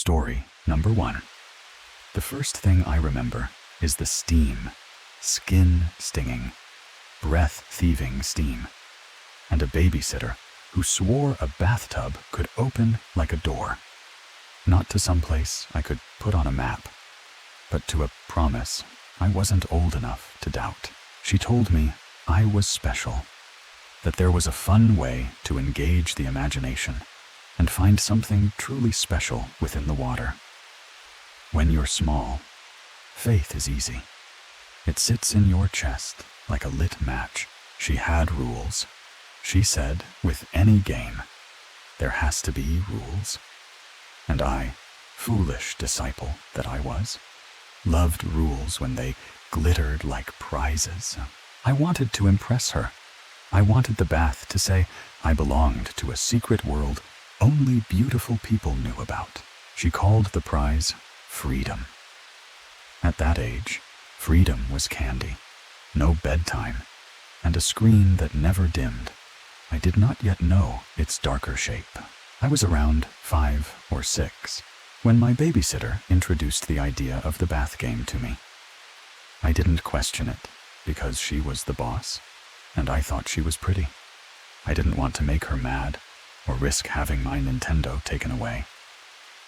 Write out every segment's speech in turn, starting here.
Story number 1. The first thing I remember is the steam, skin-stinging, breath-thieving steam, and a babysitter who swore a bathtub could open like a door. Not to some place I could put on a map, but to a promise I wasn't old enough to doubt. She told me I was special, that there was a fun way to engage the imagination and find something truly special within the water. When you're small, faith is easy. It sits in your chest like a lit match. She had rules. She said, with any game, there has to be rules. And I, foolish disciple that I was, loved rules when they glittered like prizes. I wanted to impress her. I wanted the bath to say I belonged to a secret world only beautiful people knew about. She called the prize freedom. At that age, freedom was candy, no bedtime, and a screen that never dimmed. I did not yet know its darker shape. I was around 5 or 6 when my babysitter introduced the idea of the bath game to me. I didn't question it because she was the boss, and I thought she was pretty. I didn't want to make her mad or risk having my Nintendo taken away.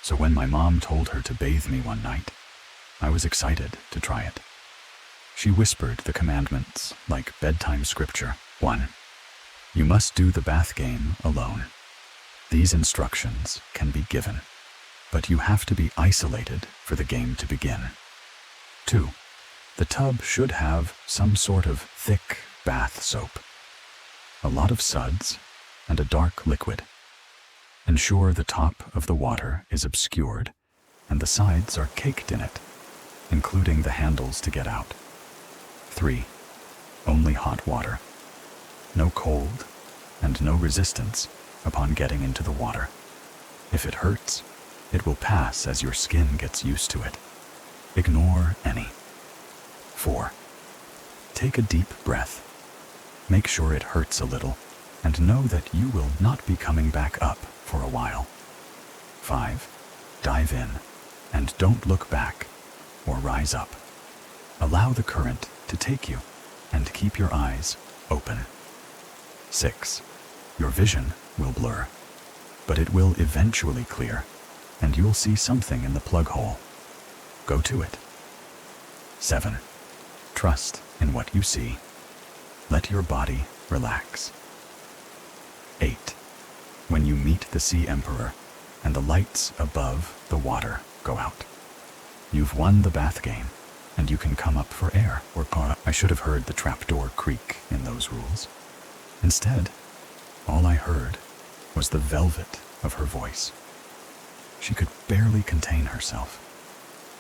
So when my mom told her to bathe me one night, I was excited to try it. She whispered the commandments like bedtime scripture. 1. You must do the bath game alone. These instructions can be given, but you have to be isolated for the game to begin. 2. The tub should have some sort of thick bath soap, a lot of suds, and a dark liquid. Ensure the top of the water is obscured and the sides are caked in it, including the handles to get out. 3. Only hot water. No cold and no resistance upon getting into the water. If it hurts, it will pass as your skin gets used to it. Ignore any. 4. Take a deep breath. Make sure it hurts a little and know that you will not be coming back up for a while. 5. Dive in and don't look back or rise up. Allow the current to take you and keep your eyes open. 6. Your vision will blur, but it will eventually clear and you'll see something in the plug hole. Go to it. 7. Trust in what you see. Let your body relax. 8. When you meet the Sea Emperor and the lights above the water go out, you've won the bath game and you can come up for air or para. I should have heard the trapdoor creak in those rules. Instead, all I heard was the velvet of her voice. She could barely contain herself,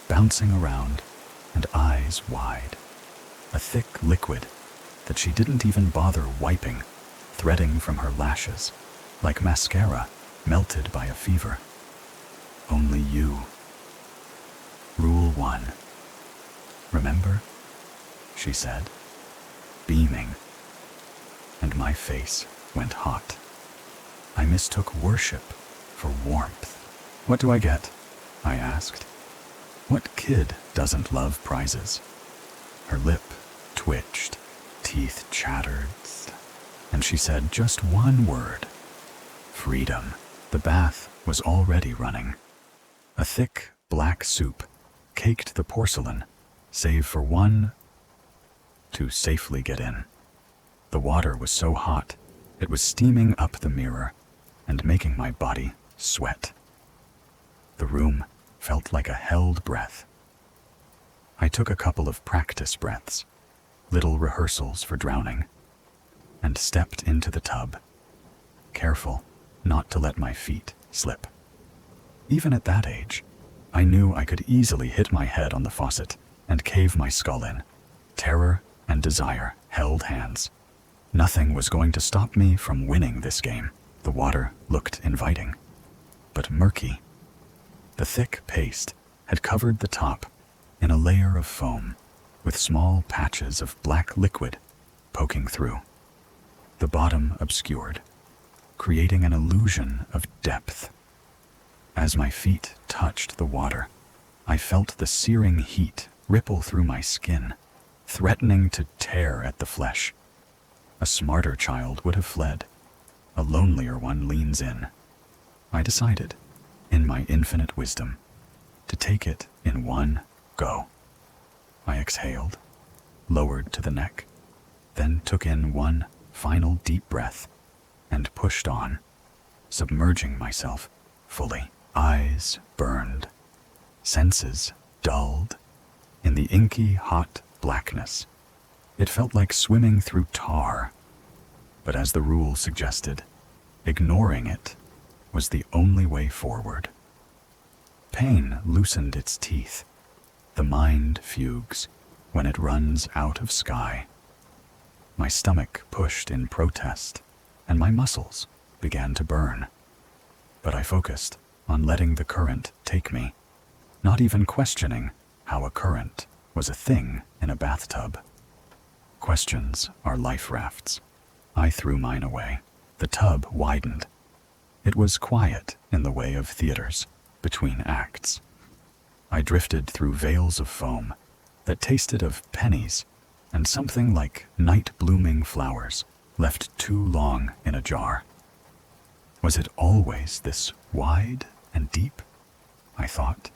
bouncing around and eyes wide. A thick liquid that she didn't even bother wiping, threading from her lashes, like mascara melted by a fever. Only you. Rule 1. Remember? She said, beaming, and my face went hot. I mistook worship for warmth. What do I get? I asked. What kid doesn't love prizes? Her lip twitched, teeth chattered, and she said just one word. Freedom. The bath was already running. A thick, black soup caked the porcelain, save for one to safely get in. The water was so hot, it was steaming up the mirror and making my body sweat. The room felt like a held breath. I took a couple of practice breaths, little rehearsals for drowning, and stepped into the tub, careful not to let my feet slip. Even at that age, I knew I could easily hit my head on the faucet and cave my skull in. Terror and desire held hands. Nothing was going to stop me from winning this game. The water looked inviting, but murky. The thick paste had covered the top in a layer of foam, with small patches of black liquid poking through. The bottom obscured, creating an illusion of depth. As my feet touched the water, I felt the searing heat ripple through my skin, threatening to tear at the flesh. A smarter child would have fled. A lonelier one leans in. I decided, in my infinite wisdom, to take it in one go. I exhaled, lowered to the neck, then took in one final deep breath and pushed on, submerging myself fully. Eyes burned, senses dulled. In the inky, hot blackness, it felt like swimming through tar. But as the rule suggested, ignoring it was the only way forward. Pain loosened its teeth. The mind fugues when it runs out of sky. My stomach pushed in protest, and my muscles began to burn. But I focused on letting the current take me, not even questioning how a current was a thing in a bathtub. Questions are life rafts. I threw mine away. The tub widened. It was quiet in the way of theaters between acts. I drifted through veils of foam that tasted of pennies and something like night-blooming flowers left too long in a jar. Was it always this wide and deep? I thought,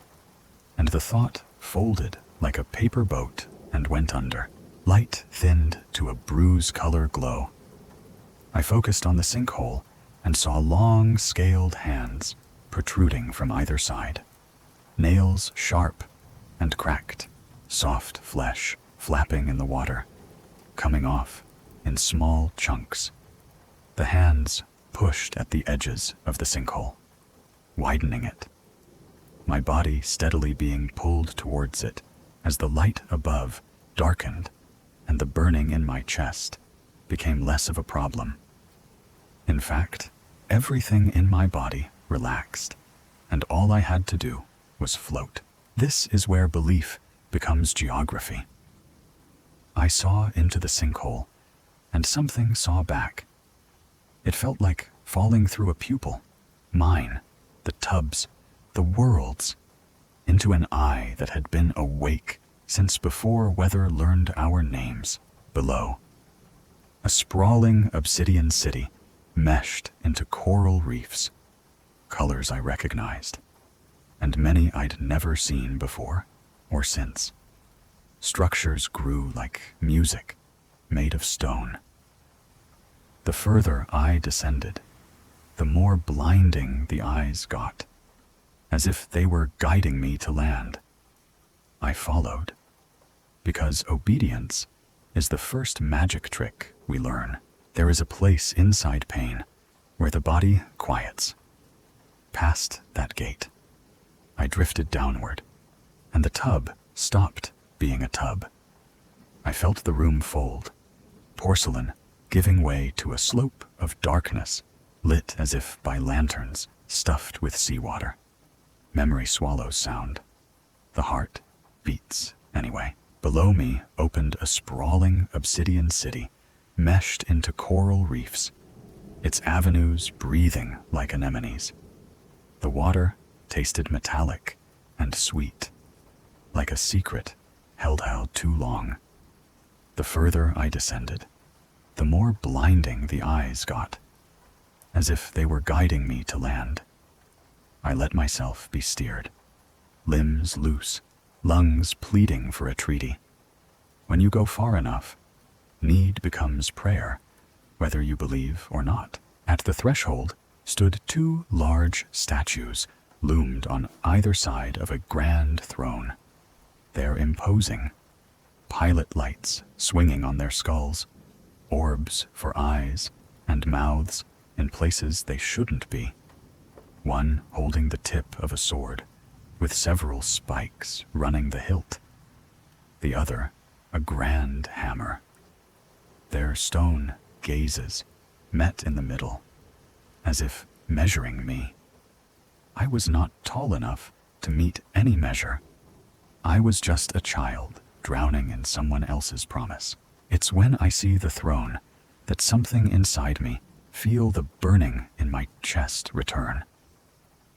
and the thought folded like a paper boat and went under. Light thinned to a bruise-color glow. I focused on the sinkhole and saw long, scaled hands protruding from either side. Nails sharp and cracked, soft flesh flapping in the water, coming off in small chunks. The hands pushed at the edges of the sinkhole, widening it. My body steadily being pulled towards it as the light above darkened and the burning in my chest became less of a problem. In fact, everything in my body relaxed, and all I had to do was float. This is where belief becomes geography. I saw into the sinkhole, and something saw back. It felt like falling through a pupil, mine, the tub's, the world's, into an eye that had been awake since before weather learned our names. Below, a sprawling obsidian city meshed into coral reefs, colors I recognized, and many I'd never seen before or since. Structures grew like music made of stone. The further I descended, the more blinding the eyes got, as if they were guiding me to land. I followed, because obedience is the first magic trick we learn. There is a place inside pain where the body quiets. Past that gate, I drifted downward, and the tub stopped being a tub. I felt the room fold, porcelain giving way to a slope of darkness, lit as if by lanterns stuffed with seawater. Memory swallows sound. The heart beats anyway. Below me opened a sprawling obsidian city, meshed into coral reefs, its avenues breathing like anemones. The water tasted metallic and sweet, like a secret held out too long. The further I descended, the more blinding the eyes got, as if they were guiding me to land. I let myself be steered, limbs loose, lungs pleading for a treaty. When you go far enough, need becomes prayer, whether you believe or not. At the threshold stood two large statues loomed on either side of a grand throne. They're imposing, pilot lights swinging on their skulls, orbs for eyes and mouths in places they shouldn't be. One holding the tip of a sword, with several spikes running the hilt. The other, a grand hammer. Their stone gazes met in the middle, as if measuring me. I was not tall enough to meet any measure. I was just a child drowning in someone else's promise. It's when I see the throne that something inside me feel the burning in my chest return.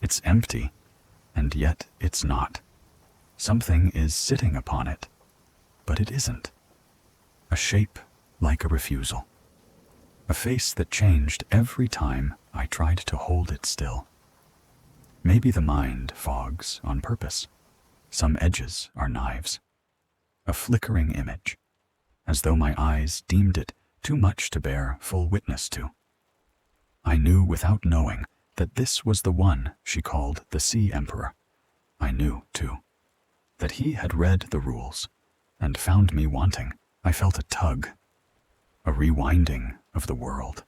It's empty, and yet it's not. Something is sitting upon it, but it isn't. A shape like a refusal. A face that changed every time I tried to hold it still. Maybe the mind fogs on purpose. Some edges are knives. A flickering image, as though my eyes deemed it too much to bear full witness to. I knew without knowing that this was the one she called the Sea Emperor. I knew, too, that he had read the rules and found me wanting. I felt a tug, a rewinding of the world,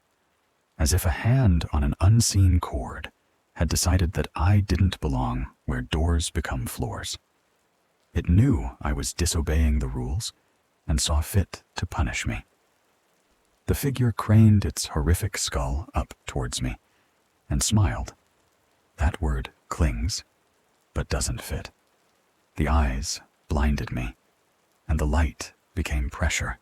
as if a hand on an unseen cord had decided that I didn't belong where doors become floors. It knew I was disobeying the rules and saw fit to punish me. The figure craned its horrific skull up towards me and smiled. That word clings, but doesn't fit. The eyes blinded me, and the light became pressure,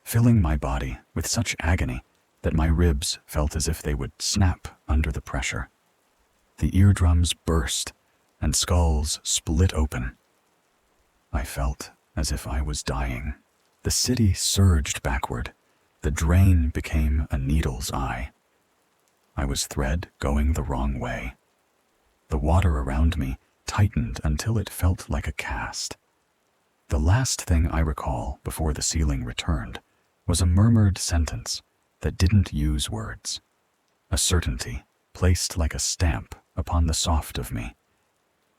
filling my body with such agony that my ribs felt as if they would snap under the pressure. The eardrums burst, and skulls split open. I felt as if I was dying. The city surged backward. The drain became a needle's eye. I was thread going the wrong way. The water around me tightened until it felt like a cast. The last thing I recall before the ceiling returned was a murmured sentence that didn't use words, a certainty placed like a stamp upon the soft of me.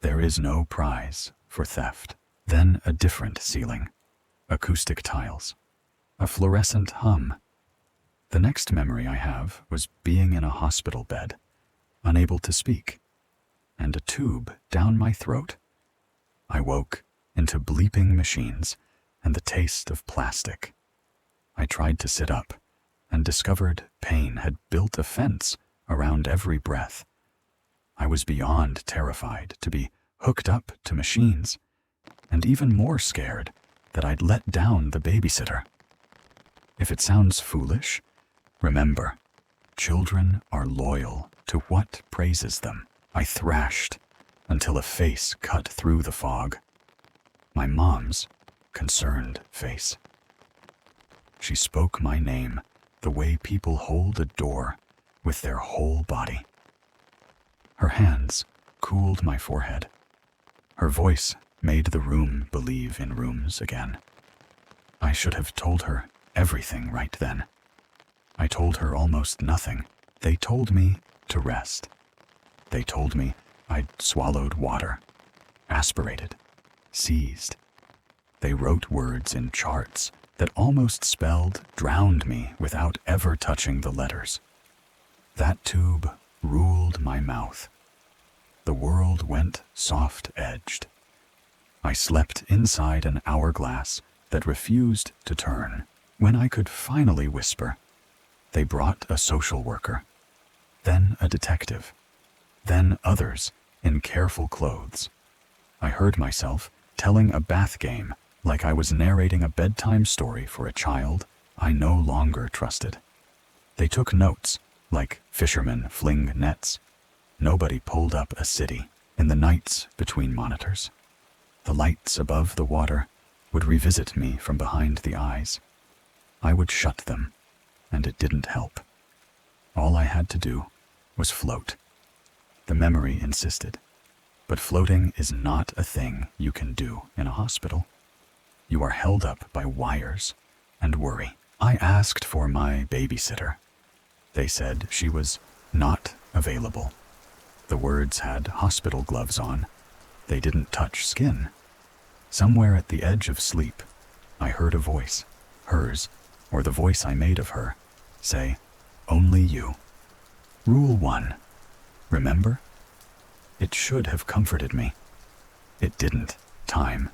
There is no prize for theft. Then a different ceiling, acoustic tiles, a fluorescent hum. The next memory I have was being in a hospital bed, unable to speak, and a tube down my throat. I woke into bleeping machines and the taste of plastic. I tried to sit up and discovered pain had built a fence around every breath. I was beyond terrified to be hooked up to machines, and even more scared that I'd let down the babysitter. If it sounds foolish, remember, children are loyal to what praises them. I thrashed until a face cut through the fog. My mom's concerned face. She spoke my name the way people hold a door with their whole body. Her hands cooled my forehead. Her voice made the room believe in rooms again. I should have told her everything right then. I told her almost nothing. They told me to rest. They told me I'd swallowed water, aspirated, seized. They wrote words in charts that almost spelled drowned me without ever touching the letters. That tube ruled my mouth. The world went soft-edged. I slept inside an hourglass that refused to turn. When I could finally whisper, they brought a social worker, then a detective, then others in careful clothes. I heard myself telling a bath game like I was narrating a bedtime story for a child I no longer trusted. They took notes like fishermen fling nets. Nobody pulled up a city in the nights between monitors. The lights above the water would revisit me from behind the eyes. I would shut them, and it didn't help. All I had to do was float. The memory insisted, but floating is not a thing you can do in a hospital. You are held up by wires and worry. I asked for my babysitter. They said she was not available. The words had hospital gloves on. They didn't touch skin. Somewhere at the edge of sleep, I heard a voice, hers, or the voice I made of her, say, "Only you." Rule 1. Remember? It should have comforted me. It didn't. Time,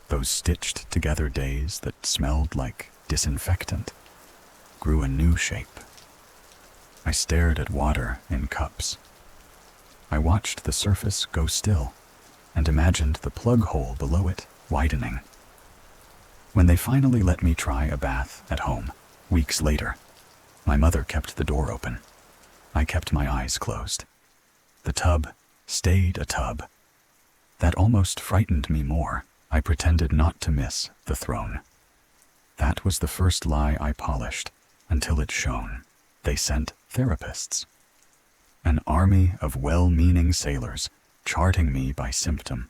those stitched together days that smelled like disinfectant, grew a new shape. I stared at water in cups. I watched the surface go still and imagined the plug hole below it widening. When they finally let me try a bath at home, weeks later, my mother kept the door open. I kept my eyes closed. The tub stayed a tub. That almost frightened me more. I pretended not to miss the throne. That was the first lie I polished until it shone. They sent therapists. An army of well-meaning sailors charting me by symptom.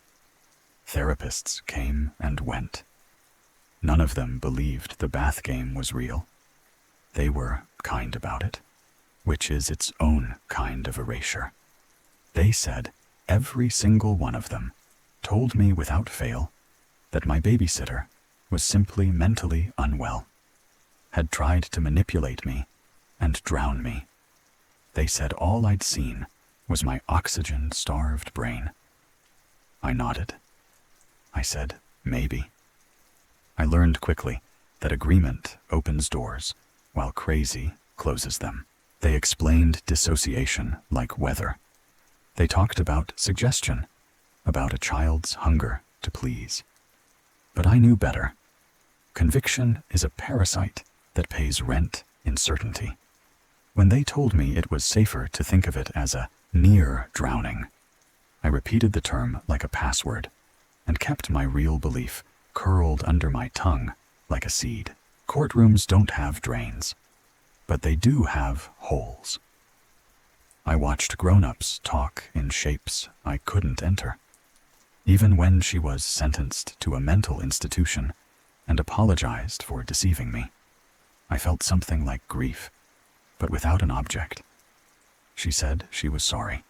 Therapists came and went. None of them believed the bath game was real. They were kind about it, which is its own kind of erasure. They said, every single one of them, told me without fail that my babysitter was simply mentally unwell, had tried to manipulate me and drown me. They said all I'd seen was my oxygen-starved brain. I nodded. I said, maybe. I learned quickly that agreement opens doors, while crazy closes them. They explained dissociation like weather. They talked about suggestion, about a child's hunger to please. But I knew better. Conviction is a parasite that pays rent in certainty. When they told me it was safer to think of it as a near drowning, I repeated the term like a password and kept my real belief curled under my tongue like a seed. Courtrooms don't have drains, but they do have holes. I watched grown-ups talk in shapes I couldn't enter. Even when she was sentenced to a mental institution and apologized for deceiving me, I felt something like grief, but without an object. She said she was sorry.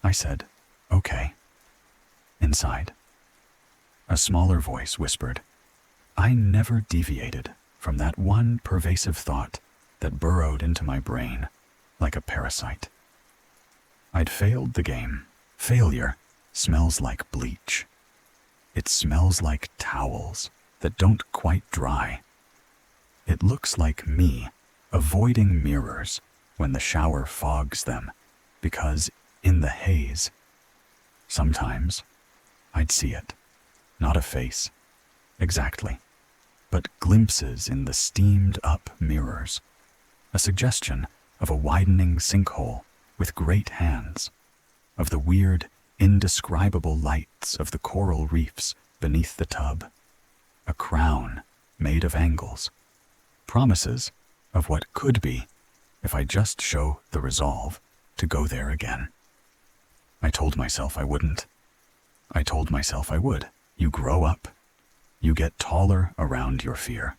I said, okay. Inside, a smaller voice whispered, I never deviated from that one pervasive thought that burrowed into my brain like a parasite. I'd failed the game. Failure smells like bleach. It smells like towels that don't quite dry. It looks like me avoiding mirrors when the shower fogs them, because in the haze, sometimes I'd see it. Not a face, exactly, but glimpses in the steamed-up mirrors, a suggestion of a widening sinkhole with great hands, of the weird, indescribable lights of the coral reefs beneath the tub, a crown made of angles, promises of what could be if I just show the resolve to go there again. I told myself I wouldn't. I told myself I would. You grow up. You get taller around your fear.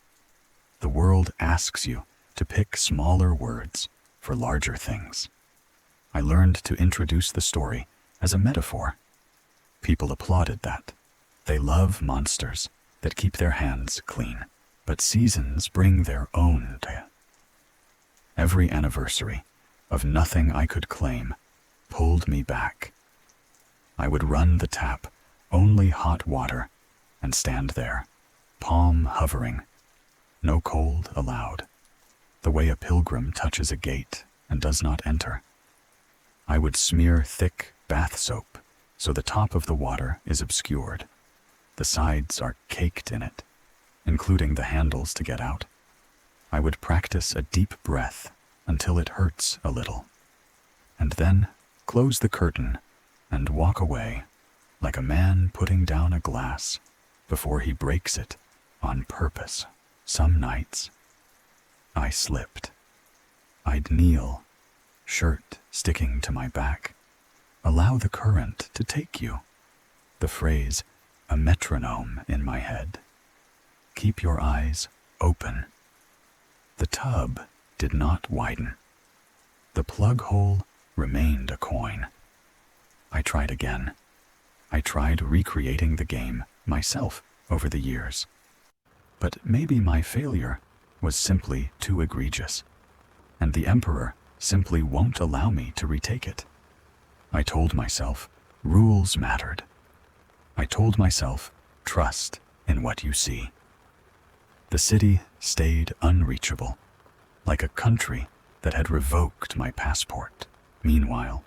The world asks you to pick smaller words for larger things. I learned to introduce the story as a metaphor. People applauded that. They love monsters that keep their hands clean, but seasons bring their own. Every anniversary of nothing I could claim pulled me back. I would run the tap, only hot water, and stand there, palm hovering, no cold allowed, the way a pilgrim touches a gate and does not enter. I would smear thick bath soap so the top of the water is obscured. The sides are caked in it, including the handles to get out. I would practice a deep breath until it hurts a little, and then close the curtain and walk away like a man putting down a glass before he breaks it on purpose. Some nights, I slipped. I'd kneel, shirt sticking to my back. Allow the current to take you. The phrase, a metronome in my head. Keep your eyes open. The tub did not widen. The plug hole remained a coin. I tried again. I tried recreating the game myself over the years. But maybe my failure was simply too egregious, and the Emperor simply won't allow me to retake it. I told myself rules mattered. I told myself trust in what you see. The city stayed unreachable, like a country that had revoked my passport. Meanwhile,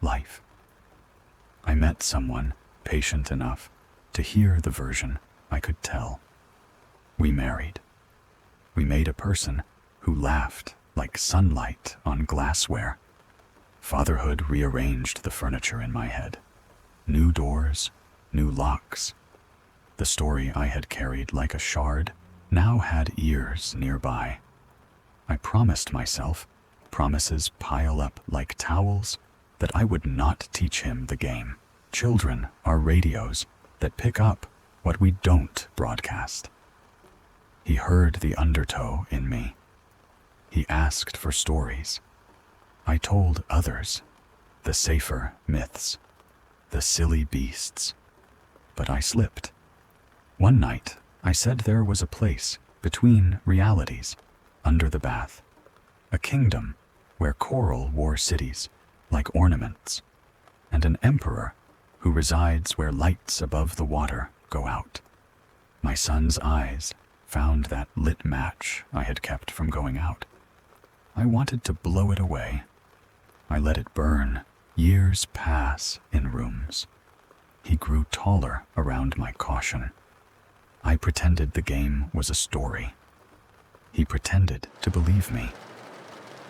life. I met someone patient enough to hear the version I could tell. We married. We made a person who laughed like sunlight on glassware. Fatherhood rearranged the furniture in my head. New doors, new locks. The story I had carried like a shard now had ears nearby. I promised myself, promises pile up like towels, that I would not teach him the game. Children are radios that pick up what we don't broadcast. He heard the undertow in me. He asked for stories. I told others, the safer myths, the silly beasts. But I slipped. One night, I said there was a place between realities, under the bath, a kingdom where coral wore cities like ornaments, and an emperor who resides where lights above the water go out. My son's eyes found that lit match I had kept from going out. I wanted to blow it away. I let it burn. Years pass in rooms. He grew taller around my caution. I pretended the game was a story. He pretended to believe me.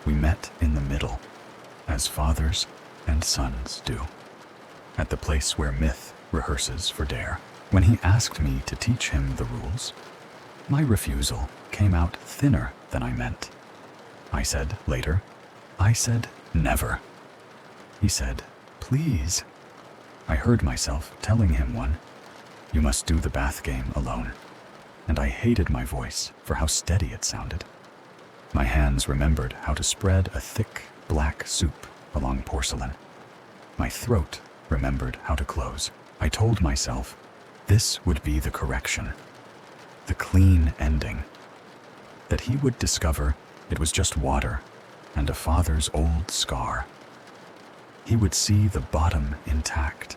We met in the middle, as fathers and sons do, at the place where myth rehearses for dare. When he asked me to teach him the rules, my refusal came out thinner than I meant. I said later, I said never. He said, please. I heard myself telling him one, you must do the bath game alone, and I hated my voice for how steady it sounded. My hands remembered how to spread a thick black soup along porcelain. My throat remembered how to close. I told myself this would be the correction, the clean ending, that he would discover it was just water and a father's old scar. He would see the bottom intact,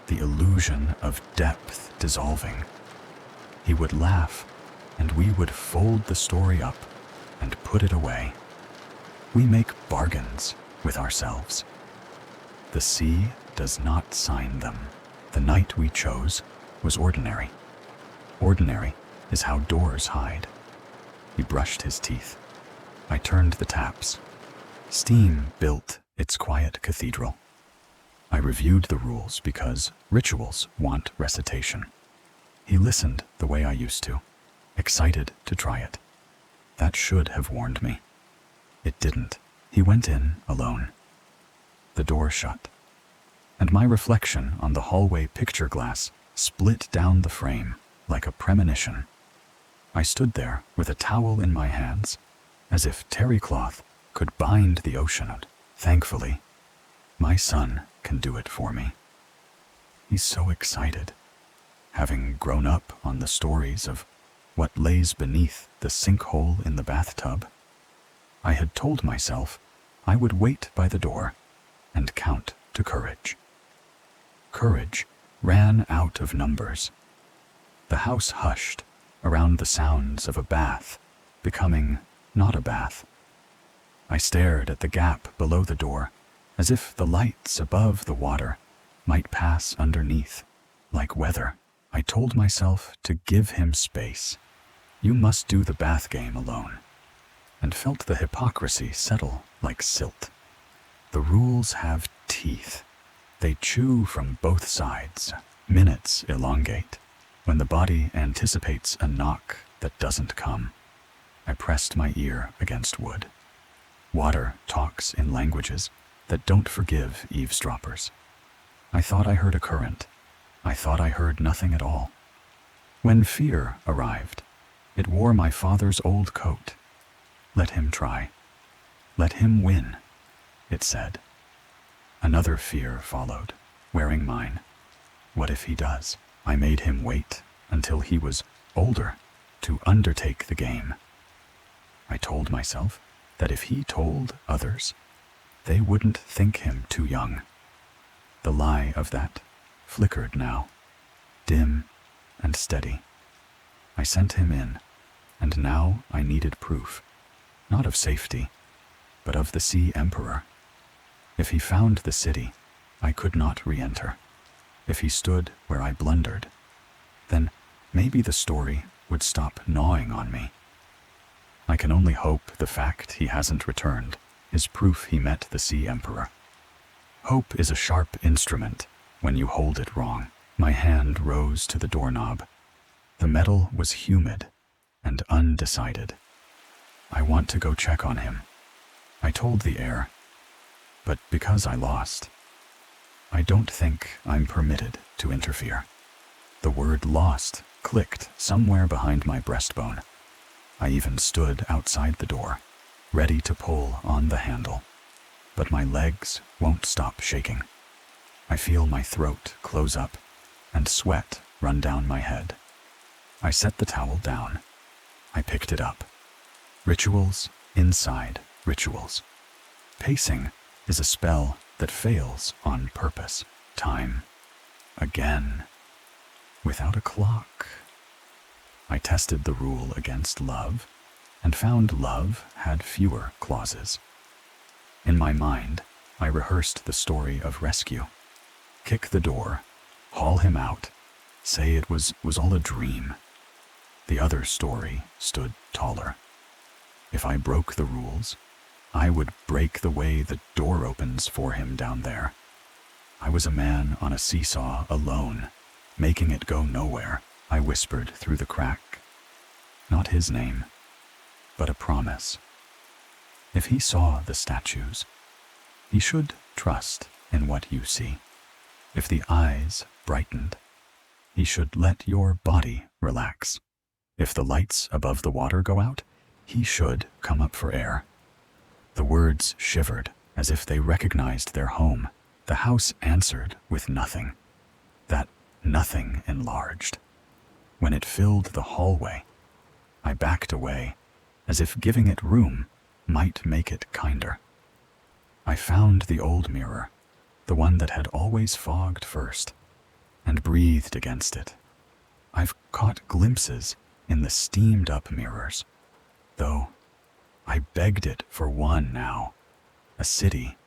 the illusion of depth dissolving. He would laugh, and we would fold the story up and put it away. We make bargains with ourselves. The sea does not sign them. The night we chose was ordinary. Ordinary is how doors hide. He brushed his teeth. I turned the taps. Steam built its quiet cathedral. I reviewed the rules because rituals want recitation. He listened the way I used to, excited to try it. That should have warned me. It didn't. He went in alone. The door shut, and my reflection on the hallway picture glass split down the frame like a premonition. I stood there with a towel in my hands, as if terry cloth could bind the ocean. Thankfully, my son can do it for me. He's so excited, having grown up on the stories of what lays beneath the sinkhole in the bathtub. I had told myself I would wait by the door and count to courage. Courage ran out of numbers. The house hushed around the sounds of a bath becoming not a bath. I stared at the gap below the door as if the lights above the water might pass underneath, like weather. I told myself to give him space. You must do the bath game alone, and felt the hypocrisy settle like silt. The rules have teeth. They chew from both sides. Minutes elongate when the body anticipates a knock that doesn't come. I pressed my ear against wood. Water talks in languages that don't forgive eavesdroppers. I thought I heard a current. I thought I heard nothing at all. When fear arrived, it wore my father's old coat. Let him try. Let him win, it said. Another fear followed, wearing mine. What if he does? I made him wait until he was older to undertake the game. I told myself that if he told others, they wouldn't think him too young. The lie of that flickered now, dim and steady. I sent him in, and now I needed proof, not of safety, but of the Sea Emperor. If he found the city, I could not re-enter. If he stood where I blundered, then maybe the story would stop gnawing on me. I can only hope the fact he hasn't returned is proof he met the Sea Emperor. Hope is a sharp instrument when you hold it wrong. My hand rose to the doorknob. The metal was humid and undecided. I want to go check on him, I told the air, but because I lost, I don't think I'm permitted to interfere. The word lost clicked somewhere behind my breastbone. I even stood outside the door, ready to pull on the handle, but my legs won't stop shaking. I feel my throat close up and sweat run down my head. I set the towel down. I picked it up. Rituals inside rituals. Pacing is a spell that fails on purpose. Time. Again. Without a clock. I tested the rule against love and found love had fewer clauses. In my mind, I rehearsed the story of rescue. Kick the door, haul him out, say it was all a dream. The other story stood taller. If I broke the rules, I would break the way the door opens for him down there. I was a man on a seesaw alone, making it go nowhere. I whispered through the crack. Not his name, but a promise. If he saw the statues, he should trust in what you see. If the eyes brightened, he should let your body relax. If the lights above the water go out, he should come up for air. The words shivered as if they recognized their home. The house answered with nothing. That nothing enlarged. When it filled the hallway, I backed away, as if giving it room might make it kinder. I found the old mirror, the one that had always fogged first, and breathed against it. I've caught glimpses in the steamed-up mirrors, though I begged it for one now. A city,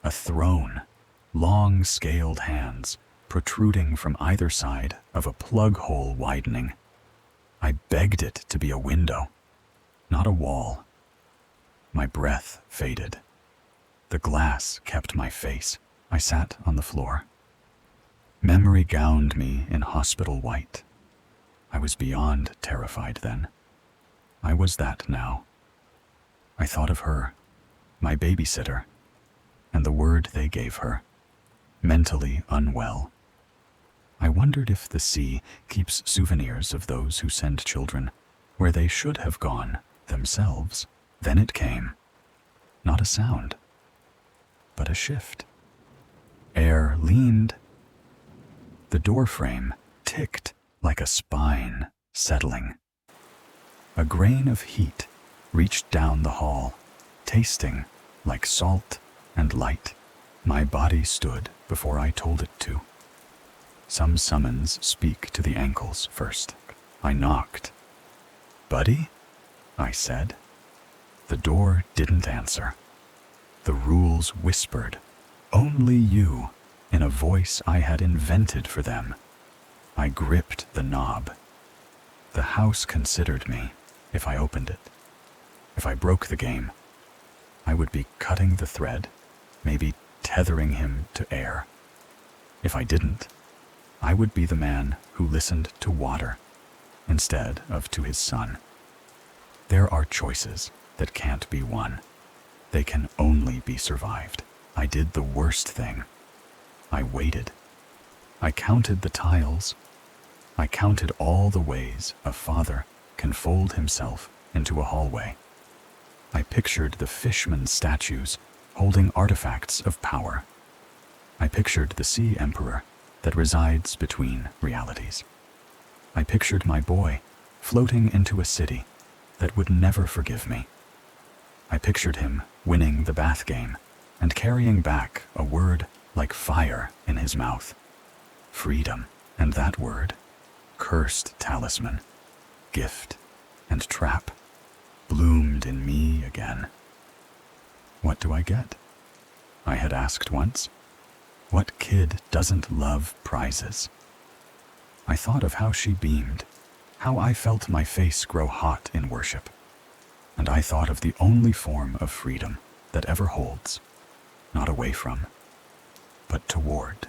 a throne, long scaled hands protruding from either side of a plug hole widening. I begged it to be a window, not a wall. My breath faded. The glass kept my face. I sat on the floor. Memory gowned me in hospital white. I was beyond terrified then. I was that now. I thought of her, my babysitter, and the word they gave her, mentally unwell. I wondered if the sea keeps souvenirs of those who send children where they should have gone themselves. Then it came. Not a sound, but a shift. Air leaned. The doorframe ticked like a spine settling. A grain of heat reached down the hall, tasting like salt and light. My body stood before I told it to. Some summons speak to the ankles first. I knocked. "Buddy?" I said. The door didn't answer. The rules whispered, "Only you," in a voice I had invented for them. I gripped the knob. The house considered me if I opened it. If I broke the game, I would be cutting the thread, maybe tethering him to air. If I didn't, I would be the man who listened to water instead of to his son. There are choices that can't be won. They can only be survived. I did the worst thing. I waited. I counted the tiles. I counted all the ways a father can fold himself into a hallway. I pictured the fishman statues holding artifacts of power. I pictured the Sea Emperor that resides between realities. I pictured my boy floating into a city that would never forgive me. I pictured him winning the bath game and carrying back a word like fire in his mouth. Freedom. And that word, cursed talisman, gift, and trap, bloomed in me again. What do I get? I had asked once. What kid doesn't love prizes? I thought of how she beamed, how I felt my face grow hot in worship. And I thought of the only form of freedom that ever holds, not away from, but toward.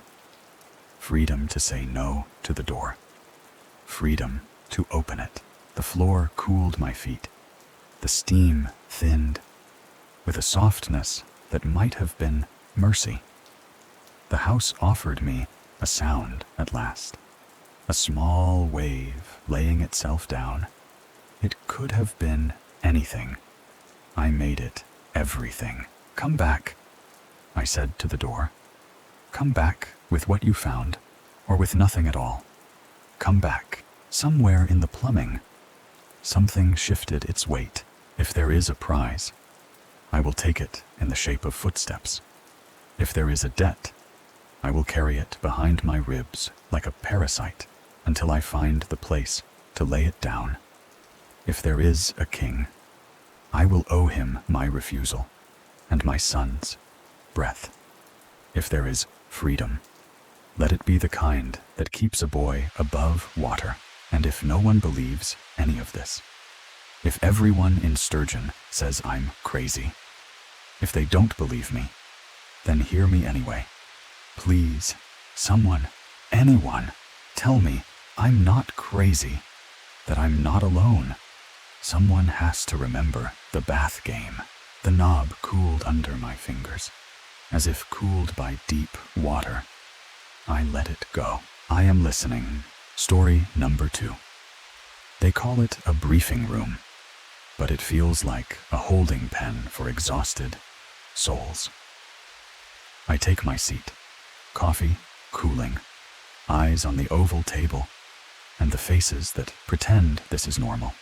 Freedom to say no to the door. Freedom to open it. The floor cooled my feet. The steam thinned with a softness that might have been mercy. The house offered me a sound at last. A small wave laying itself down. It could have been anything. I made it everything. Come back, I said to the door. Come back with what you found, or with nothing at all. Come back. Somewhere in the plumbing, something shifted its weight. If there is a prize, I will take it in the shape of footsteps. If there is a debt, I will carry it behind my ribs like a parasite until I find the place to lay it down. If there is a king, I will owe him my refusal and my son's breath. If there is freedom, let it be the kind that keeps a boy above water. And if no one believes any of this, if everyone in Sturgeon says I'm crazy, if they don't believe me, then hear me anyway. Please, someone, anyone, tell me I'm not crazy, that I'm not alone. Someone has to remember the bath game. The knob cooled under my fingers, as if cooled by deep water. I let it go. I am listening. Story number 2. They call it a briefing room, but it feels like a holding pen for exhausted souls. I take my seat, coffee cooling, eyes on the oval table, and the faces that pretend this is normal.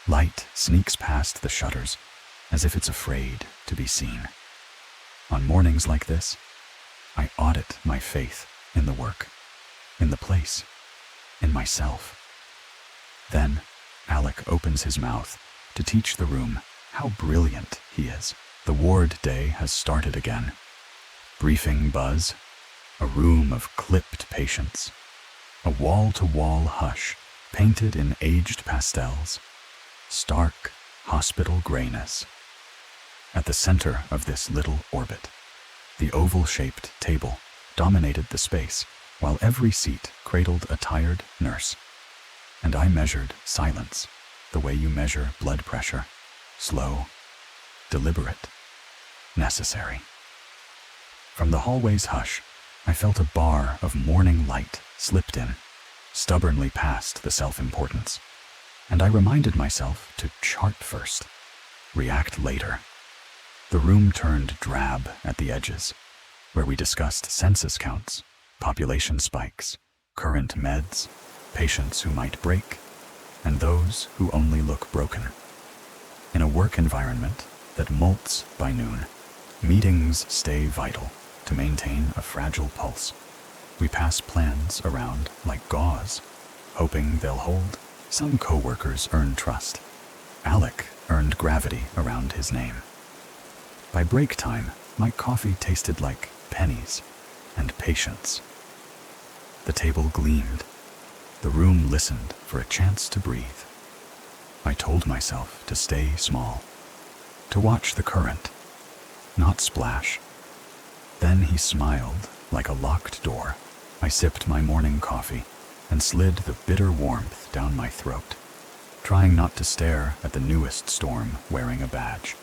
Light sneaks past the shutters as if it's afraid to be seen. On mornings like this, I audit my faith in the work, in the place, in myself. Then Alec opens his mouth to teach the room how brilliant he is. The ward day has started again. Briefing buzz, a room of clipped patients, a wall-to-wall hush painted in aged pastels, stark hospital grayness. At the center of this little orbit, the oval-shaped table dominated the space, while every seat cradled a tired nurse. And I measured silence the way you measure blood pressure. Slow, deliberate, necessary. From the hallway's hush, I felt a bar of morning light slipped in, stubbornly past the self-importance. And I reminded myself to chart first, react later. The room turned drab at the edges, where we discussed census counts, population spikes, current meds, patients who might break, and those who only look broken. In a work environment that molts by noon, meetings stay vital to maintain a fragile pulse. We pass plans around like gauze, hoping they'll hold. Some co-workers earn trust. Alec earned gravity around his name. By break time, my coffee tasted like pennies and patience. The table gleamed. The room listened for a chance to breathe. I told myself to stay small, to watch the current, not splash. Then he smiled like a locked door. I sipped my morning coffee and slid the bitter warmth down my throat, trying not to stare at the newest storm wearing a badge.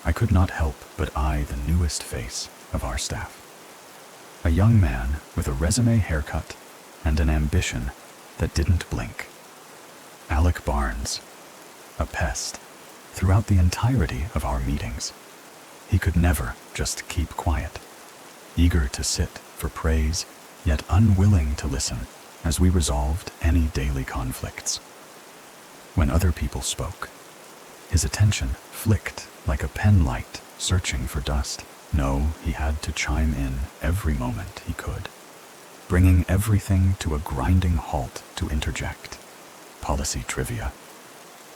I could not help but eye the newest face of our staff. A young man with a resume haircut and an ambition that didn't blink. Alec Barnes, a pest throughout the entirety of our meetings. He could never just keep quiet, eager to sit for praise, yet unwilling to listen as we resolved any daily conflicts. When other people spoke, his attention flicked like a pen light searching for dust. No, he had to chime in every moment he could, bringing everything to a grinding halt to interject. Policy trivia,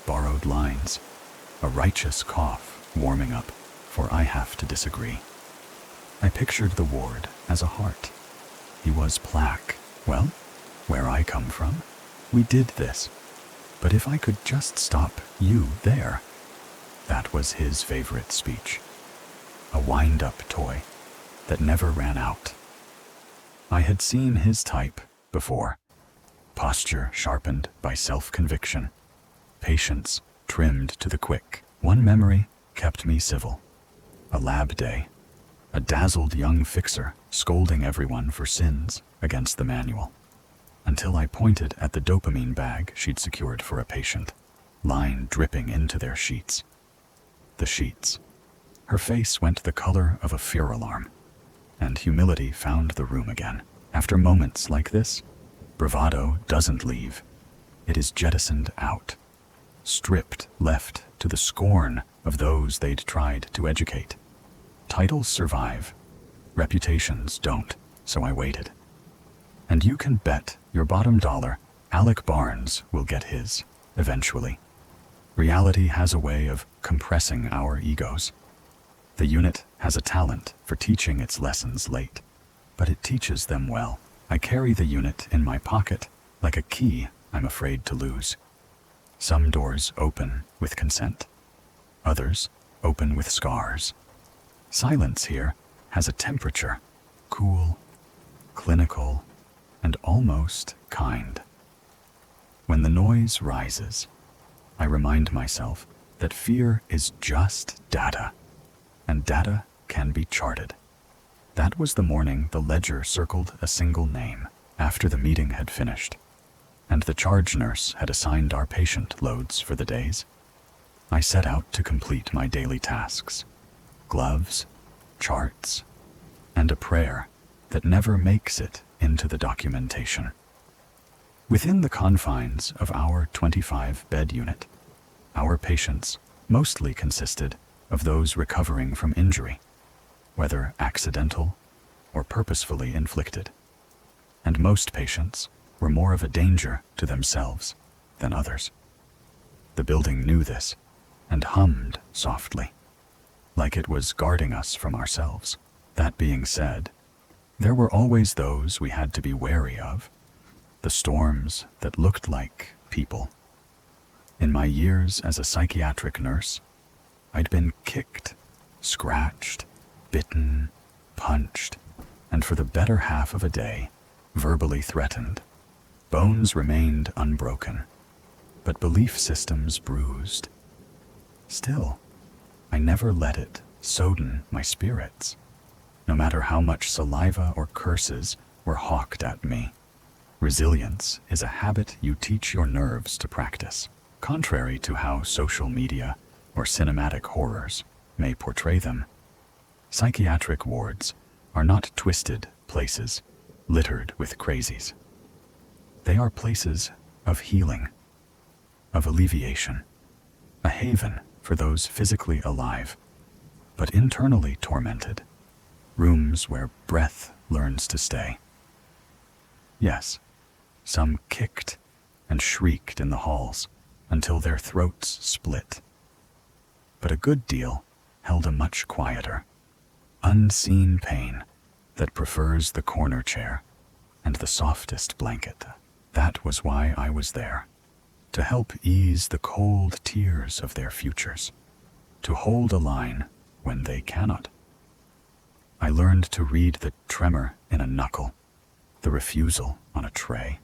borrowed lines, a righteous cough warming up, for I have to disagree. I pictured the ward as a heart. He was plaque. Well, where I come from, we did this. But if I could just stop you there. That was his favorite speech. a wind-up toy that never ran out. I had seen his type before. Posture sharpened by self-conviction, patience trimmed to the quick. One memory kept me civil. A lab day, a dazzled young fixer scolding everyone for sins against the manual, until I pointed at the dopamine bag she'd secured for a patient, line dripping into their sheets. The sheets. Her face went the color of a fear alarm, and humility found the room again. After moments like this, bravado doesn't leave. It is jettisoned out, stripped, left to the scorn of those they'd tried to educate. Titles survive, reputations don't, so I waited. And you can bet your bottom dollar Alec Barnes will get his, eventually. Reality has a way of compressing our egos. The unit has a talent for teaching its lessons late, but it teaches them well. I carry the unit in my pocket like a key I'm afraid to lose. Some doors open with consent. Others open with scars. Silence here has a temperature, cool, clinical, and almost kind. When the noise rises, I remind myself that fear is just data, and data can be charted. That was the morning the ledger circled a single name after the meeting had finished, and the charge nurse had assigned our patient loads for the days. I set out to complete my daily tasks, gloves, charts, and a prayer that never makes it into the documentation. Within the confines of our 25-bed unit, our patients mostly consisted of those recovering from injury, whether accidental or purposefully inflicted. And most patients were more of a danger to themselves than others. The building knew this and hummed softly, like it was guarding us from ourselves. That being said, there were always those we had to be wary of, the storms that looked like people. In my years as a psychiatric nurse, I'd been kicked, scratched, bitten, punched, and for the better half of a day, verbally threatened. Bones remained unbroken, but belief systems bruised. Still, I never let it soden my spirits, no matter how much saliva or curses were hawked at me. Resilience is a habit you teach your nerves to practice, contrary to how social media or cinematic horrors may portray them. Psychiatric wards are not twisted places littered with crazies. They are places of healing, of alleviation, a haven for those physically alive, but internally tormented, rooms where breath learns to stay. Yes, some kicked and shrieked in the halls until their throats split. But a good deal held a much quieter, unseen pain that prefers the corner chair and the softest blanket. That was why I was there, to help ease the cold tears of their futures, to hold a line when they cannot. I learned to read the tremor in a knuckle, the refusal on a tray,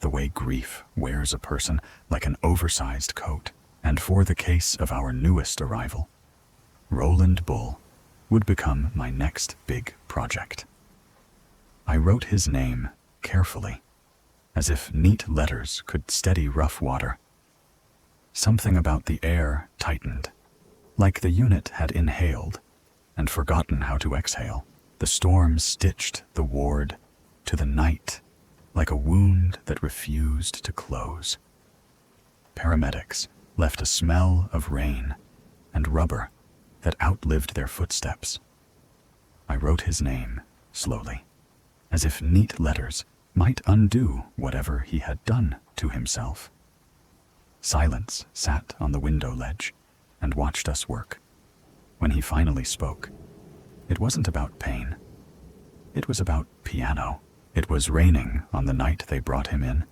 the way grief wears a person like an oversized coat. And for the case of our newest arrival, Roland Bull would become my next big project. I wrote his name carefully, as if neat letters could steady rough water. Something about the air tightened, like the unit had inhaled and forgotten how to exhale. The storm stitched the ward to the night like a wound that refused to close. Paramedics left a smell of rain and rubber that outlived their footsteps. I wrote his name slowly, as if neat letters might undo whatever he had done to himself. Silence sat on the window ledge and watched us work. When he finally spoke, it wasn't about pain. It was about piano. It was raining on the night they brought him in.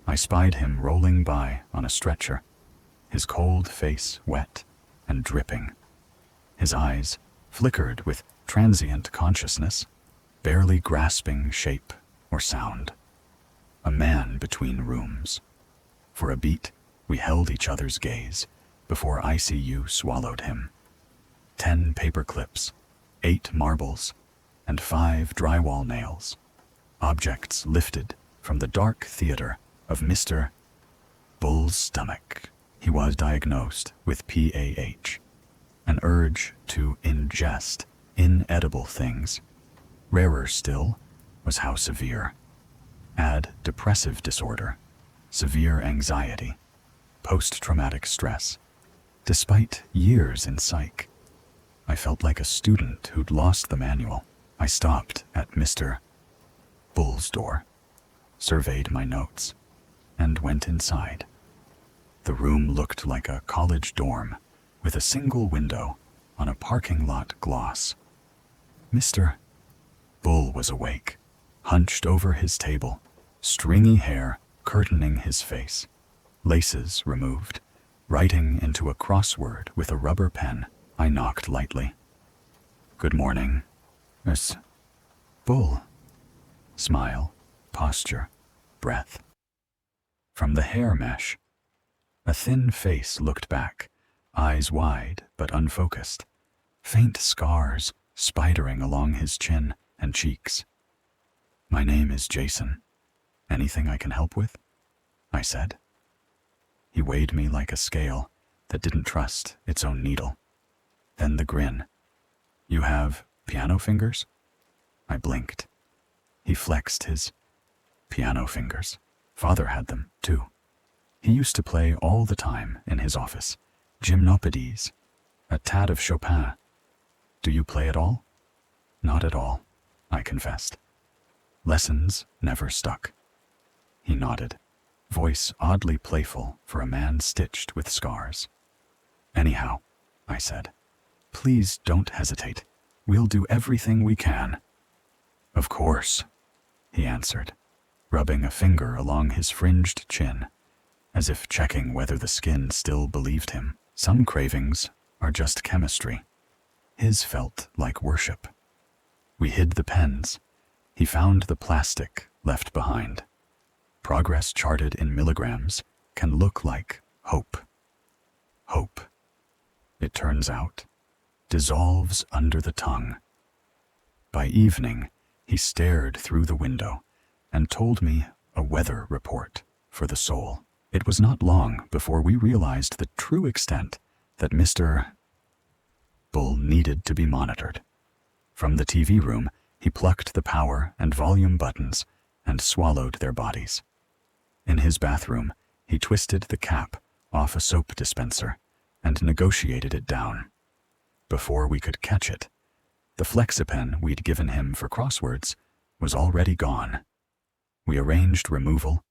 I spied him rolling by on a stretcher, his cold face wet and dripping, his eyes flickered with transient consciousness, barely grasping shape or sound. A man between rooms. For a beat, we held each other's gaze before ICU swallowed him. 10 paper clips, 8 marbles, and 5 drywall nails. Objects lifted from the dark theater of Mr. Bull's stomach. He was diagnosed with PAH, an urge to ingest inedible things. Rarer still was how severe. Add depressive disorder, severe anxiety, post-traumatic stress. Despite years in psych, I felt like a student who'd lost the manual. I stopped at Mr. Bull's door, surveyed my notes, and went inside. The room looked like a college dorm with a single window on a parking lot gloss. Mr. Bull was awake, hunched over his table, stringy hair curtaining his face, laces removed, writing into a crossword with a rubber pen. I knocked lightly. "Good morning, Miss Bull." Smile, posture, breath. From the hair mesh, a thin face looked back, eyes wide but unfocused, faint scars spidering along his chin and cheeks. "My name is Jason. Anything I can help with?" I said. He weighed me like a scale that didn't trust its own needle. Then the grin. "You have piano fingers?" I blinked. He flexed his piano fingers. Father had them, too. He used to play all the time in his office. Gymnopédies, a tad of Chopin. "Do you play at all?" "Not at all," I confessed. Lessons never stuck. He nodded, voice oddly playful for a man stitched with scars. "Anyhow," I said, "please don't hesitate. We'll do everything we can." "Of course," he answered, rubbing a finger along his fringed chin, as if checking whether the skin still believed him. Some cravings are just chemistry. His felt like worship. We hid the pens. He found the plastic left behind. Progress charted in milligrams can look like hope. Hope, it turns out, dissolves under the tongue. By evening, he stared through the window and told me a weather report for the soul. It was not long before we realized the true extent that Mr. Bull needed to be monitored. From the TV room, he plucked the power and volume buttons and swallowed their bodies. In his bathroom, he twisted the cap off a soap dispenser and negotiated it down. Before we could catch it, the Flexipen we'd given him for crosswords was already gone. We arranged removal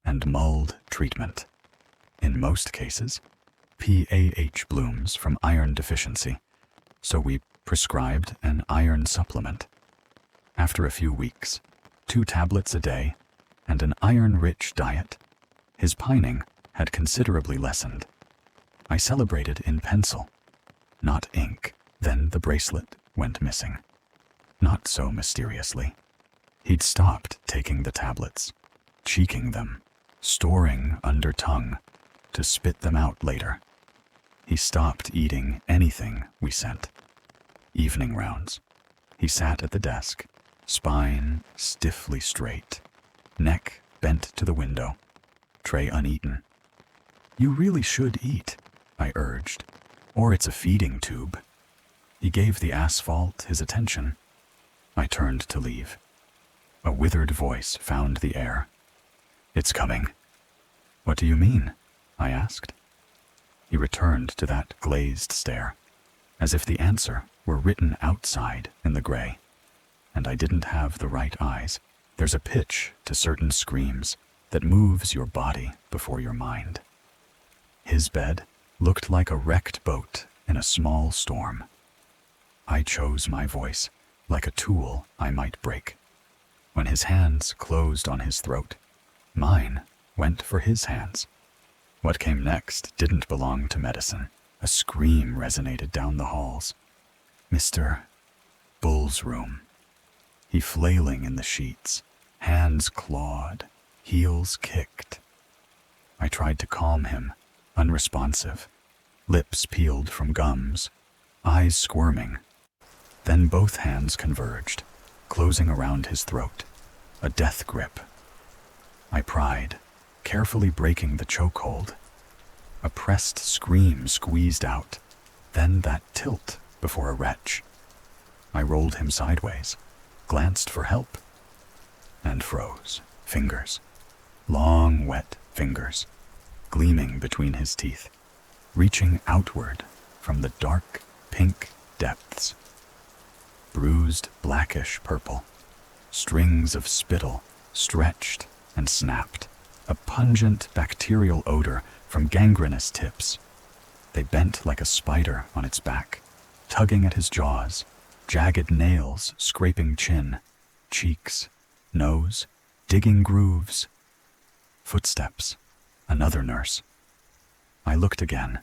and mulled treatment. In most cases, PAH blooms from iron deficiency, so we prescribed an iron supplement. After a few weeks, 2 tablets a day, and an iron-rich diet, his pining had considerably lessened. I celebrated in pencil, not ink. Then the bracelet went missing. Not so mysteriously. He'd stopped taking the tablets, cheeking them, storing under tongue to spit them out later. He stopped eating anything we sent. Evening rounds. He sat at the desk, spine stiffly straight, neck bent to the window, tray uneaten. "You really should eat," I urged, "or it's a feeding tube." He gave the asphalt his attention. I turned to leave. A withered voice found the air. "It's coming." "What do you mean?" I asked. He returned to that glazed stare, as if the answer were written outside in the gray, and I didn't have the right eyes. There's a pitch to certain screams that moves your body before your mind. His bed looked like a wrecked boat in a small storm. I chose my voice like a tool I might break. When his hands closed on his throat, mine went for his hands. What came next didn't belong to medicine. A scream resonated down the halls. Mr. Bull's room. He flailing in the sheets, hands clawed, heels kicked. I tried to calm him, unresponsive, lips peeled from gums, eyes squirming. Then both hands converged, closing around his throat, a death grip. I pried, carefully breaking the chokehold. A pressed scream squeezed out, then that tilt before a retch. I rolled him sideways, glanced for help, and froze. Fingers, long, wet fingers, gleaming between his teeth, reaching outward from the dark, pink depths. Bruised, blackish purple, strings of spittle stretched and snapped, a pungent bacterial odor from gangrenous tips. They bent like a spider on its back, tugging at his jaws, jagged nails scraping chin, cheeks, nose, digging grooves. Footsteps, another nurse. I looked again.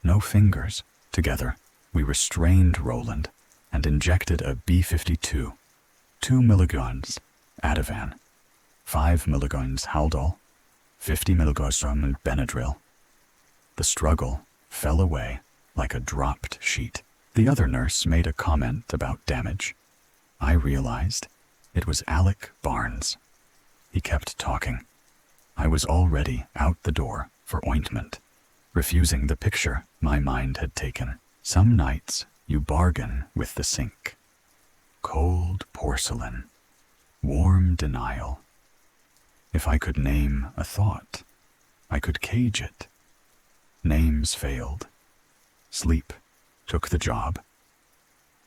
No fingers. Together, we restrained Roland and injected a B-52, 2 milligrams Ativan, 5 milligrams Haldol, 50 milligrams Benadryl. The struggle fell away like a dropped sheet. The other nurse made a comment about damage. I realized it was Alec Barnes. He kept talking. I was already out the door for ointment, refusing the picture my mind had taken. Some nights you bargain with the sink. Cold porcelain, warm denial. If I could name a thought, I could cage it. Names failed. Sleep took the job.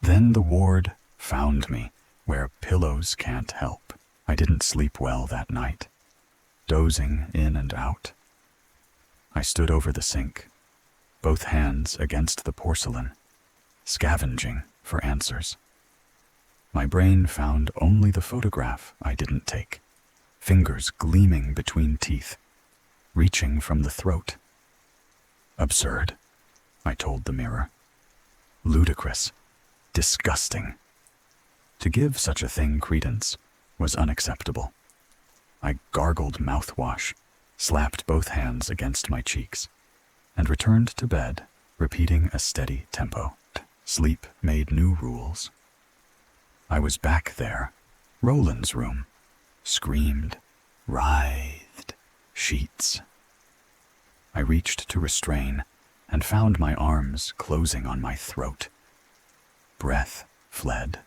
Then the ward found me where pillows can't help. I didn't sleep well that night, dozing in and out. I stood over the sink, both hands against the porcelain, scavenging for answers. My brain found only the photograph I didn't take, fingers gleaming between teeth, reaching from the throat. Absurd, I told the mirror. Ludicrous, disgusting. To give such a thing credence was unacceptable. I gargled mouthwash, slapped both hands against my cheeks, and returned to bed, repeating a steady tempo. Sleep made new rules. I was back there, Roland's room, screamed, writhed, sheets. I reached to restrain and found my arms closing on my throat. Breath fled.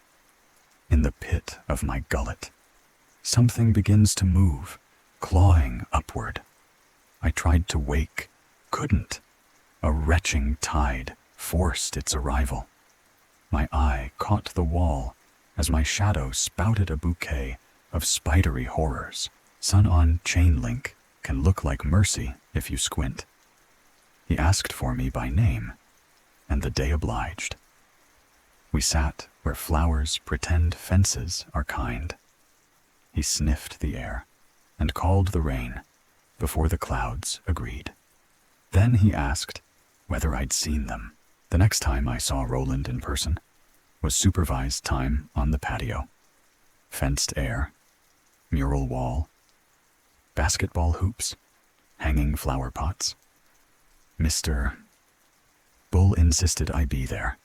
In the pit of my gullet, something begins to move, clawing upward. I tried to wake, couldn't. A retching tide forced its arrival. My eye caught the wall as my shadow spouted a bouquet of spidery horrors. Sun on chain link can look like mercy if you squint. He asked for me by name, and the day obliged. We sat where flowers pretend fences are kind. He sniffed the air and called the rain before the clouds agreed. Then he asked whether I'd seen them. The next time I saw Roland in person was supervised time on the patio. Fenced air, mural wall, basketball hoops, hanging flower pots. Mr. Bull insisted I be there.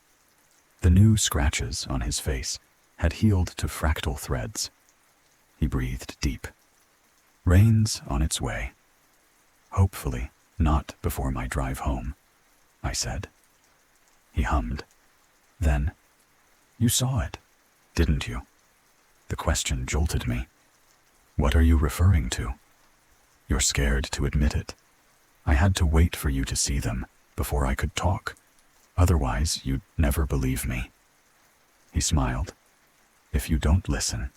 The new scratches on his face had healed to fractal threads. He breathed deep. Rain's on its way. Hopefully not before my drive home, I said. He hummed. Then, you saw it, didn't you? The question jolted me. What are you referring to? You're scared to admit it. I had to wait for you to see them before I could talk. Otherwise, you'd never believe me. He smiled. If you don't listen,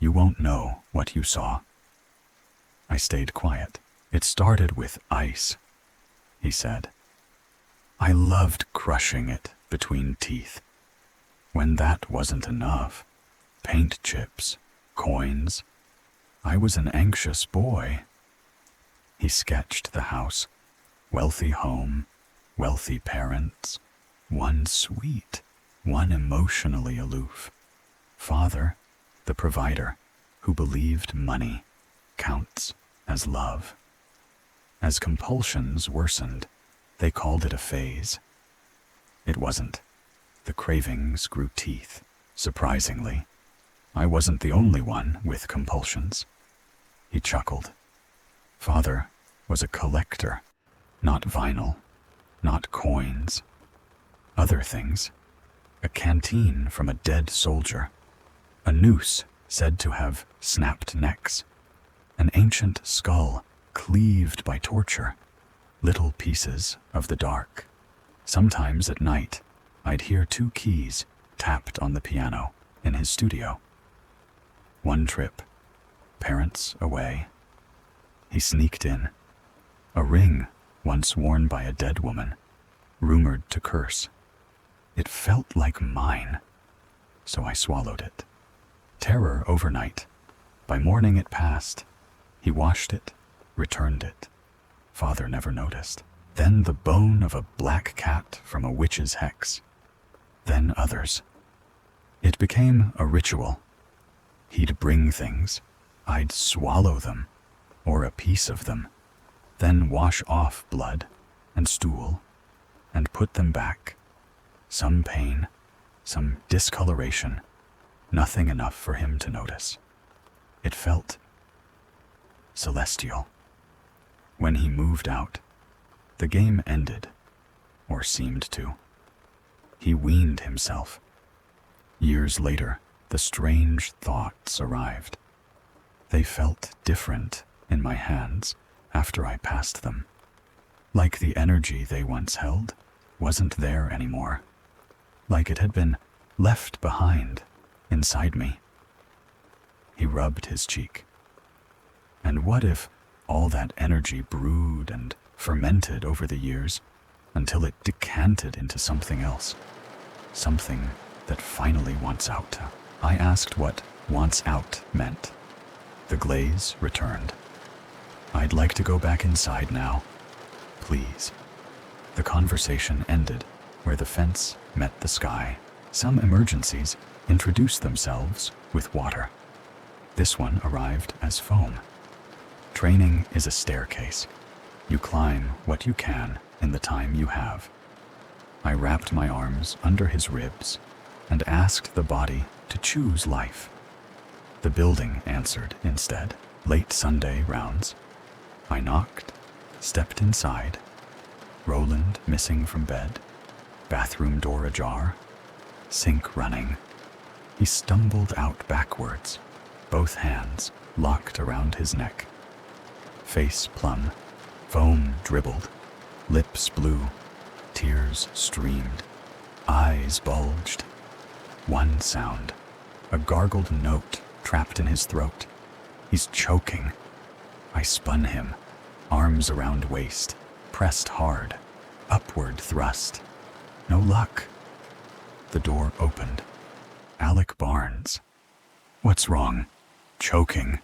you won't know what you saw. I stayed quiet. It started with ice, he said. I loved crushing it between teeth. When that wasn't enough, paint chips, coins. I was an anxious boy. He sketched the house, wealthy home, wealthy parents, one sweet, one emotionally aloof. Father, the provider, who believed money counts as love. As compulsions worsened, they called it a phase. It wasn't. The cravings grew teeth, surprisingly. I wasn't the only one with compulsions. He chuckled. Father was a collector, not vinyl, not coins. Other things. A canteen from a dead soldier. A noose said to have snapped necks. An ancient skull cleaved by torture. Little pieces of the dark. Sometimes at night, I'd hear 2 keys tapped on the piano in his studio. One trip, parents away. He sneaked in. A ring once worn by a dead woman, rumored to curse. It felt like mine, so I swallowed it. Terror overnight. By morning it passed. He washed it, returned it. Father never noticed. Then the bone of a black cat from a witch's hex. Then others. It became a ritual. He'd bring things. I'd swallow them, or a piece of them, then wash off blood and stool and put them back. Some pain, some discoloration, nothing enough for him to notice. It felt celestial. When he moved out, the game ended, or seemed to. He weaned himself. Years later, the strange thoughts arrived. They felt different in my hands after I passed them. Like the energy they once held wasn't there anymore. Like it had been left behind inside me. He rubbed his cheek. And what if all that energy brewed and fermented over the years until it decanted into something else? Something that finally wants out. I asked what wants out meant. The glaze returned. I'd like to go back inside now. Please. The conversation ended where the fence met the sky. Some emergencies introduced themselves with water. This one arrived as foam. Training is a staircase. You climb what you can in the time you have. I wrapped my arms under his ribs and asked the body to choose life. The building answered instead. Late Sunday rounds. I knocked, stepped inside. Roland missing from bed. Bathroom door ajar. Sink running. He stumbled out backwards, both hands locked around his neck. Face plumb. Foam dribbled. Lips blue. Tears streamed. Eyes bulged. One sound. A gargled note trapped in his throat. He's choking. I spun him. Arms around waist. Pressed hard. Upward thrust. No luck. The door opened. Alec Barnes. What's wrong? Choking.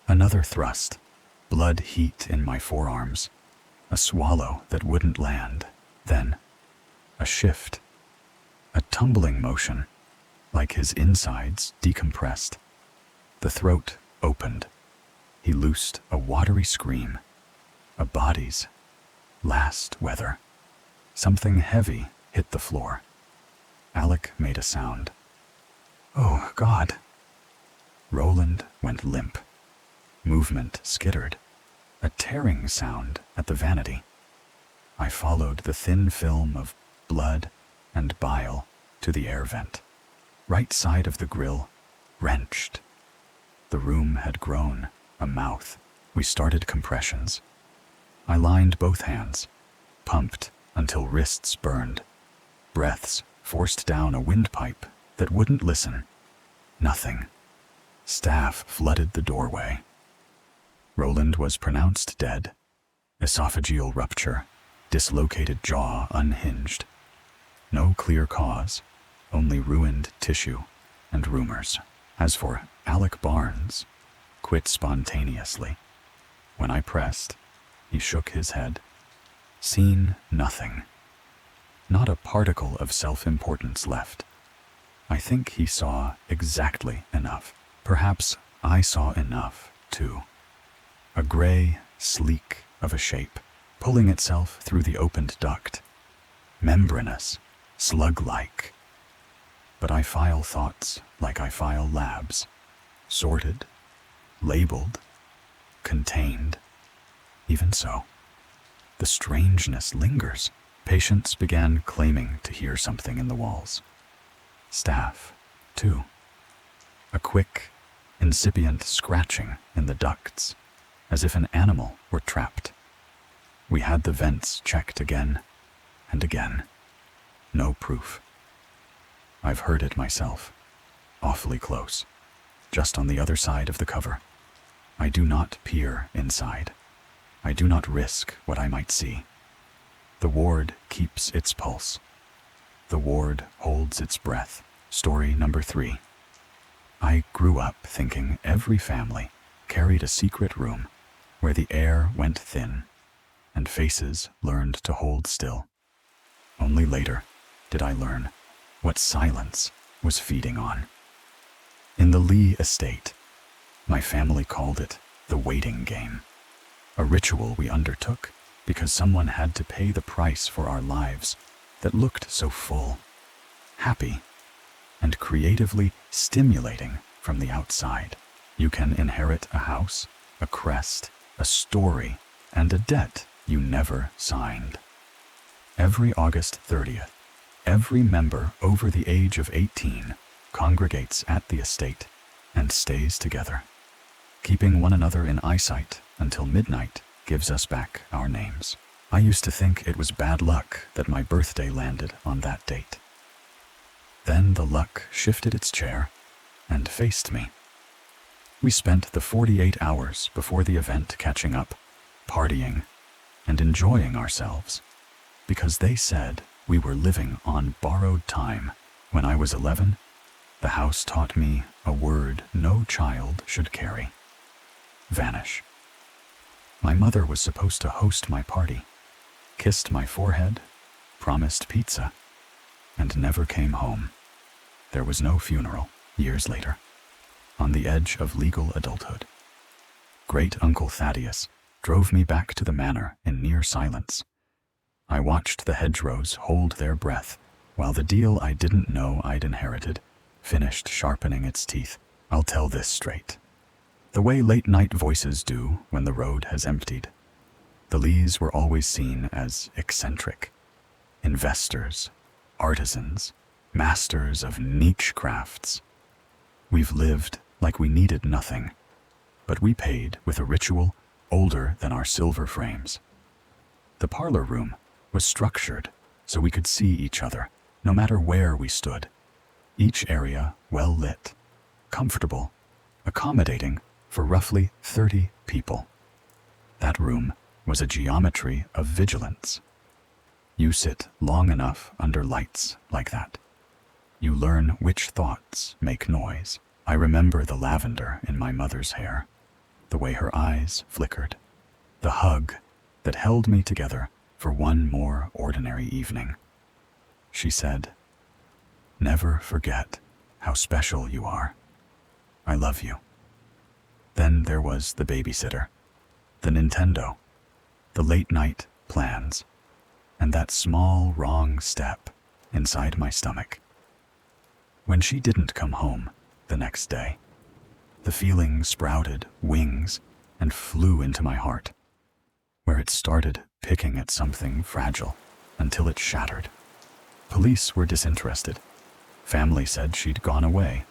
Another thrust. Blood heat in my forearms. A swallow that wouldn't land. Then, a shift. A tumbling motion, like his insides decompressed. The throat opened. He loosed a watery scream. A body's last weather. Something heavy hit the floor. Alec made a sound. Oh, God. Roland went limp. Movement skittered. A tearing sound at the vanity. I followed the thin film of blood and bile to the air vent. Right side of the grill, wrenched. The room had grown a mouth. We started compressions. I lined both hands, pumped until wrists burned. Breaths forced down a windpipe that wouldn't listen. Nothing. Staff flooded the doorway. Roland was pronounced dead. Esophageal rupture. Dislocated jaw unhinged. No clear cause, only ruined tissue and rumors. As for Alec Barnes, quit spontaneously. When I pressed, he shook his head. Seen nothing. not a particle of self-importance left. I think he saw exactly enough. Perhaps I saw enough, too. A gray, sleek of a shape, pulling itself through the opened duct. Membranous, slug-like. But I file thoughts like I file labs. Sorted, labeled, contained. Even so, the strangeness lingers. Patients began claiming to hear something in the walls. Staff, too. A quick, incipient scratching in the ducts, as if an animal were trapped. We had the vents checked again and again. No proof. I've heard it myself, awfully close, just on the other side of the cover. I do not peer inside. I do not risk what I might see. The ward keeps its pulse. The ward holds its breath. Story number 3. I grew up thinking every family carried a secret room where the air went thin and faces learned to hold still. Only later did I learn what silence was feeding on. In the Lee estate, my family called it the waiting game, a ritual we undertook because someone had to pay the price for our lives that looked so full, happy, and creatively stimulating from the outside. You can inherit a house, a crest, a story, and a debt you never signed. Every August 30th, every member over the age of 18 congregates at the estate and stays together. Keeping one another in eyesight until midnight gives us back our names. I used to think it was bad luck that my birthday landed on that date. Then the luck shifted its chair and faced me. We spent the 48 hours before the event catching up, partying, and enjoying ourselves, because they said we were living on borrowed time. When I was 11, the house taught me a word no child should carry: vanish. My mother was supposed to host my party, kissed my forehead, promised pizza, and never came home. There was no funeral years later, on the edge of legal adulthood. Great Uncle Thaddeus drove me back to the manor in near silence. I watched the hedgerows hold their breath while the deal I didn't know I'd inherited finished sharpening its teeth. I'll tell this straight. The way late-night voices do when the road has emptied. The Lees were always seen as eccentric. Investors, artisans, masters of niche crafts. We've lived like we needed nothing, but we paid with a ritual older than our silver frames. The parlor room was structured so we could see each other, no matter where we stood. Each area well lit, comfortable, accommodating for roughly 30 people. That room was a geometry of vigilance. You sit long enough under lights like that, you learn which thoughts make noise. I remember the lavender in my mother's hair, the way her eyes flickered, the hug that held me together for one more ordinary evening. She said, "Never forget how special you are. I love you." Then there was the babysitter, the Nintendo, the late-night plans, and that small wrong step inside my stomach. When she didn't come home the next day, the feeling sprouted wings and flew into my heart, where it started picking at something fragile until it shattered. Police were disinterested. Family said she'd gone away.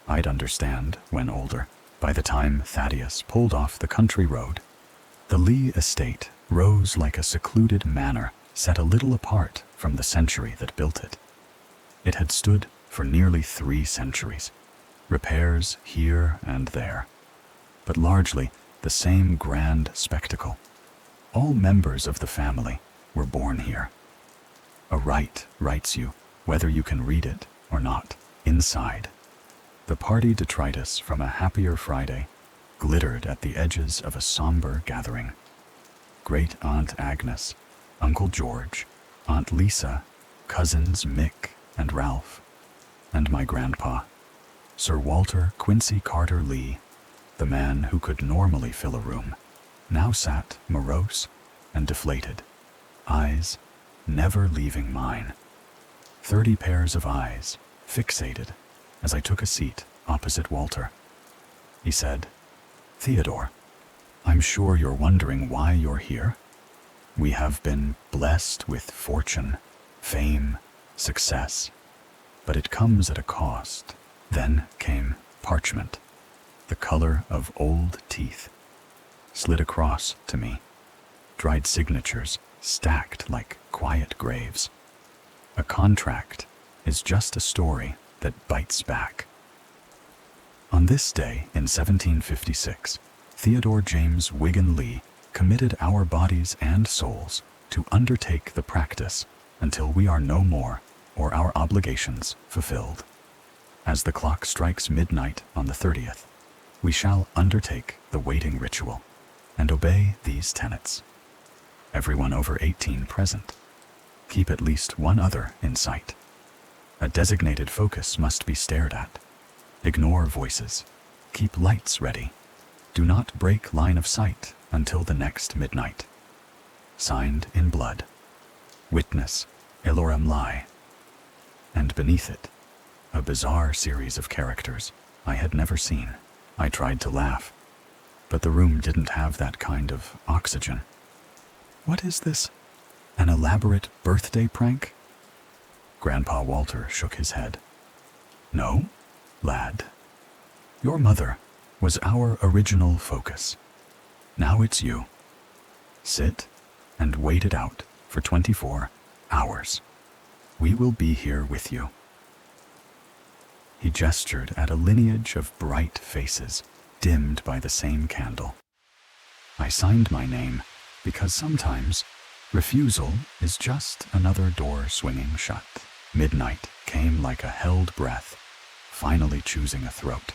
I'd understand when older. By the time Thaddeus pulled off the country road, the Lee estate rose like a secluded manor set a little apart from the century that built it. It had stood for nearly 3 centuries, repairs here and there, but largely the same grand spectacle. All members of the family were born here. A rite writes you, whether you can read it or not, inside. The party detritus from a happier Friday glittered at the edges of a somber gathering. Great Aunt Agnes, Uncle George, Aunt Lisa, cousins Mick and Ralph, and my grandpa, Sir Walter Quincy Carter Lee, the man who could normally fill a room, now sat morose and deflated, eyes never leaving mine. 30 pairs of eyes fixated as I took a seat opposite Walter. He said, "Theodore, I'm sure you're wondering why you're here. We have been blessed with fortune, fame, success, but it comes at a cost." Then came parchment, the color of old teeth, slid across to me, dried signatures stacked like quiet graves. A contract is just a story that bites back. On this day in 1756, Theodore James Wigan Lee committed our bodies and souls to undertake the practice until we are no more or our obligations fulfilled. As the clock strikes midnight on the 30th, we shall undertake the waiting ritual and obey these tenets. Everyone over 18 present. Keep at least one other in sight. A designated focus must be stared at. Ignore voices. Keep lights ready. Do not break line of sight until the next midnight. Signed in blood. Witness Eloram Lai. And beneath it, a bizarre series of characters I had never seen. I tried to laugh, but the room didn't have that kind of oxygen. What is this? An elaborate birthday prank? Grandpa Walter shook his head. No, lad. Your mother was our original focus. Now it's you. Sit and wait it out for 24 hours. We will be here with you. He gestured at a lineage of bright faces, dimmed by the same candle. I signed my name because sometimes refusal is just another door swinging shut. Midnight came like a held breath, finally choosing a throat.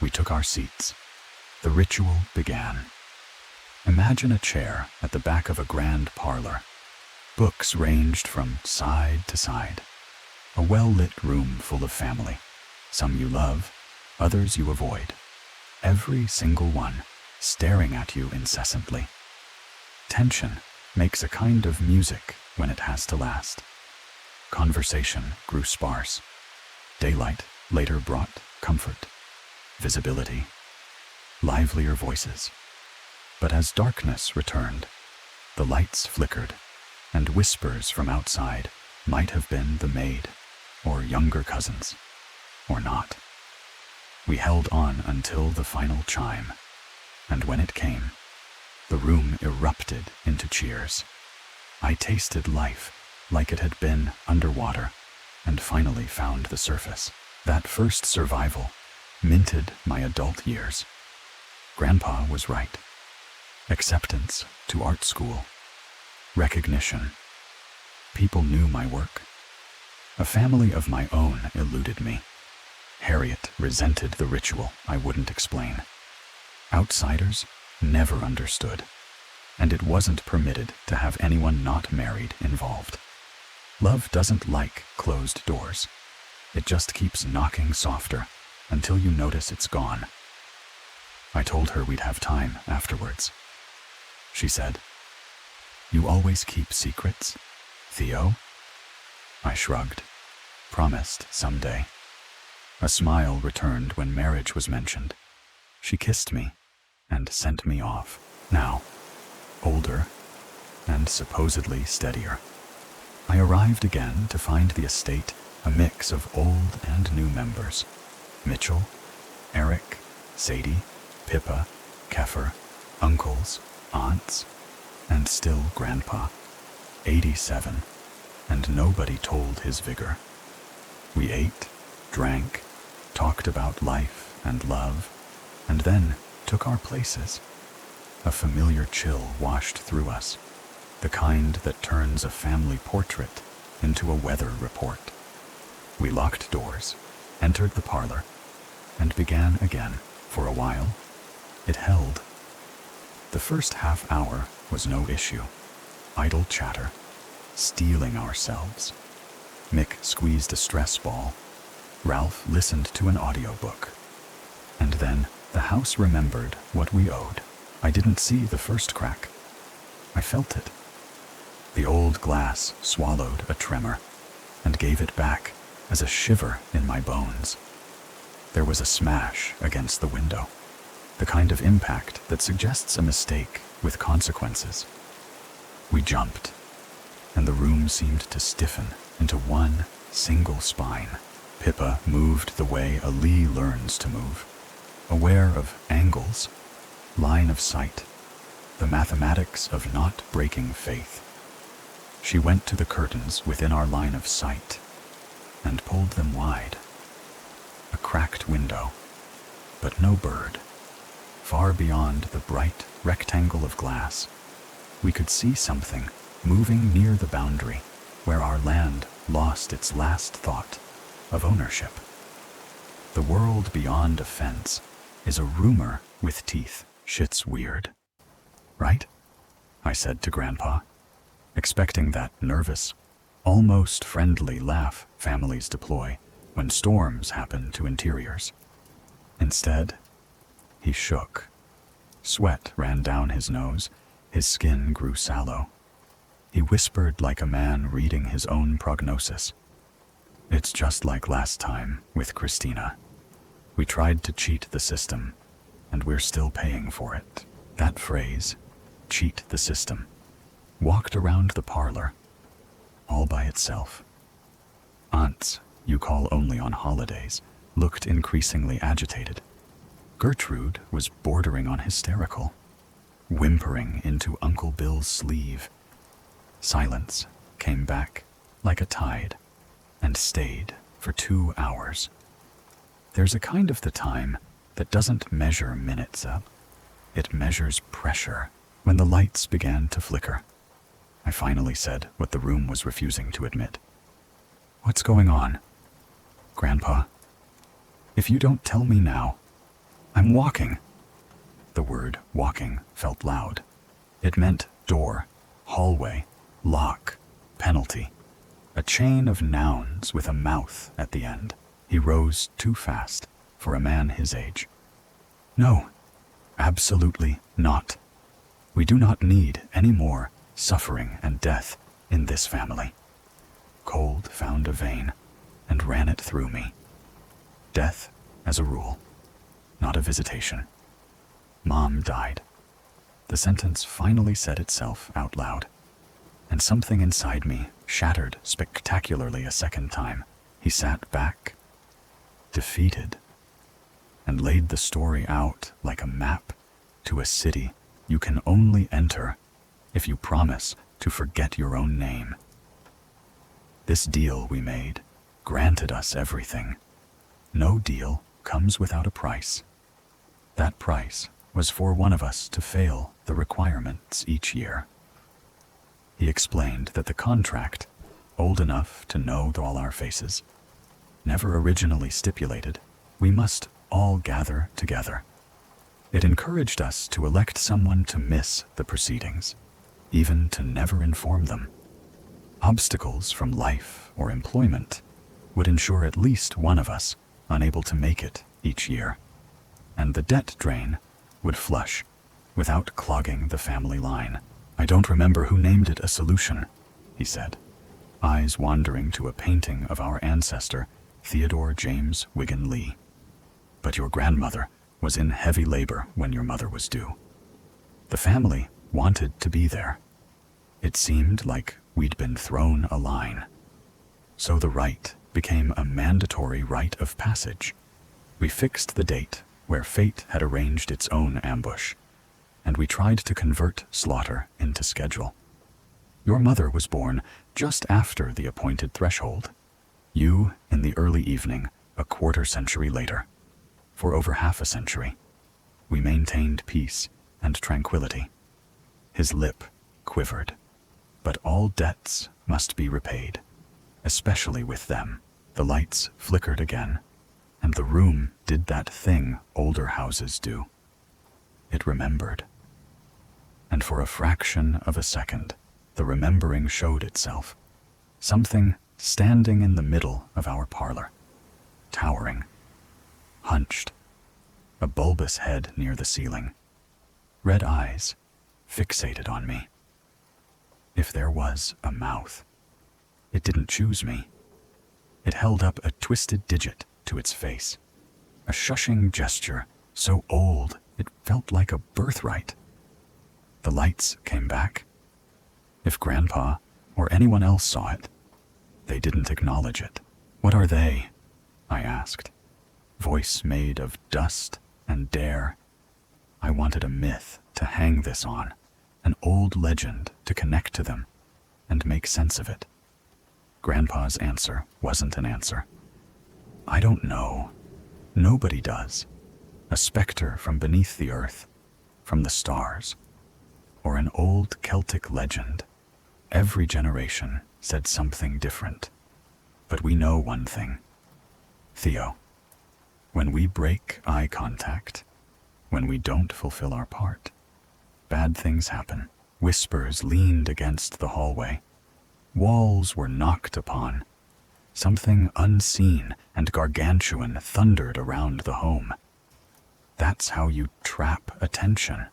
We took our seats. The ritual began. Imagine a chair at the back of a grand parlor. Books ranged from side to side. A well-lit room full of family. Some you love, others you avoid. Every single one staring at you incessantly. Tension makes a kind of music when it has to last. Conversation grew sparse. Daylight later brought comfort, visibility, livelier voices. But as darkness returned, the lights flickered, and whispers from outside might have been the maid, or younger cousins, or not. We held on until the final chime, and when it came, the room erupted into cheers. I tasted life like it had been underwater, and finally found the surface. That first survival minted my adult years. Grandpa was right. Acceptance to art school. Recognition. People knew my work. A family of my own eluded me. Harriet resented the ritual I wouldn't explain. Outsiders never understood, and it wasn't permitted to have anyone not married involved. Love doesn't like closed doors. It just keeps knocking softer until you notice it's gone. I told her we'd have time afterwards. She said, "You always keep secrets, Theo?" I shrugged, promised someday. A smile returned when marriage was mentioned. She kissed me and sent me off, now older and supposedly steadier. I arrived again to find the estate a mix of old and new members. Mitchell, Eric, Sadie, Pippa, Keffer, uncles, aunts, and still Grandpa, 87, and nobody told his vigor. We ate, drank, talked about life and love, and then took our places. A familiar chill washed through us, the kind that turns a family portrait into a weather report. We locked doors, entered the parlor, and began again. For a while, it held. The first half hour was no issue. Idle chatter, steeling ourselves, Mick squeezed a stress ball. Ralph listened to an audiobook. And then the house remembered what we owed. I didn't see the first crack. I felt it. The old glass swallowed a tremor and gave it back as a shiver in my bones. There was a smash against the window, the kind of impact that suggests a mistake with consequences. We jumped, and the room seemed to stiffen into one single spine. Pippa moved the way a Lee learns to move, aware of angles, line of sight, the mathematics of not breaking faith. She went to the curtains within our line of sight and pulled them wide. A cracked window, but no bird. Far beyond the bright rectangle of glass, we could see something moving near the boundary where our land lost its last thought of ownership. The world beyond a fence is a rumor with teeth. Shit's weird. Right? I said to Grandpa, expecting that nervous, almost friendly laugh families deploy when storms happen to interiors. Instead, he shook. Sweat ran down his nose, his skin grew sallow. He whispered like a man reading his own prognosis. It's just like last time with Christina. We tried to cheat the system, and we're still paying for it. That phrase, cheat the system, walked around the parlor, all by itself. Aunts, you call only on holidays, looked increasingly agitated. Gertrude was bordering on hysterical, whimpering into Uncle Bill's sleeve. Silence came back like a tide and stayed for 2 hours. There's a kind of the time that doesn't measure minutes up. It measures pressure. When the lights began to flicker, I finally said what the room was refusing to admit. What's going on? Grandpa, if you don't tell me now, I'm walking. The word walking felt loud. It meant door, hallway, lock, penalty. A chain of nouns with a mouth at the end. He rose too fast for a man his age. No, absolutely not. We do not need any more suffering and death in this family. Cold found a vein and ran it through me. Death as a rule, not a visitation. Mom died. The sentence finally said itself out loud, and something inside me shattered spectacularly a second time. He sat back, defeated, and laid the story out like a map to a city you can only enter if you promise to forget your own name. This deal we made granted us everything. No deal comes without a price. That price was for one of us to fail the requirements each year. He explained that the contract, old enough to know all our faces, never originally stipulated we must all gather together. It encouraged us to elect someone to miss the proceedings, even to never inform them. Obstacles from life or employment would ensure at least one of us unable to make it each year, and the debt drain would flush without clogging the family line. I don't remember who named it a solution, he said, eyes wandering to a painting of our ancestor, Theodore James Wigan Lee. But your grandmother was in heavy labor when your mother was due. The family wanted to be there. It seemed like we'd been thrown a line. So the rite became a mandatory rite of passage. We fixed the date where fate had arranged its own ambush, and we tried to convert slaughter into schedule. Your mother was born just after the appointed threshold. You in the early evening, a quarter century later. For over half a century, we maintained peace and tranquility. His lip quivered. But all debts must be repaid, especially with them. The lights flickered again, and the room did that thing older houses do. It remembered. And for a fraction of a second, the remembering showed itself. Something standing in the middle of our parlor, towering, hunched, a bulbous head near the ceiling, red eyes fixated on me. If there was a mouth, it didn't choose me. It held up a twisted digit to its face, a shushing gesture so old it felt like a birthright. The lights came back. If Grandpa or anyone else saw it, they didn't acknowledge it. "What are they?" I asked, voice made of dust and dare. I wanted a myth to hang this on, an old legend to connect to them and make sense of it. Grandpa's answer wasn't an answer. "I don't know. Nobody does. A specter from beneath the earth, from the stars, or an old Celtic legend. Every generation said something different. But we know one thing. Theo, when we break eye contact, when we don't fulfill our part, bad things happen." Whispers leaned against the hallway. Walls were knocked upon. Something unseen and gargantuan thundered around the home. That's how you trap attention.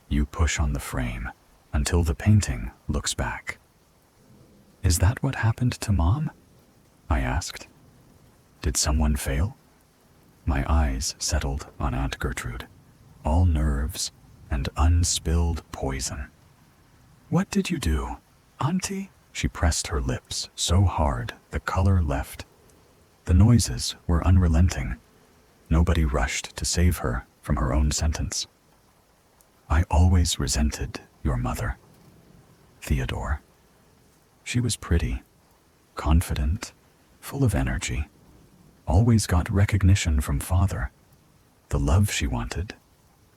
You push on the frame until the painting looks back. "Is that what happened to Mom?" I asked. "Did someone fail?" My eyes settled on Aunt Gertrude, all nerves and unspilled poison. "What did you do, Auntie?" She pressed her lips so hard the color left. The noises were unrelenting. Nobody rushed to save her from her own sentence. "I always resented your mother, Theodore. She was pretty, confident, full of energy, always got recognition from Father, the love she wanted,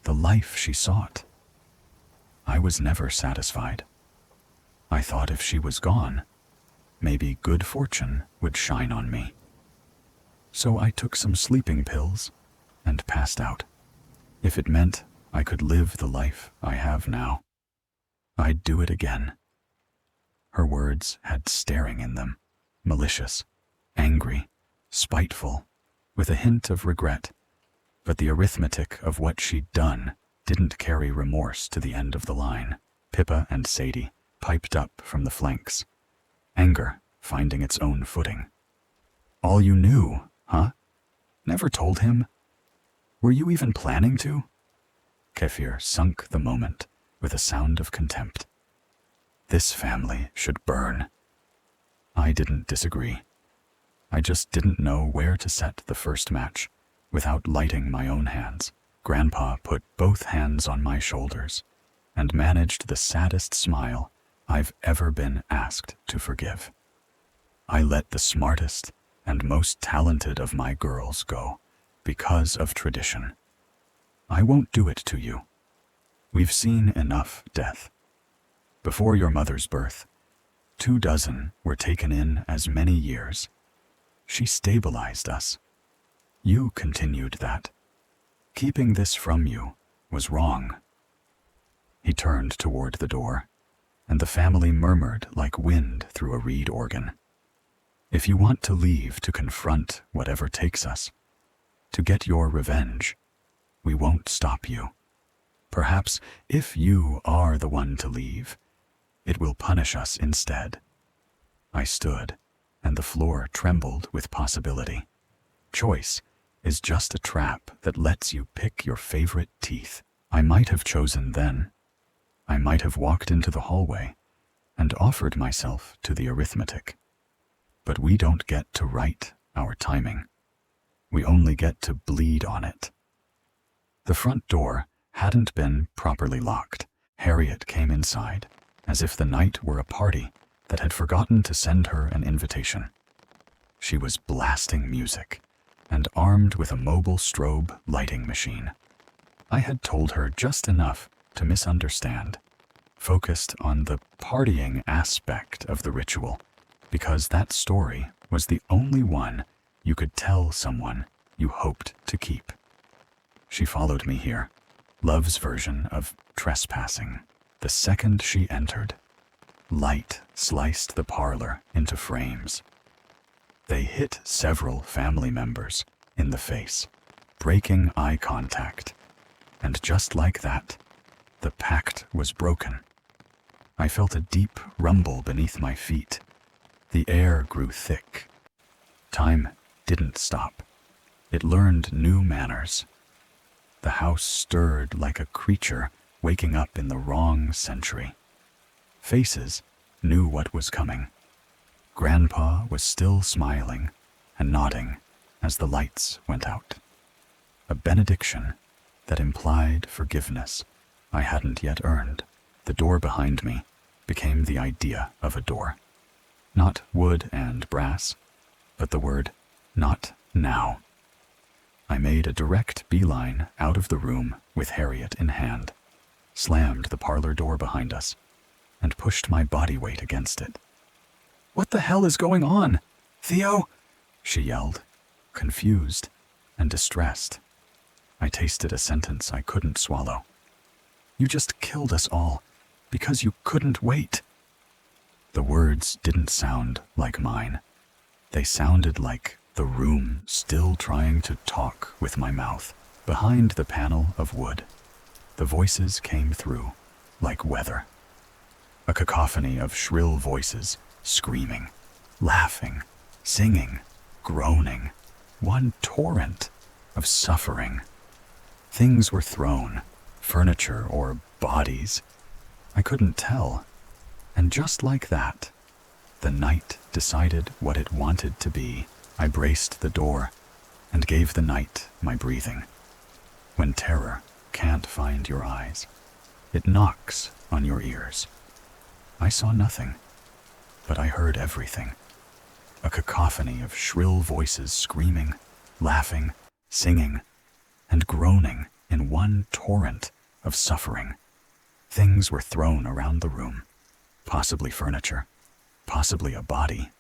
the life she sought. I was never satisfied. I thought if she was gone, maybe good fortune would shine on me. So I took some sleeping pills and passed out. If it meant I could live the life I have now, I'd do it again." Her words had staring in them, malicious, angry, spiteful, with a hint of regret. But the arithmetic of what she'd done didn't carry remorse to the end of the line. Pippa and Sadie piped up from the flanks, anger finding its own footing. "All you knew, huh? Never told him? Were you even planning to?" Kefir sunk the moment with a sound of contempt. "This family should burn." I didn't disagree. I just didn't know where to set the first match without lighting my own hands. Grandpa put both hands on my shoulders and managed the saddest smile I've ever been asked to forgive. "I let the smartest and most talented of my girls go because of tradition. I won't do it to you. We've seen enough death. Before your mother's birth, 24 were taken in as many years. She stabilized us. You continued that. Keeping this from you was wrong." He turned toward the door, and the family murmured like wind through a reed organ. "If you want to leave to confront whatever takes us, to get your revenge, we won't stop you. Perhaps if you are the one to leave, it will punish us instead." I stood, and the floor trembled with possibility. Choice is just a trap that lets you pick your favorite teeth. I might have chosen then. I might have walked into the hallway and offered myself to the arithmetic. But we don't get to write our timing. We only get to bleed on it. The front door hadn't been properly locked. Harriet came inside, as if the night were a party that had forgotten to send her an invitation. She was blasting music and armed with a mobile strobe lighting machine. I had told her just enough to misunderstand, focused on the partying aspect of the ritual, because that story was the only one you could tell someone you hoped to keep. She followed me here, love's version of trespassing. The second she entered, light sliced the parlor into frames. They hit several family members in the face, breaking eye contact. And just like that, the pact was broken. I felt a deep rumble beneath my feet. The air grew thick. Time didn't stop. It learned new manners. The house stirred like a creature waking up in the wrong century. Faces knew what was coming. Grandpa was still smiling and nodding as the lights went out. A benediction that implied forgiveness I hadn't yet earned. The door behind me became the idea of a door. Not wood and brass, but the word, "not now." I made a direct beeline out of the room with Harriet in hand, slammed the parlor door behind us, and pushed my body weight against it. "What the hell is going on? Theo?" she yelled, confused and distressed. I tasted a sentence I couldn't swallow. "You just killed us all because you couldn't wait." The words didn't sound like mine. They sounded like the room still trying to talk with my mouth. Behind the panel of wood, the voices came through like weather. A cacophony of shrill voices, screaming, laughing, singing, groaning. One torrent of suffering. Things were thrown, furniture or bodies. I couldn't tell. And just like that, the night decided what it wanted to be. I braced the door and gave the night my breathing. When terror can't find your eyes, it knocks on your ears. I saw nothing, but I heard everything. A cacophony of shrill voices screaming, laughing, singing, and groaning in one torrent of suffering. Things were thrown around the room, possibly furniture, possibly a body.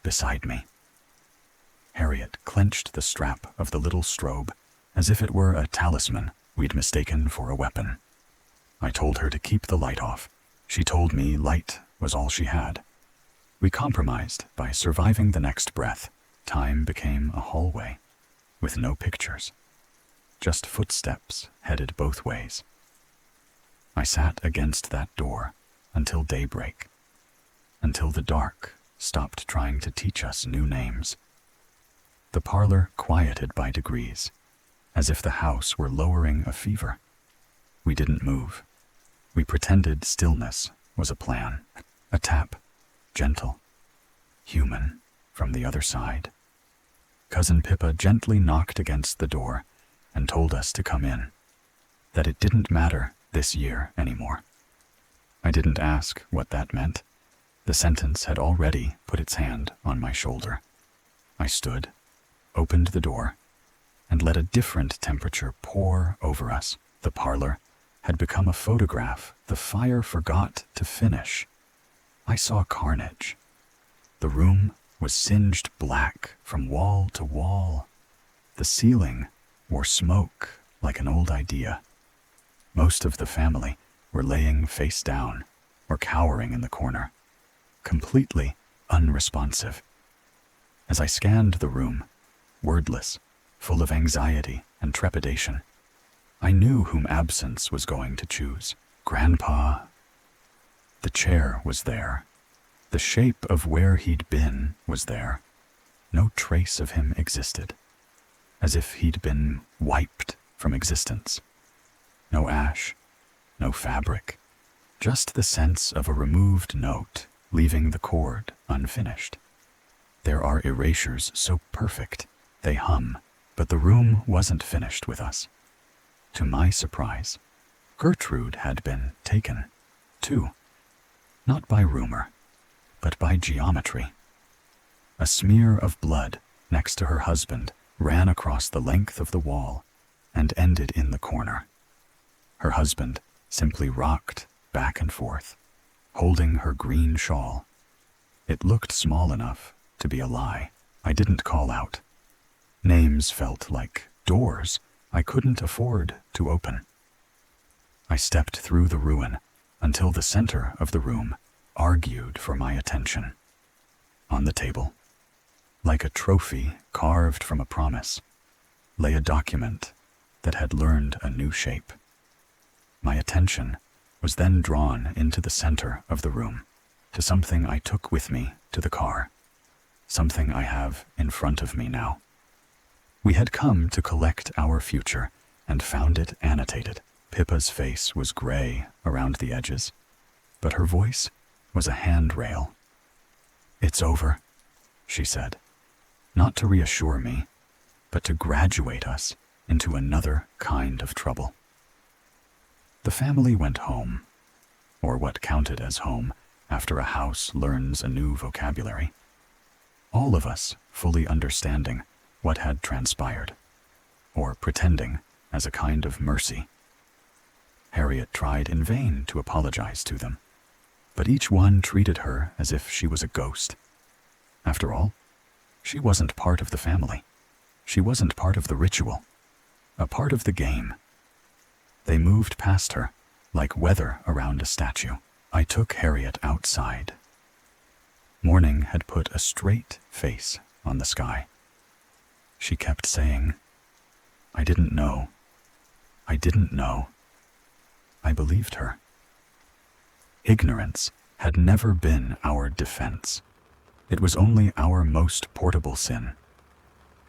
Beside me, Harriet clenched the strap of the little strobe as if it were a talisman we'd mistaken for a weapon. I told her to keep the light off. She told me light was all she had. We compromised by surviving the next breath. Time became a hallway with no pictures, just footsteps headed both ways. I sat against that door until daybreak, until the dark stopped trying to teach us new names. The parlor quieted by degrees, as if the house were lowering a fever. We didn't move. We pretended stillness was a plan. A tap, gentle, human, from the other side. Cousin Pippa gently knocked against the door and told us to come in, that it didn't matter this year anymore. I didn't ask what that meant. The sentence had already put its hand on my shoulder. I stood, opened the door, and let a different temperature pour over us. The parlor had become a photograph the fire forgot to finish. I saw carnage. The room was singed black from wall to wall. The ceiling wore smoke like an old idea. Most of the family were laying face down or cowering in the corner, completely unresponsive. As I scanned the room, wordless, full of anxiety and trepidation, I knew whom absence was going to choose. Grandpa. The chair was there. The shape of where he'd been was there. No trace of him existed, as if he'd been wiped from existence. No ash, no fabric, just the sense of a removed note leaving the cord unfinished. There are erasures so perfect, they hum, but the room wasn't finished with us. To my surprise, Gertrude had been taken, too. Not by rumor, but by geometry. A smear of blood next to her husband ran across the length of the wall and ended in the corner. Her husband simply rocked back and forth, holding her green shawl. It looked small enough to be a lie. I didn't call out. Names felt like doors I couldn't afford to open. I stepped through the ruin until the center of the room argued for my attention. On the table, Like a trophy carved from a promise, lay a document that had learned a new shape. My attention was then drawn into the center of the room, to something I took with me to the car, something I have in front of me now. We had come to collect our future and found it annotated. Pippa's face was gray around the edges, but her voice was a handrail. "It's over," she said, not to reassure me, but to graduate us into another kind of trouble. The family went home, or what counted as home after a house learns a new vocabulary. All of us fully understanding what had transpired, or pretending as a kind of mercy. Harriet tried in vain to apologize to them, but each one treated her as if she was a ghost. After all, she wasn't part of the family. She wasn't part of the ritual, a part of the game. They moved past her like weather around a statue. I took Harriet outside. Morning had put a straight face on the sky. She kept saying, "I didn't know. I didn't know." I believed her. Ignorance had never been our defense. It was only our most portable sin.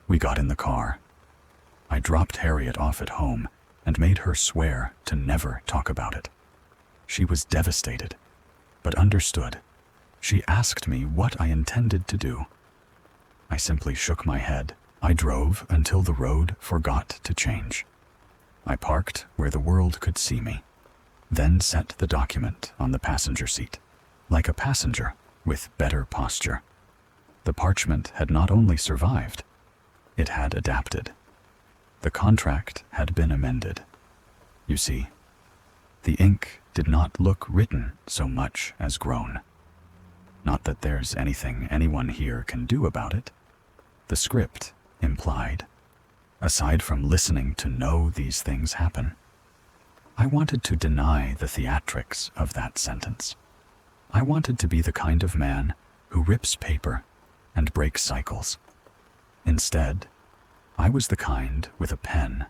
We got in the car. I dropped Harriet off at home and made her swear to never talk about it. She was devastated, but understood. She asked me what I intended to do. I simply shook my head. I drove until the road forgot to change. I parked where the world could see me, then set the document on the passenger seat, like a passenger with better posture. The parchment had not only survived, it had adapted. The contract had been amended. You see, the ink did not look written so much as grown. Not that there's anything anyone here can do about it. The script implied, aside from listening to know these things happen. I wanted to deny the theatrics of that sentence. I wanted to be the kind of man who rips paper and breaks cycles. Instead, I was the kind with a pen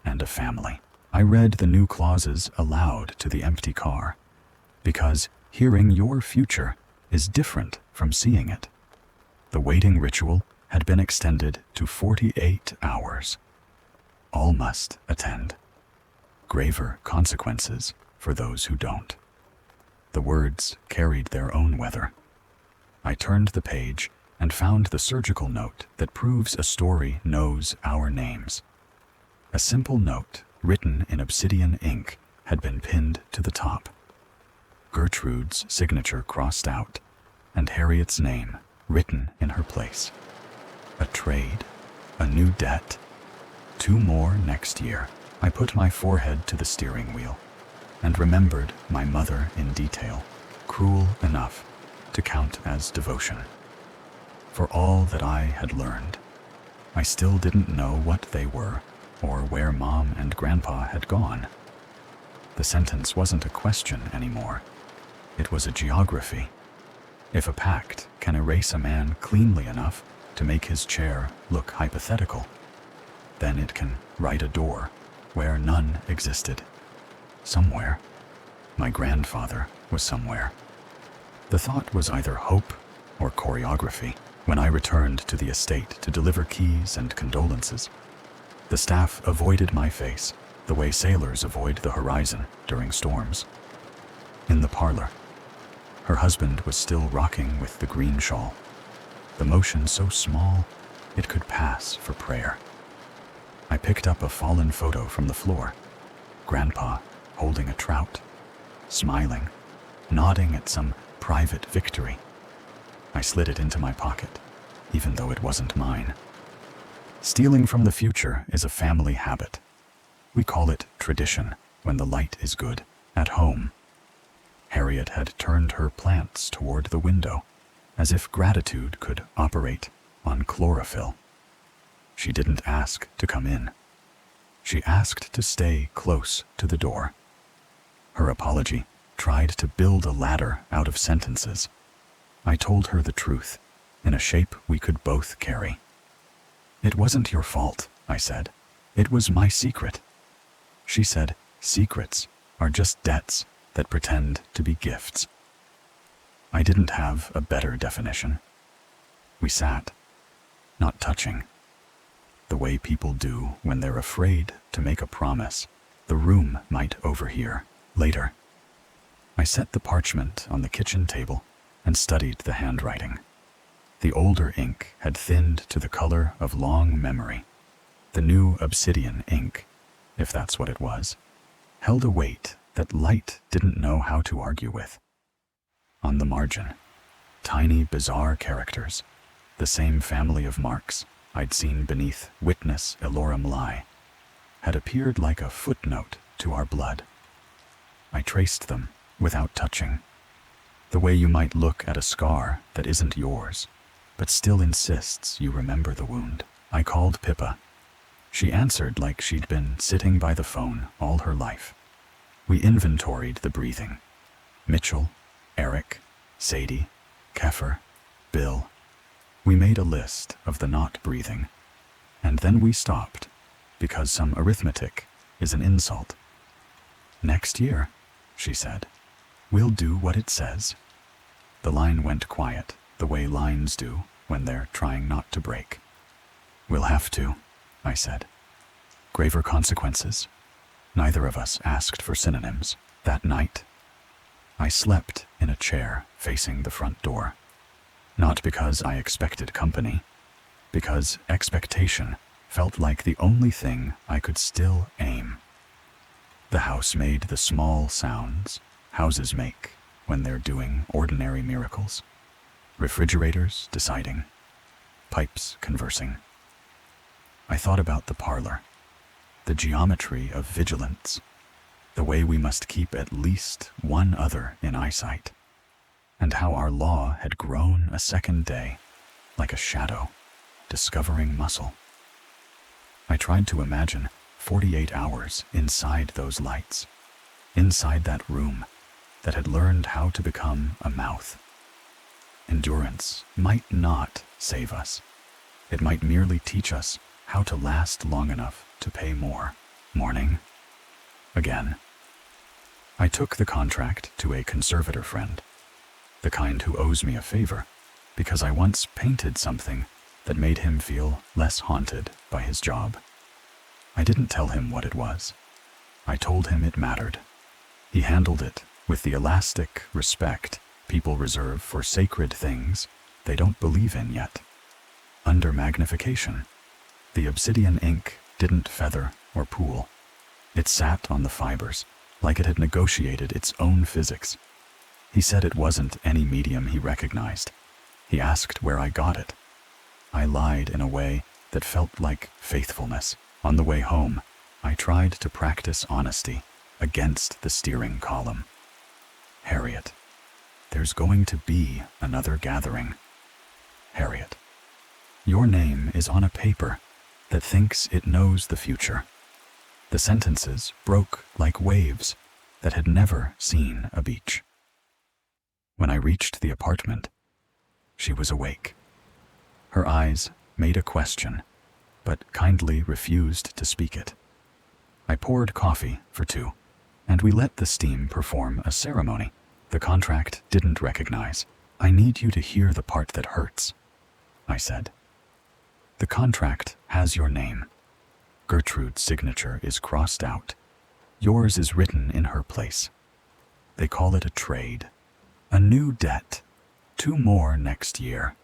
and a family. I read the new clauses aloud to the empty car, because hearing your future is different from seeing it. The waiting ritual had been extended to 48 hours. All must attend. Graver consequences for those who don't. The words carried their own weather. I turned the page and found the surgical note that proves a story knows our names. A simple note written in obsidian ink had been pinned to the top. Gertrude's signature crossed out, and Harriet's name written in her place. A trade, a new debt, 2 more next year. I put my forehead to the steering wheel and remembered my mother in detail, cruel enough to count as devotion. For all that I had learned, I still didn't know what they were or where Mom and Grandpa had gone. The sentence wasn't a question anymore. It was a geography. If a pact can erase a man cleanly enough to make his chair look hypothetical, then it can write a door where none existed. Somewhere. My grandfather was somewhere. The thought was either hope or choreography. When I returned to the estate to deliver keys and condolences, the staff avoided my face the way sailors avoid the horizon during storms. In the parlor, her husband was still rocking with the green shawl, the motion so small it could pass for prayer. I picked up a fallen photo from the floor, Grandpa holding a trout, smiling, nodding at some private victory. I slid it into my pocket, even though it wasn't mine. Stealing from the future is a family habit. We call it tradition when the light is good. At home, Harriet had turned her plants toward the window, as if gratitude could operate on chlorophyll. She didn't ask to come in. She asked to stay close to the door. Her apology tried to build a ladder out of sentences. I told her the truth, in a shape we could both carry. "It wasn't your fault," I said. "It was my secret." She said, "Secrets are just debts that pretend to be gifts." I didn't have a better definition. We sat, not touching, the way people do when they're afraid to make a promise the room might overhear later. I set the parchment on the kitchen table and studied the handwriting. The older ink had thinned to the color of long memory. The new obsidian ink, if that's what it was, held a weight that light didn't know how to argue with. On the margin, tiny bizarre characters, the same family of marks I'd seen beneath "Witness Elorum Lie," had appeared like a footnote to our blood. I traced them without touching, the way you might look at a scar that isn't yours, but still insists you remember the wound. I called Pippa. She answered like she'd been sitting by the phone all her life. We inventoried the breathing. Mitchell, Eric, Sadie, Keffer, Bill. We made a list of the not breathing, and then we stopped because some arithmetic is an insult. "Next year," she said, "we'll do what it says." The line went quiet, the way lines do when they're trying not to break. "We'll have to," I said. "Graver consequences." Neither of us asked for synonyms. That night, I slept in a chair facing the front door. Not because I expected company, because expectation felt like the only thing I could still aim. The house made the small sounds houses make when they're doing ordinary miracles. Refrigerators deciding, pipes conversing. I thought about the parlor, the geometry of vigilance, the way we must keep at least one other in eyesight, and how our law had grown a second day, like a shadow, discovering muscle. I tried to imagine 48 hours inside those lights, inside that room that had learned how to become a mouth. Endurance might not save us. It might merely teach us how to last long enough to pay more. Morning. Again. I took the contract to a conservator friend, the kind who owes me a favor because I once painted something that made him feel less haunted by his job. I didn't tell him what it was. I told him it mattered. He handled it with the elastic respect people reserve for sacred things they don't believe in yet. Under magnification, the obsidian ink didn't feather or pool. It sat on the fibers like it had negotiated its own physics. He said it wasn't any medium he recognized. He asked where I got it. I lied in a way that felt like faithfulness. On the way home, I tried to practice honesty against the steering column. "Harriet, there's going to be another gathering. Harriet, your name is on a paper that thinks it knows the future." The sentences broke like waves that had never seen a beach. When I reached the apartment, she was awake. Her eyes made a question, but kindly refused to speak it. I poured coffee for two, and we let the steam perform a ceremony the contract didn't recognize. "I need you to hear the part that hurts," I said. "The contract has your name. Gertrude's signature is crossed out. Yours is written in her place. They call it a trade. A new debt. 2 more next year."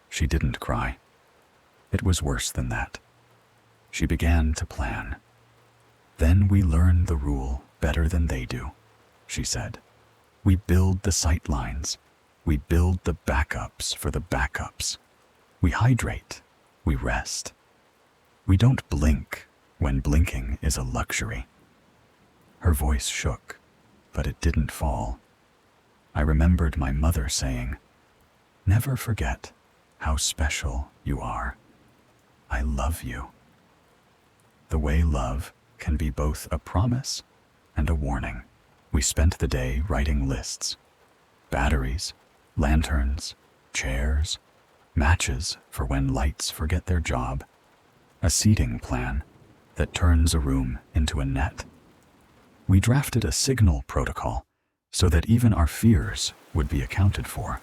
She didn't cry. It was worse than that. She began to plan. "Then we learn the rule better than they do," she said. "We build the sight lines. We build the backups for the backups. We hydrate. We rest. We don't blink when blinking is a luxury." Her voice shook, but it didn't fall. I remembered my mother saying, "Never forget how special you are. I love you." The way love can be both a promise and a warning. We spent the day writing lists. Batteries, lanterns, chairs, matches for when lights forget their job, a seating plan that turns a room into a net. We drafted a signal protocol so that even our fears would be accounted for.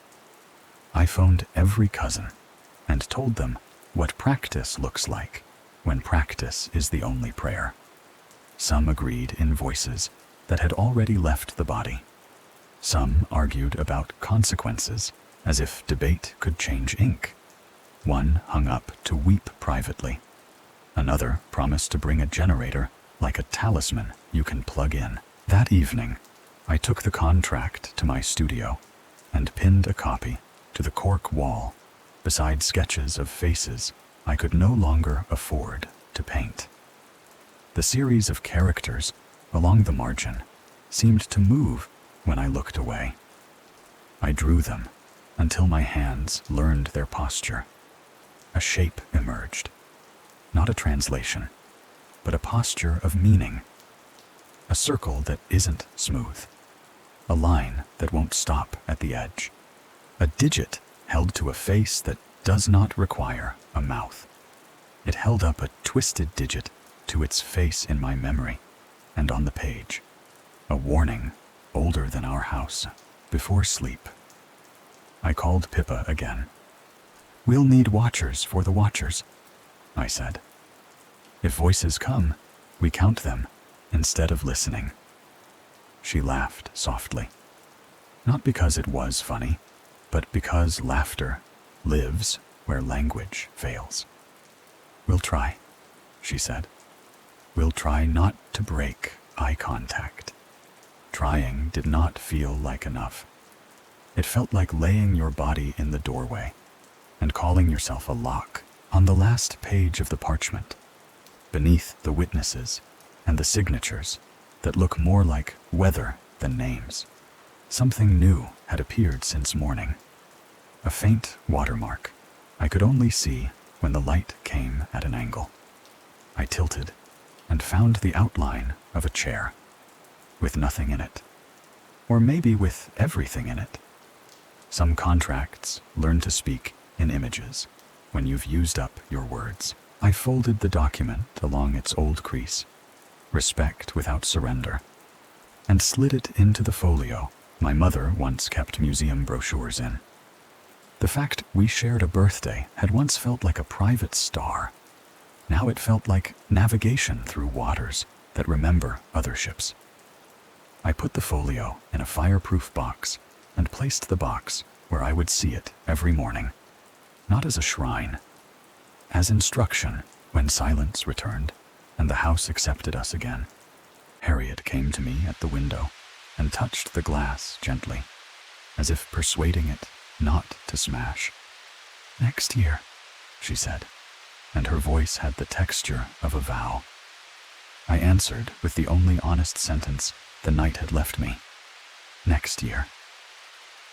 I phoned every cousin and told them what practice looks like when practice is the only prayer. Some agreed in voices that had already left the body. Some argued about consequences, as if debate could change ink. One hung up to weep privately. Another promised to bring a generator like a talisman you can plug in. That evening, I took the contract to my studio and pinned a copy to the cork wall beside sketches of faces I could no longer afford to paint. The series of characters along the margin seemed to move when I looked away. I drew them until my hands learned their posture. A shape emerged, not a translation, but a posture of meaning. A circle that isn't smooth, a line that won't stop at the edge, a digit held to a face that does not require a mouth. It held up a twisted digit to its face in my memory, and on the page, a warning older than our house, before sleep. I called Pippa again. "We'll need watchers for the watchers," I said. "If voices come, we count them instead of listening." She laughed softly, not because it was funny, but because laughter lives where language fails. "We'll try," she said. "We'll try not to break eye contact." Trying did not feel like enough. It felt like laying your body in the doorway and calling yourself a lock on the last page of the parchment, beneath the witnesses and the signatures that look more like weather than names. Something new had appeared since morning. A faint watermark I could only see when the light came at an angle. I tilted and found the outline of a chair, with nothing in it. Or maybe with everything in it. Some contracts learn to speak in images when you've used up your words. I folded the document along its old crease, respect without surrender, and slid it into the folio my mother once kept museum brochures in. The fact we shared a birthday had once felt like a private star. Now it felt like navigation through waters that remember other ships. I put the folio in a fireproof box and placed the box where I would see it every morning, not as a shrine, as instruction when silence returned and the house accepted us again. Harriet came to me at the window and touched the glass gently, as if persuading it not to smash. "Next year," she said, and her voice had the texture of a vow. I answered with the only honest sentence the night had left me. "Next year."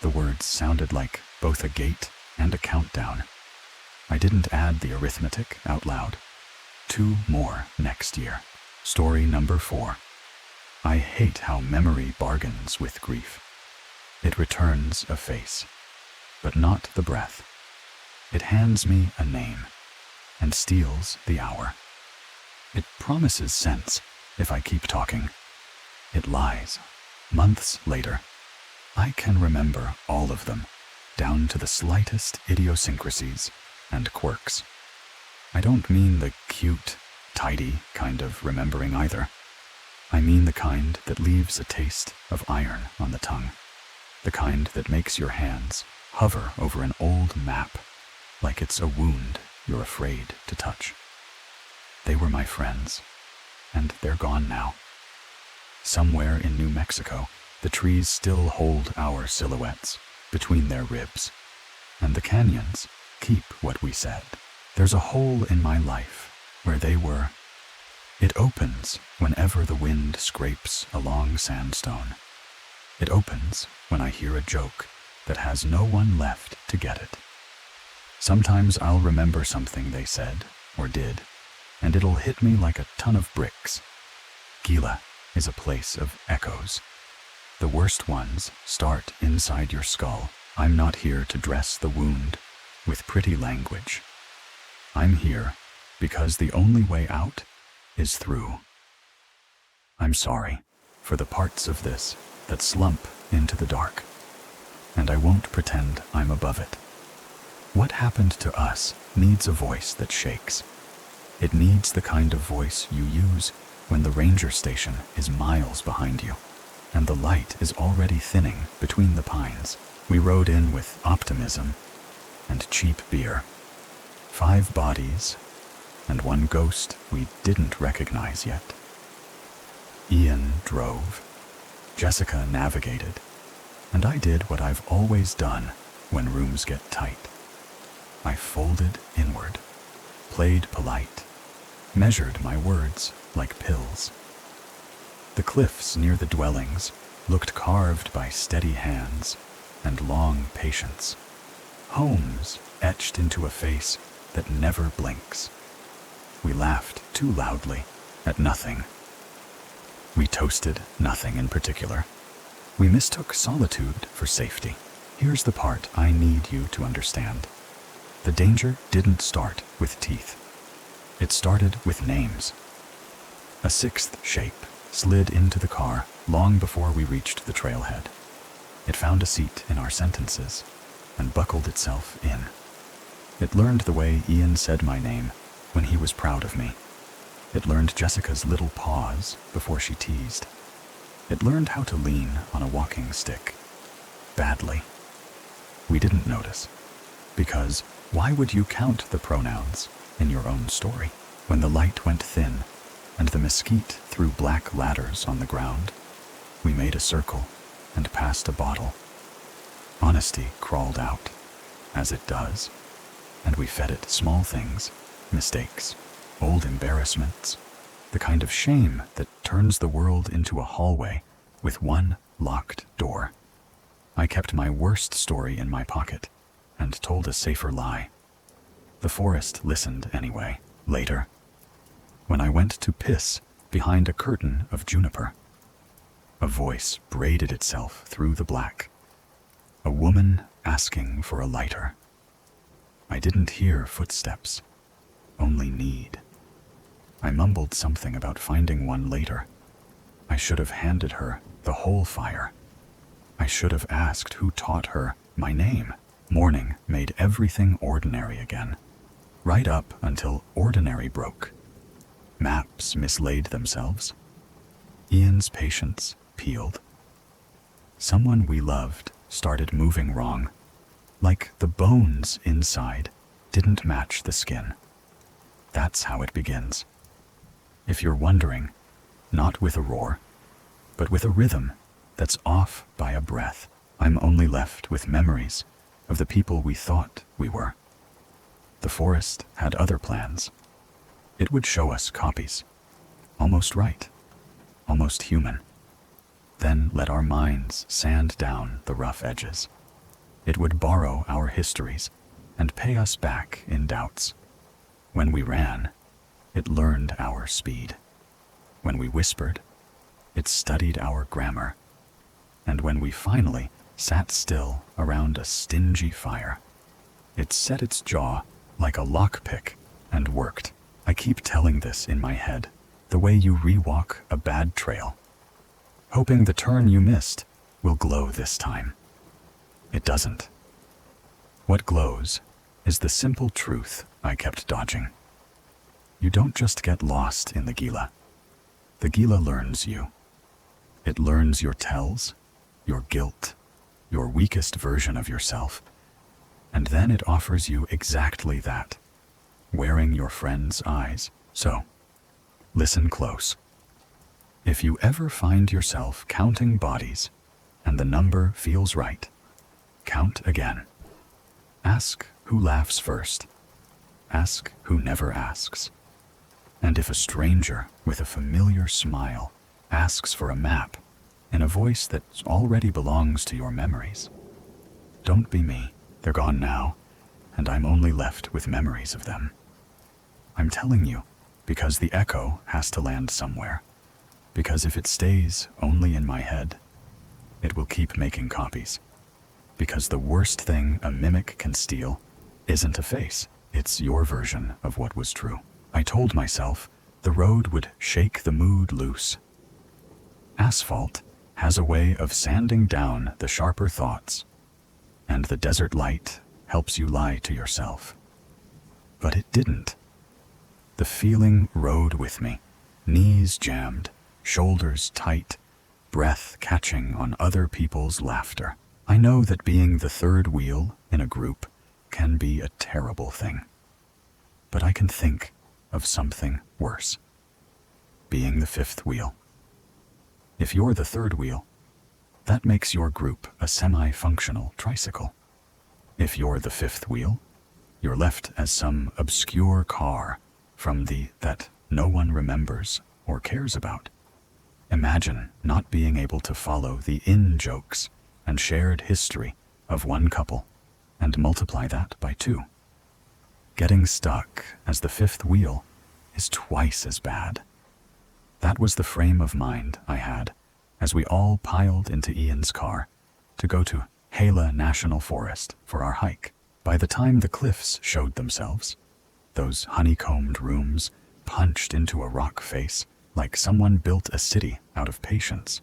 The words sounded like both a gate and a countdown. I didn't add the arithmetic out loud. 2 more next year. Story number 4. I hate how memory bargains with grief. It returns a face, but not the breath. It hands me a name and steals the hour. It promises sense if I keep talking. It lies. Months later, I can remember all of them, down to the slightest idiosyncrasies and quirks. I don't mean the cute, tidy kind of remembering either. I mean the kind that leaves a taste of iron on the tongue. The kind that makes your hands hover over an old map, like it's a wound you're afraid to touch. They were my friends, and they're gone now. Somewhere in New Mexico, the trees still hold our silhouettes between their ribs, and the canyons keep what we said. There's a hole in my life where they were. It opens whenever the wind scrapes along sandstone. It opens when I hear a joke that has no one left to get it. Sometimes I'll remember something they said or did, and it'll hit me like a ton of bricks. Gila is a place of echoes. The worst ones start inside your skull I'm not here to dress the wound with pretty language. I'm here because the only way out is through. I'm sorry for the parts of this that slump into the dark, and I won't pretend I'm above it. What happened to us needs a voice that shakes. It needs the kind of voice you use when the ranger station is miles behind you, and the light is already thinning between the pines. We rode in with optimism and cheap beer. 5 bodies and 1 ghost we didn't recognize yet. Ian drove, Jessica navigated, and I did what I've always done when rooms get tight. I folded inward, played polite, measured my words like pills. The cliffs near the dwellings looked carved by steady hands and long patience. Homes etched into a face that never blinks. We laughed too loudly at nothing. We toasted nothing in particular. We mistook solitude for safety. Here's the part I need you to understand. The danger didn't start with teeth. It started with names. A 6th shape slid into the car long before we reached the trailhead. It found a seat in our sentences and buckled itself in. It learned the way Ian said my name when he was proud of me. It learned Jessica's little pause before she teased. It learned how to lean on a walking stick. Badly. We didn't notice. Because why would you count the pronouns in your own story? When the light went thin and the mesquite threw black ladders on the ground, we made a circle and passed a bottle. Honesty crawled out, as it does, and we fed it small things, mistakes, old embarrassments, the kind of shame that turns the world into a hallway with 1 locked door. I kept my worst story in my pocket and told a safer lie. The forest listened anyway, later, when I went to piss behind a curtain of juniper. A voice braided itself through the black. A woman asking for a lighter. I didn't hear footsteps, only need. I mumbled something about finding one later. I should have handed her the whole fire. I should have asked who taught her my name. Morning made everything ordinary again, right up until ordinary broke. Maps mislaid themselves. Ian's patience peeled. Someone we loved started moving wrong, like the bones inside didn't match the skin. That's how it begins. If you're wondering, not with a roar, but with a rhythm that's off by a breath. I'm only left with memories of the people we thought we were. The forest had other plans. It would show us copies, almost right, almost human. Then let our minds sand down the rough edges. It would borrow our histories and pay us back in doubts. When we ran, it learned our speed. When we whispered, it studied our grammar. And when we finally sat still around a stingy fire, it set its jaw like a lockpick and worked. I keep telling this in my head, the way you rewalk a bad trail, hoping the turn you missed will glow this time. It doesn't. What glows is the simple truth I kept dodging. You don't just get lost in the Gila. The Gila learns you. It learns your tells, your guilt, your weakest version of yourself, and then it offers you exactly that, wearing your friend's eyes. So, listen close. If you ever find yourself counting bodies and the number feels right, count again. Ask who laughs first. Ask who never asks. And if a stranger with a familiar smile asks for a map in a voice that already belongs to your memories, don't be me. They're gone now, and I'm only left with memories of them. I'm telling you, because the echo has to land somewhere. Because if it stays only in my head, it will keep making copies. Because the worst thing a mimic can steal isn't a face, it's your version of what was true. I told myself the road would shake the mood loose. Asphalt has a way of sanding down the sharper thoughts, and the desert light helps you lie to yourself. But it didn't. The feeling rode with me, knees jammed, shoulders tight, breath catching on other people's laughter. I know that being the third wheel in a group can be a terrible thing. But I can think of something worse. Being the fifth wheel. If you're the third wheel, that makes your group a semi-functional tricycle. If you're the fifth wheel, you're left as some obscure car from that no one remembers or cares about. Imagine not being able to follow the in-jokes and shared history of one couple and multiply that by 2. Getting stuck as the fifth wheel is twice as bad. That was the frame of mind I had as we all piled into Ian's car to go to Gila National Forest for our hike. By the time the cliffs showed themselves, those honeycombed rooms punched into a rock face like someone built a city out of patience.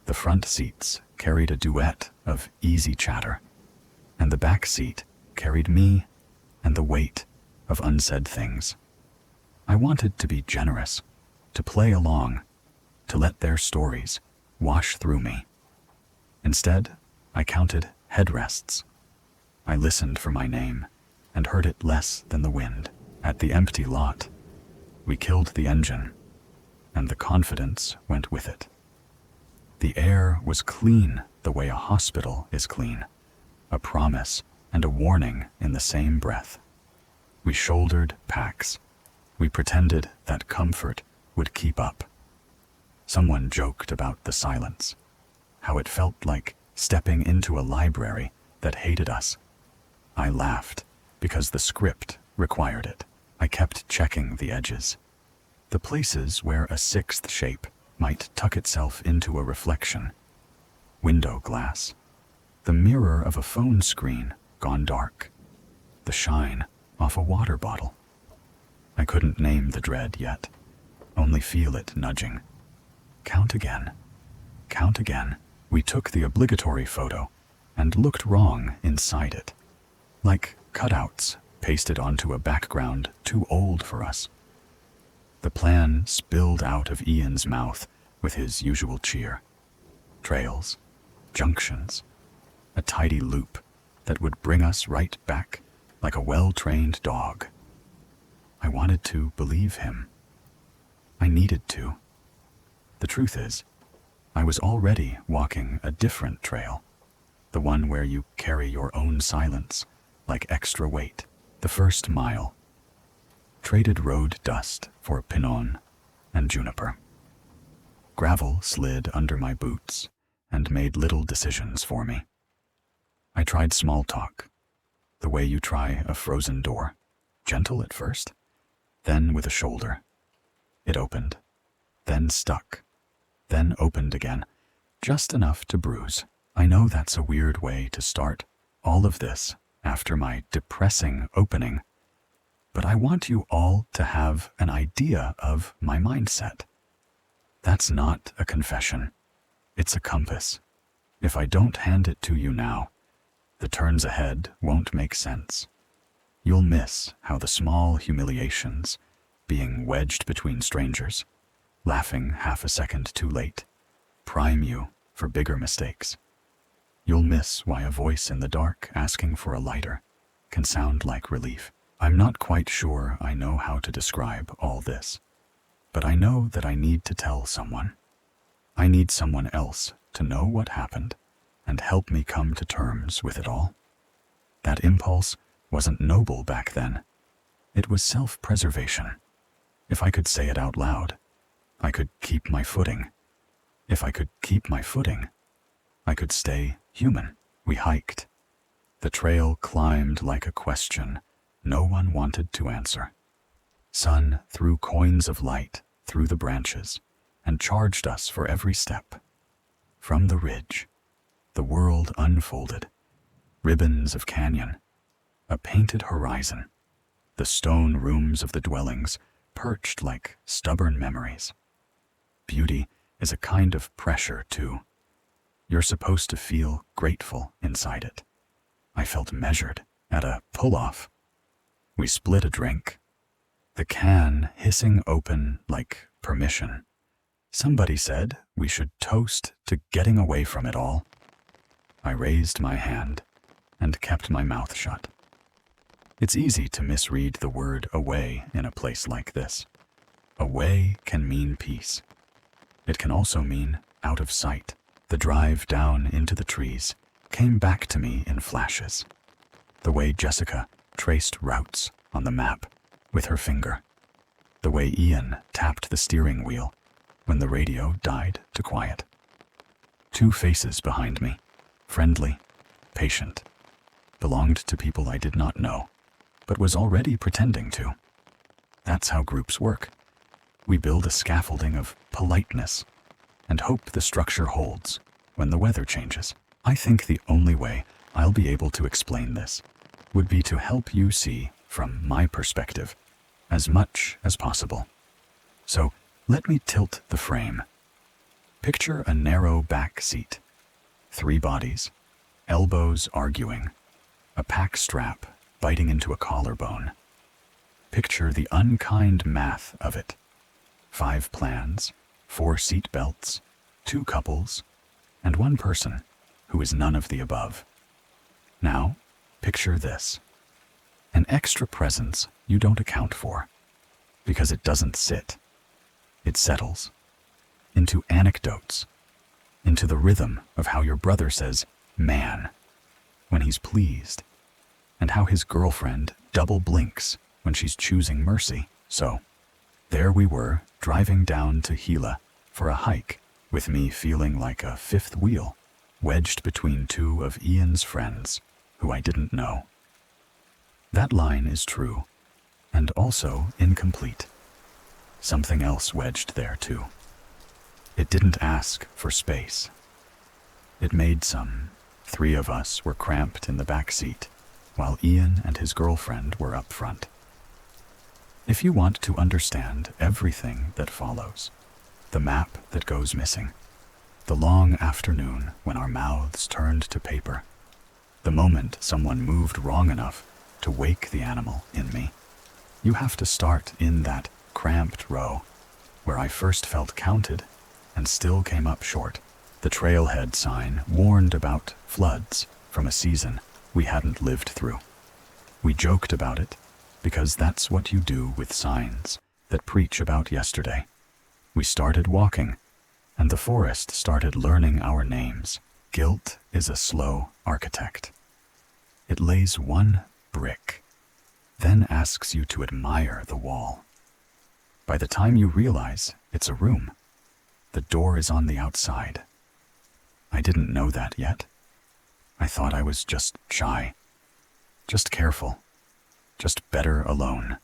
The front seats carried a duet of easy chatter, and the back seat carried me and the weight of unsaid things. I wanted to be generous, to play along, to let their stories wash through me. Instead, I counted headrests. I listened for my name and heard it less than the wind. At the empty lot, we killed the engine, and the confidence went with it. The air was clean the way a hospital is clean, a promise and a warning in the same breath. We shouldered packs. We pretended that comfort would keep up. Someone joked about the silence, how it felt like stepping into a library that hated us. I laughed because the script required it. I kept checking the edges, the places where a sixth shape might tuck itself into a reflection. Window glass, the mirror of a phone screen gone dark, the shine off a water bottle. I couldn't name the dread yet, only feel it nudging. Count again. Count again. We took the obligatory photo and looked wrong inside it, like cutouts pasted onto a background too old for us. The plan spilled out of Ian's mouth with his usual cheer. Trails, junctions, a tidy loop that would bring us right back like a well-trained dog. I wanted to believe him. I needed to. The truth is, I was already walking a different trail, the one where you carry your own silence like extra weight. The first mile. Traded road dust for pinon and juniper. Gravel slid under my boots and made little decisions for me. I tried small talk, the way you try a frozen door, gentle at first, then with a shoulder. It opened, then stuck, then opened again, just enough to bruise. I know that's a weird way to start all of this after my depressing opening, but I want you all to have an idea of my mindset. That's not a confession. It's a compass. If I don't hand it to you now, the turns ahead won't make sense. You'll miss how the small humiliations, being wedged between strangers, laughing half a second too late, prime you for bigger mistakes. You'll miss why a voice in the dark asking for a lighter can sound like relief. I'm not quite sure I know how to describe all this, but I know that I need to tell someone. I need someone else to know what happened and help me come to terms with it all. That impulse wasn't noble back then. It was self-preservation. If I could say it out loud, I could keep my footing. If I could keep my footing, I could stay human. We hiked. The trail climbed like a question no one wanted to answer. Sun threw coins of light through the branches and charged us for every step. From the ridge, the world unfolded, ribbons of canyon, a painted horizon, the stone rooms of the dwellings perched like stubborn memories. Beauty is a kind of pressure, too. You're supposed to feel grateful inside it. I felt measured at a pull-off. We split a drink, the can hissing open like permission. Somebody said we should toast to getting away from it all. I raised my hand and kept my mouth shut. It's easy to misread the word away in a place like this. Away can mean peace. It can also mean out of sight. The drive down into the trees came back to me in flashes. The way Jessica traced routes on the map with her finger. The way Ian tapped the steering wheel when the radio died to quiet. Two faces behind me, friendly, patient, belonged to people I did not know, but was already pretending to. That's how groups work. We build a scaffolding of politeness and hope the structure holds when the weather changes. I think the only way I'll be able to explain this would be to help you see from my perspective as much as possible. So let me tilt the frame. Picture a narrow back seat, 3 bodies, elbows arguing, a pack strap biting into a collarbone. Picture the unkind math of it. 5 plans, 4 seat belts, 2 couples, and 1 person who is none of the above. Now, picture this. An extra presence you don't account for, because it doesn't sit. It settles into anecdotes, into the rhythm of how your brother says, man, when he's pleased, and how his girlfriend double blinks when she's choosing mercy. So, there we were, driving down to Gila for a hike, with me feeling like a 5th wheel, wedged between 2 of Ian's friends, who I didn't know. That line is true, and also incomplete. Something else wedged there, too. It didn't ask for space. It made some. 3 of us were cramped in the back seat, while Ian and his girlfriend were up front. If you want to understand everything that follows, the map that goes missing, the long afternoon when our mouths turned to paper, the moment someone moved wrong enough to wake the animal in me, you have to start in that cramped row where I first felt counted and still came up short. The trailhead sign warned about floods from a season we hadn't lived through. We joked about it because that's what you do with signs that preach about yesterday. We started walking, and the forest started learning our names. Guilt is a slow architect. It lays 1 brick, then asks you to admire the wall. By the time you realize it's a room, the door is on the outside. I didn't know that yet. I thought I was just shy, just careful, just better alone.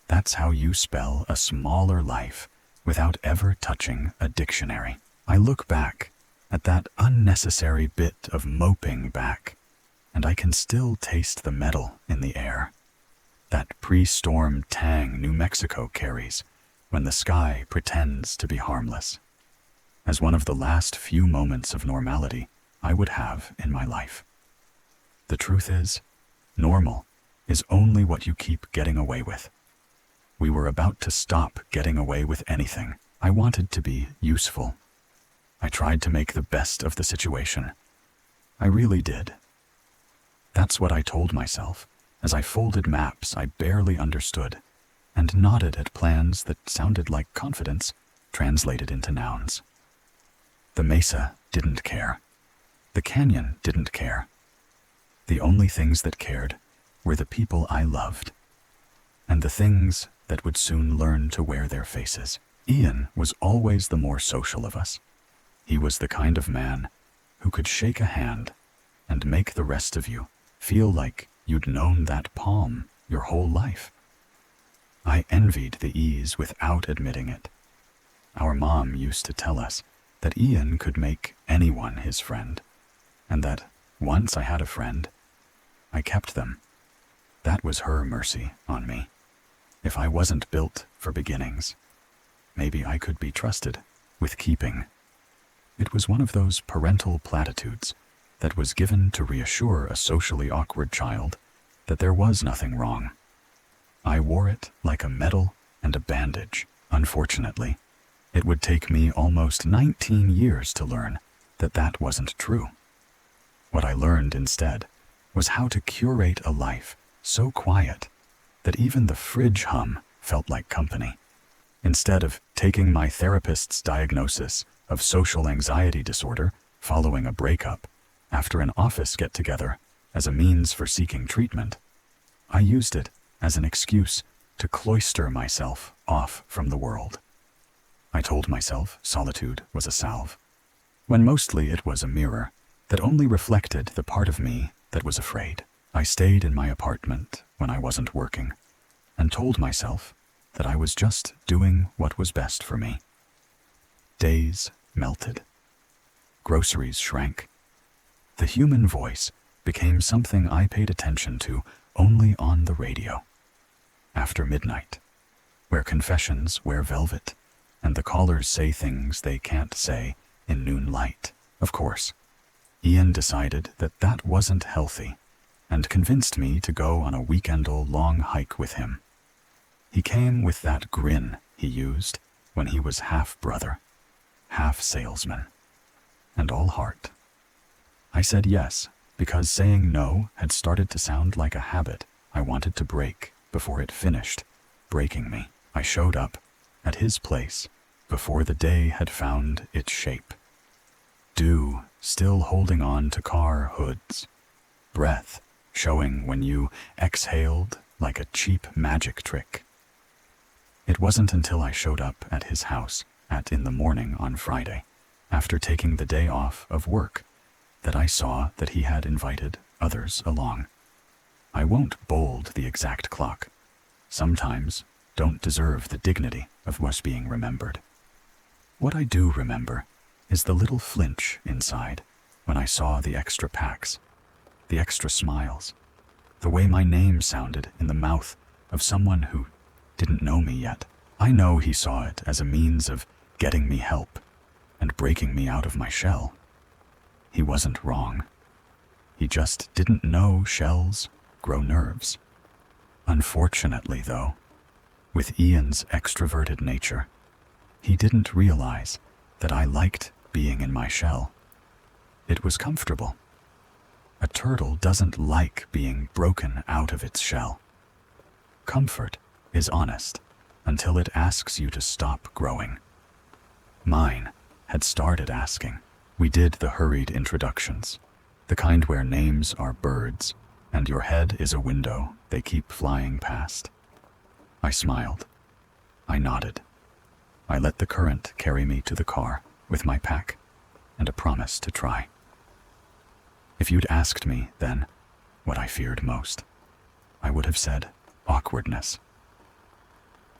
That's how you spell a smaller life without ever touching a dictionary. I look back at that unnecessary bit of moping back, and I can still taste the metal in the air. That pre-storm tang New Mexico carries when the sky pretends to be harmless. As one of the last few moments of normality I would have in my life. The truth is, normal is only what you keep getting away with. We were about to stop getting away with anything. I wanted to be useful. I tried to make the best of the situation. I really did. That's what I told myself as I folded maps I barely understood and nodded at plans that sounded like confidence translated into nouns. The mesa didn't care. The canyon didn't care. The only things that cared were the people I loved, and the things that would soon learn to wear their faces. Ian was always the more social of us. He was the kind of man who could shake a hand and make the rest of you feel like you'd known that palm your whole life. I envied the ease without admitting it. Our mom used to tell us that Ian could make anyone his friend, and that Once I had a friend. I kept them. That was her mercy on me. If I wasn't built for beginnings, maybe I could be trusted with keeping. It was one of those parental platitudes that was given to reassure a socially awkward child that there was nothing wrong. I wore it like a medal and a bandage. Unfortunately, it would take me almost 19 years to learn that that wasn't true. What I learned instead was how to curate a life so quiet that even the fridge hum felt like company. Instead of taking my therapist's diagnosis of social anxiety disorder following a breakup after an office get-together as a means for seeking treatment, I used it as an excuse to cloister myself off from the world. I told myself solitude was a salve, when mostly it was a mirror that only reflected the part of me that was afraid. I stayed in my apartment when I wasn't working and told myself that I was just doing what was best for me. Days melted. Groceries shrank. The human voice became something I paid attention to only on the radio. After midnight, where confessions wear velvet and the callers say things they can't say in noon light. Of course, Ian decided that that wasn't healthy and convinced me to go on a weekend-long hike with him. He came with that grin he used when he was half brother, half salesman, and all heart. I said yes because saying no had started to sound like a habit I wanted to break before it finished breaking me. I showed up at his place before the day had found its shape. Dew still holding on to car hoods, breath showing when you exhaled like a cheap magic trick. It wasn't until I showed up at his house in the morning on Friday, after taking the day off of work, that I saw that he had invited others along. I won't bold the exact clock. Sometimes don't deserve the dignity of what's being remembered. What I do remember is the little flinch inside when I saw the extra packs, the extra smiles, the way my name sounded in the mouth of someone who didn't know me yet. I know he saw it as a means of getting me help and breaking me out of my shell. He wasn't wrong. He just didn't know shells grow nerves. Unfortunately, though, with Ian's extroverted nature, he didn't realize that I liked being in my shell. It was comfortable. A turtle doesn't like being broken out of its shell. Comfort is honest until it asks you to stop growing. Mine had started asking. We did the hurried introductions, the kind where names are birds and your head is a window they keep flying past. I smiled. I nodded. I let the current carry me to the car with my pack and a promise to try. If you'd asked me then what I feared most, I would have said awkwardness.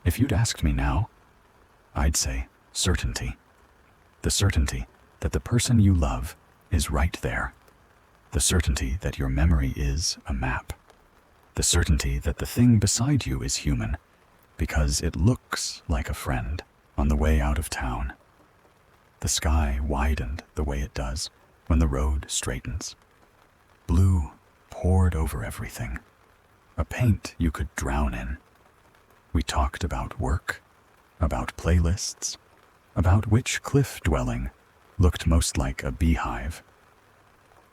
If you'd asked me now, I'd say certainty. The certainty that the person you love is right there. The certainty that your memory is a map. The certainty that the thing beside you is human because it looks like a friend on the way out of town. The sky widened the way it does when the road straightens. Blue poured over everything, a paint you could drown in. We talked about work, about playlists, about which cliff dwelling looked most like a beehive.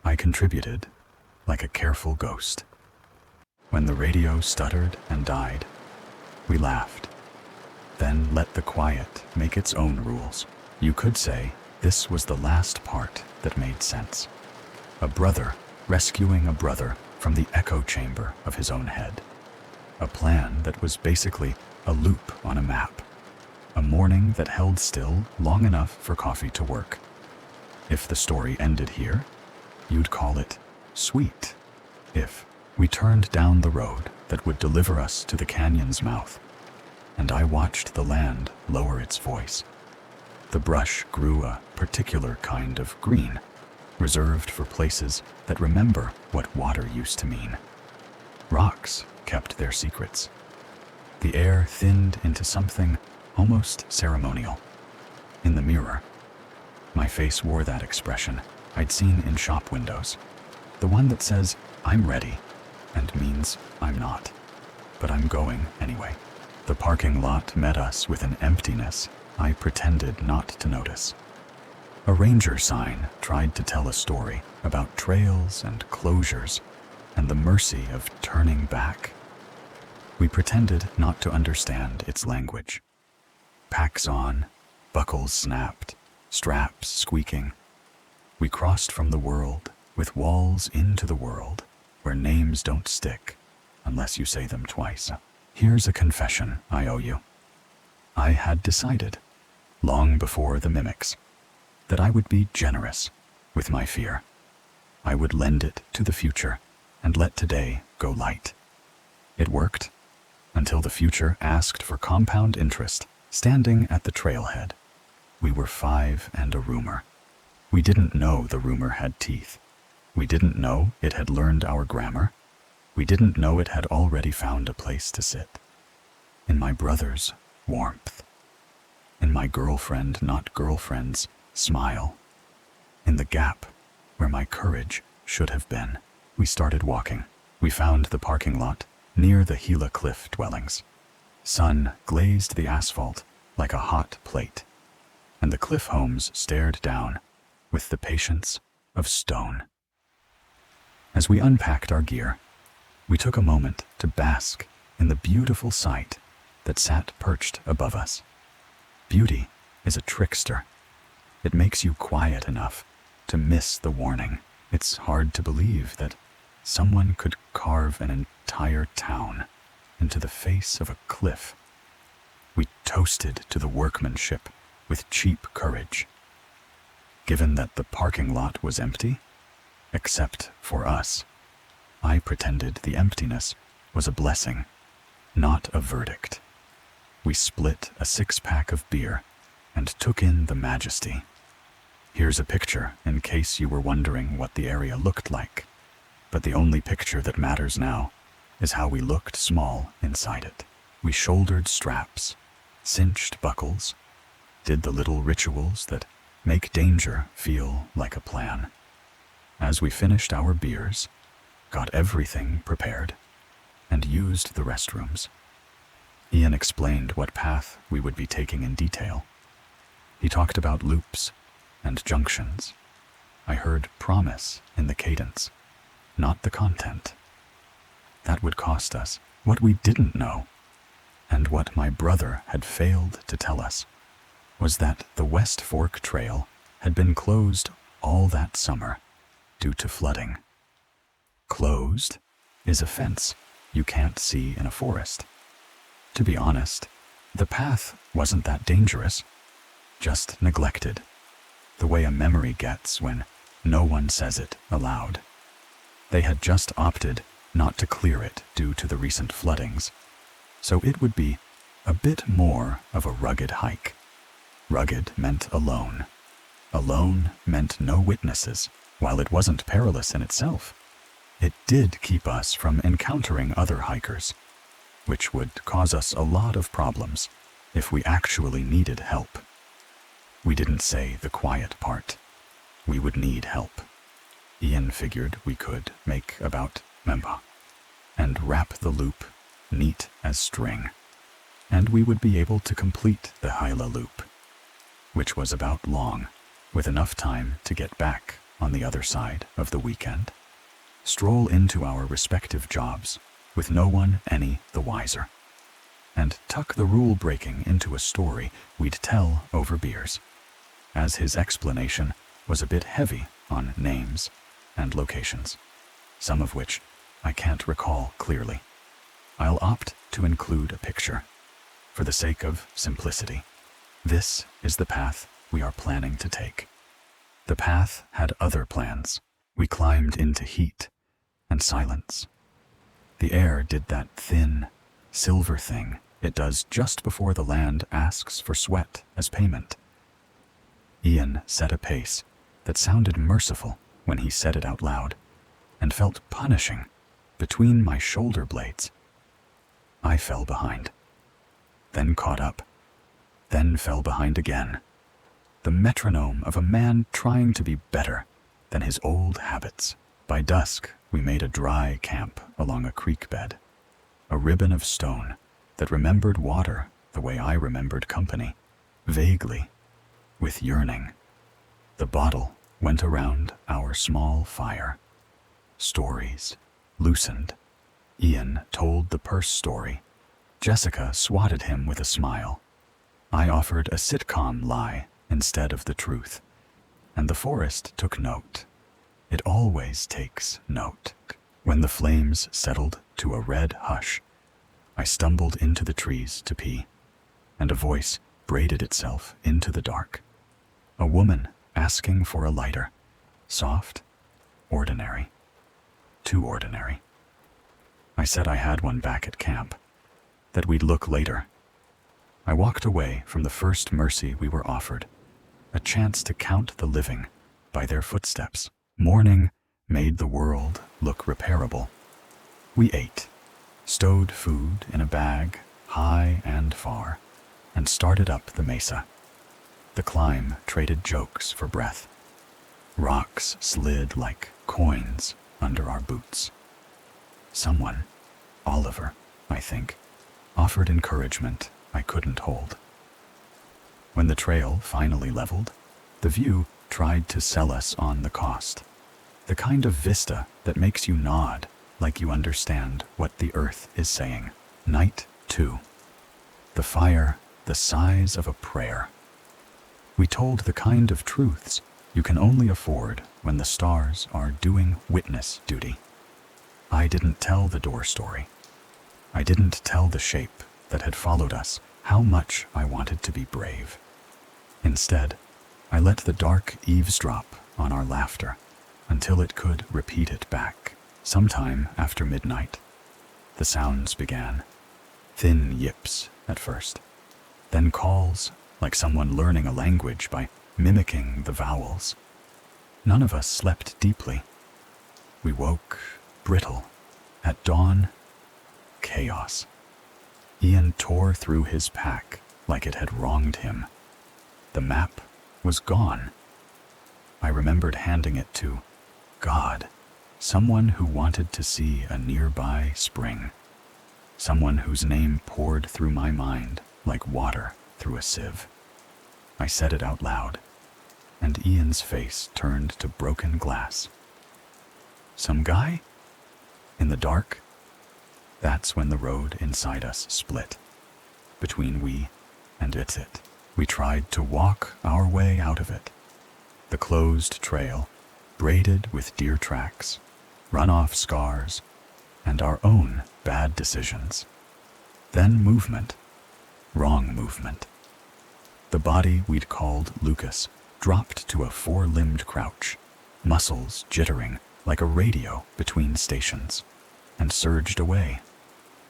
I contributed like a careful ghost. When the radio stuttered and died, we laughed, then let the quiet make its own rules. You could say this was the last part that made sense. A brother rescuing a brother from the echo chamber of his own head. A plan that was basically a loop on a map. A morning that held still long enough for coffee to work. If the story ended here, you'd call it sweet. If we turned down the road that would deliver us to the canyon's mouth, and I watched the land lower its voice. The brush grew a particular kind of green, reserved for places that remember what water used to mean. Rocks kept their secrets. The air thinned into something almost ceremonial. In the mirror, my face wore that expression I'd seen in shop windows. The one that says, "I'm ready," and means I'm not. But I'm going anyway. The parking lot met us with an emptiness I pretended not to notice. A ranger sign tried to tell a story about trails and closures and the mercy of turning back. We pretended not to understand its language. Packs on, buckles snapped, straps squeaking. We crossed from the world with walls into the world where names don't stick unless you say them twice. Here's a confession I owe you. I had decided, long before the mimics, that I would be generous with my fear. I would lend it to the future and let today go light. It worked until the future asked for compound interest, standing at the trailhead. We were 5 and a rumor. We didn't know the rumor had teeth. We didn't know it had learned our grammar. We didn't know it had already found a place to sit. In my brother's warmth. In my girlfriend, not girlfriend's, smile. In the gap where my courage should have been. We started walking. We found the parking lot near the Gila Cliff dwellings. Sun glazed the asphalt like a hot plate, and the cliff homes stared down with the patience of stone. As we unpacked our gear, we took a moment to bask in the beautiful sight that sat perched above us. Beauty is a trickster. It makes you quiet enough to miss the warning. It's hard to believe that someone could carve an entire town into the face of a cliff. We toasted to the workmanship with cheap courage. Given that the parking lot was empty, except for us, I pretended the emptiness was a blessing, not a verdict. We split a 6-pack of beer and took in the majesty. Here's a picture in case you were wondering what the area looked like. But the only picture that matters now is how we looked small inside it. We shouldered straps, cinched buckles, did the little rituals that make danger feel like a plan. As we finished our beers, got everything prepared, and used the restrooms, Ian explained what path we would be taking in detail. He talked about loops and junctions. I heard promise in the cadence, not the content. That would cost us what we didn't know, and what my brother had failed to tell us was that the West Fork Trail had been closed all that summer due to flooding. Closed is a fence you can't see in a forest. To be honest, the path wasn't that dangerous, just neglected, the way a memory gets when no one says it aloud. They had just opted not to clear it due to the recent floodings, so it would be a bit more of a rugged hike. Rugged meant alone. Alone meant no witnesses. While it wasn't perilous in itself, it did keep us from encountering other hikers, which would cause us a lot of problems if we actually needed help. We didn't say the quiet part. We would need help. Ian figured we could make about Memba and wrap the loop neat as string, and we would be able to complete the Hyla loop, which was about long, with enough time to get back on the other side of the weekend, stroll into our respective jobs with no one any the wiser, and tuck the rule-breaking into a story we'd tell over beers, as his explanation was a bit heavy on names and locations, some of which I can't recall clearly. I'll opt to include a picture, for the sake of simplicity. This is the path we are planning to take. The path had other plans. We climbed into heat and silence. The air did that thin, silver thing it does just before the land asks for sweat as payment. Ian set a pace that sounded merciful when he said it out loud, and felt punishing between my shoulder blades. I fell behind, then caught up, then fell behind again. The metronome of a man trying to be better than his old habits. By dusk, we made a dry camp along a creek bed, a ribbon of stone that remembered water the way I remembered company, vaguely, with yearning. The bottle went around our small fire. Stories loosened. Ian told the purse story. Jessica swatted him with a smile. I offered a sitcom lie instead of the truth, and the forest took note. It always takes note. When the flames settled to a red hush, I stumbled into the trees to pee, and a voice braided itself into the dark. A woman asking for a lighter. Soft, ordinary, too ordinary. I said I had one back at camp, that we'd look later. I walked away from the first mercy we were offered, a chance to count the living by their footsteps. Morning made the world look repairable. We ate, stowed food in a bag high and far, and started up the mesa. The climb traded jokes for breath. Rocks slid like coins under our boots. Someone, Oliver, I think, offered encouragement I couldn't hold. When the trail finally leveled, the view tried to sell us on the cost. The kind of vista that makes you nod like you understand what the earth is saying. Night 2. The fire the size of a prayer. We told the kind of truths you can only afford when the stars are doing witness duty. I didn't tell the door story. I didn't tell the shape that had followed us how much I wanted to be brave. Instead, I let the dark eavesdrop on our laughter until it could repeat it back. Sometime after midnight, the sounds began. Thin yips at first, then calls like someone learning a language by mimicking the vowels. None of us slept deeply. We woke brittle. At dawn, chaos. Ian tore through his pack like it had wronged him. The map was gone. I remembered handing it to God, someone who wanted to see a nearby spring, someone whose name poured through my mind like water through a sieve. I said it out loud, and Ian's face turned to broken glass. Some guy? In the dark? That's when the road inside us split, between we and it. We tried to walk our way out of it. The closed trail, braided with deer tracks, runoff scars, and our own bad decisions. Then movement. Wrong movement. The body we'd called Lucas dropped to a four-limbed crouch, muscles jittering like a radio between stations, and surged away,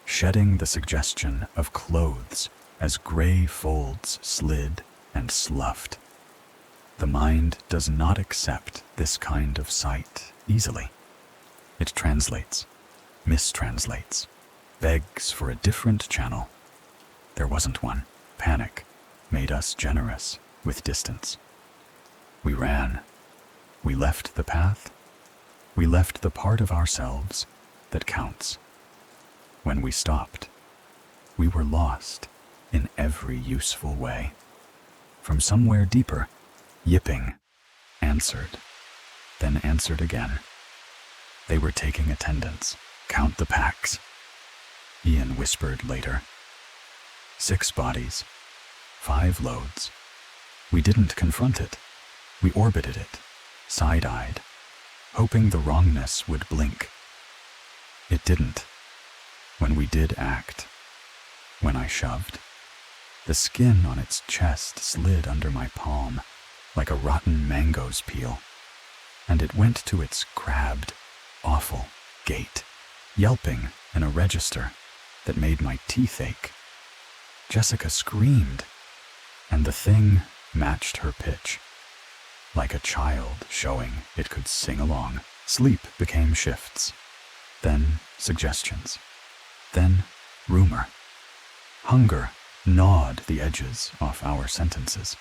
shedding the suggestion of clothes as gray folds slid and sloughed. The mind does not accept this kind of sight easily. It translates, mistranslates, begs for a different channel. There wasn't one. Panic made us generous with distance. We ran. We left the path. We left the part of ourselves that counts. When we stopped, we were lost in every useful way. From somewhere deeper, yipping answered, then answered again. They were taking attendance. Count the packs, Ian whispered later. 6 bodies, 5 loads. We didn't confront it. We orbited it, side-eyed, hoping the wrongness would blink. It didn't. When we did act, when I shoved, the skin on its chest slid under my palm like a rotten mango's peel, and it went to its crabbed, awful gait, yelping in a register that made my teeth ache. Jessica screamed, and the thing matched her pitch. like a child showing it could sing along. Sleep became shifts, then suggestions, then rumor. Hunger gnawed the edges off our sentences.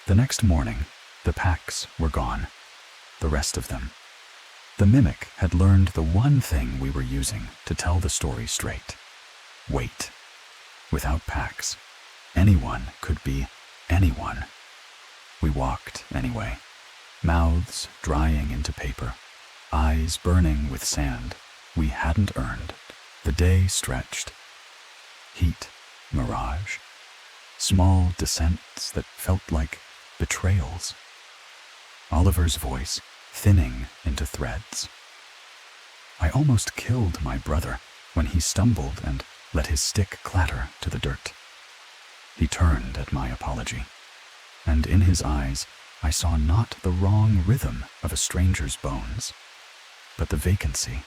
The next morning, the packs were gone, the rest of them. The mimic had learned the one thing we were using to tell the story straight. Wait. Without packs, anyone could be anyone. We walked anyway, mouths drying into paper, eyes burning with sand we hadn't earned. The day stretched. Heat, mirage, small descents that felt like betrayals. Oliver's voice thinning into threads. I almost killed my brother when he stumbled and let his stick clatter to the dirt. He turned at my apology, and in his eyes I saw not the wrong rhythm of a stranger's bones, but the vacancy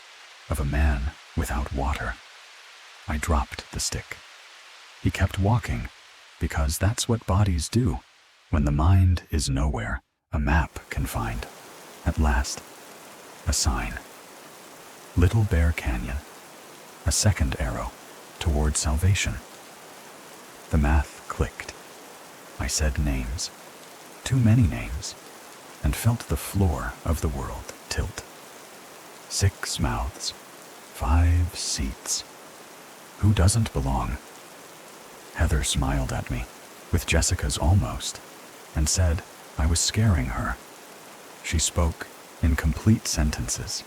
of a man without water. I dropped the stick. He kept walking, because that's what bodies do. When the mind is nowhere, a map can find. At last, a sign. Little Bear Canyon. A second arrow toward salvation. The math clicked. I said names, too many names, and felt the floor of the world tilt. 6 mouths, 5 seats. Who doesn't belong? Heather smiled at me, with Jessica's almost, and said I was scaring her. She spoke in complete sentences.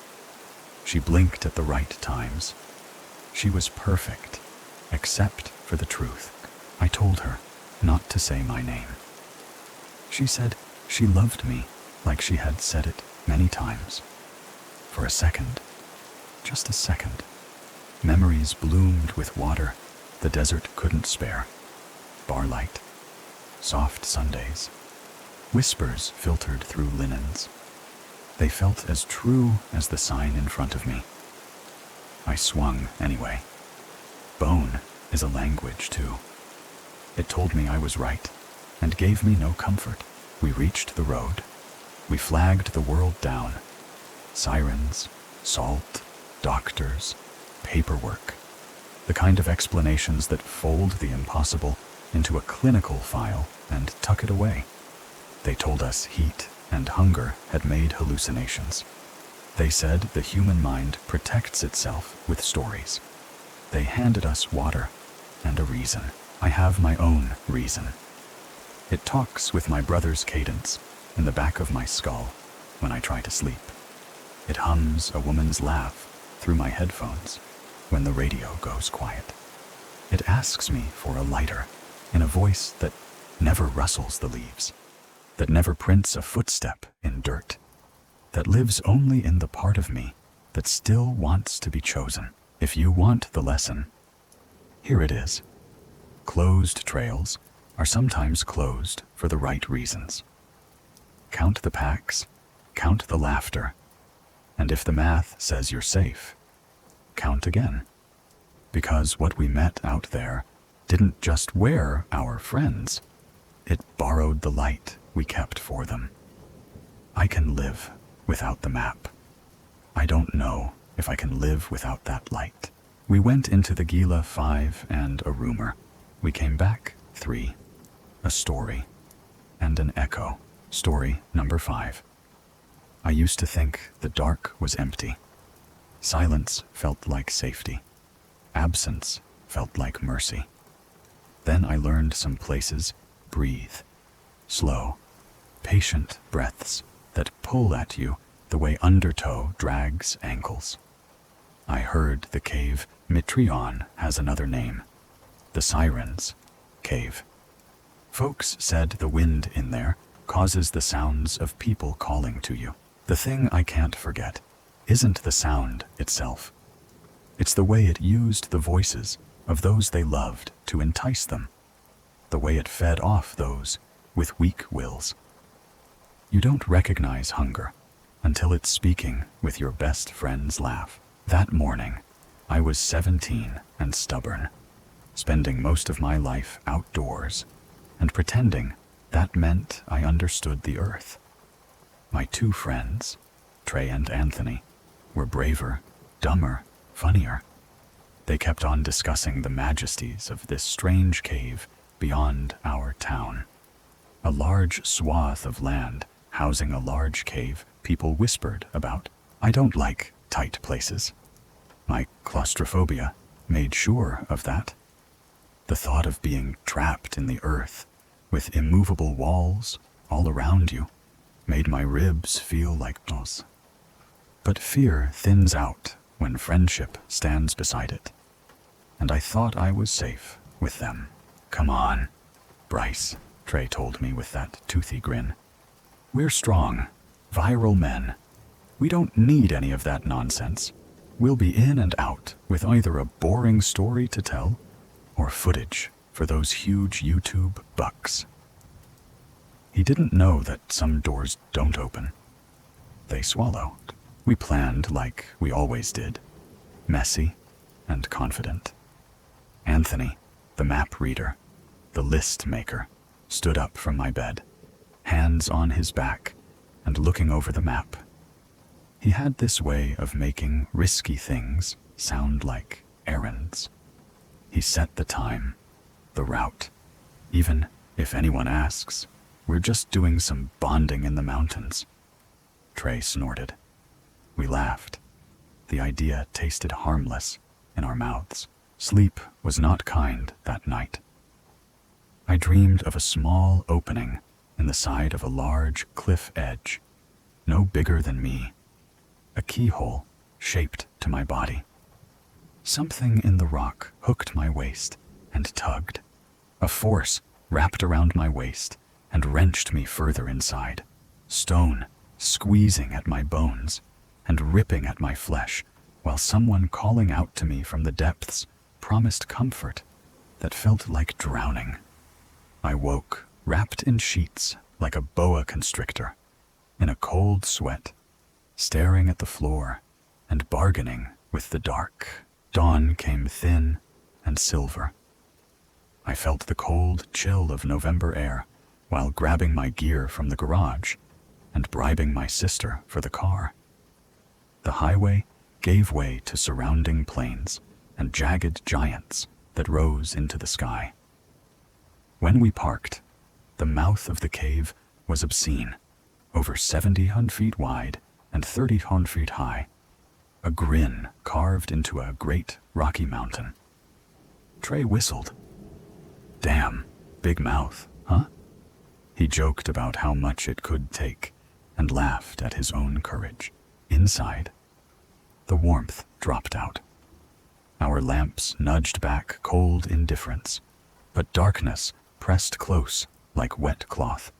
She blinked at the right times. She was perfect, except for the truth. I told her not to say my name. She said she loved me like she had said it many times. For a second, just a second, memories bloomed with water the desert couldn't spare. Barlight, soft Sundays, whispers filtered through linens. They felt as true as the sign in front of me. I swung anyway. Bone is a language too. It told me I was right and gave me no comfort. We reached the road. We flagged the world down. Sirens, salt, doctors, paperwork. The kind of explanations that fold the impossible into a clinical file and tuck it away. They told us heat and hunger had made hallucinations. They said the human mind protects itself with stories. They handed us water and a reason. I have my own reason. It talks with my brother's cadence in the back of my skull when I try to sleep. It hums a woman's laugh through my headphones when the radio goes quiet. It asks me for a lighter in a voice that never rustles the leaves, that never prints a footstep in dirt, that lives only in the part of me that still wants to be chosen. If you want the lesson, here it is. Closed trails are sometimes closed for the right reasons. Count the packs, count the laughter, and if the math says you're safe, count again. Because what we met out there didn't just wear our friends, it borrowed the light we kept for them. I can live without the map. I don't know if I can live without that light. We went into the Gila 5 and a rumor. We came back 3, a story, and an echo. Story number 5. I used to think the dark was empty. Silence felt like safety. Absence felt like mercy. Then I learned some places breathe. Slow, patient breaths that pull at you the way undertow drags ankles. I heard the cave Mitrion has another name. The Sirens Cave. Folks said the wind in there causes the sounds of people calling to you. The thing I can't forget isn't the sound itself. It's the way it used the voices of those they loved to entice them, the way it fed off those with weak wills. You don't recognize hunger until it's speaking with your best friend's laugh. That morning, I was 17 and stubborn, spending most of my life outdoors and pretending that meant I understood the earth. My two friends, Trey and Anthony, were braver, dumber, funnier. They kept on discussing the majesties of this strange cave beyond our town. A large swath of land housing a large cave people whispered about. I don't like tight places. My claustrophobia made sure of that. The thought of being trapped in the earth with immovable walls all around you made my ribs feel like bones. But fear thins out when friendship stands beside it, and I thought I was safe with them. Come on, Bryce, Trey told me with that toothy grin. We're strong, viral men. We don't need any of that nonsense. We'll be in and out with either a boring story to tell or footage for those huge YouTube bucks. He didn't know that some doors don't open. They swallow. We planned like we always did, messy and confident. Anthony, the map reader, the list maker, stood up from my bed, hands on his back and looking over the map. He had this way of making risky things sound like errands. He set the time, the route. Even if anyone asks, we're just doing some bonding in the mountains. Trey snorted. We laughed. The idea tasted harmless in our mouths. Sleep was not kind that night. I dreamed of a small opening in the side of a large cliff edge, no bigger than me, a keyhole shaped to my body. Something in the rock hooked my waist and tugged. A force wrapped around my waist and wrenched me further inside, stone squeezing at my bones and ripping at my flesh, while someone calling out to me from the depths promised comfort that felt like drowning. I woke, wrapped in sheets like a boa constrictor, in a cold sweat, staring at the floor and bargaining with the dark. Dawn came thin and silver. I felt the cold chill of November air while grabbing my gear from the garage and bribing my sister for the car. The highway gave way to surrounding plains and jagged giants that rose into the sky. When we parked, the mouth of the cave was obscene, over 70 feet wide and 30 feet high, a grin carved into a great rocky mountain. Trey whistled. Damn, big mouth, huh? He joked about how much it could take and laughed at his own courage. Inside, the warmth dropped out. Our lamps nudged back cold indifference, but darkness pressed close like wet cloth.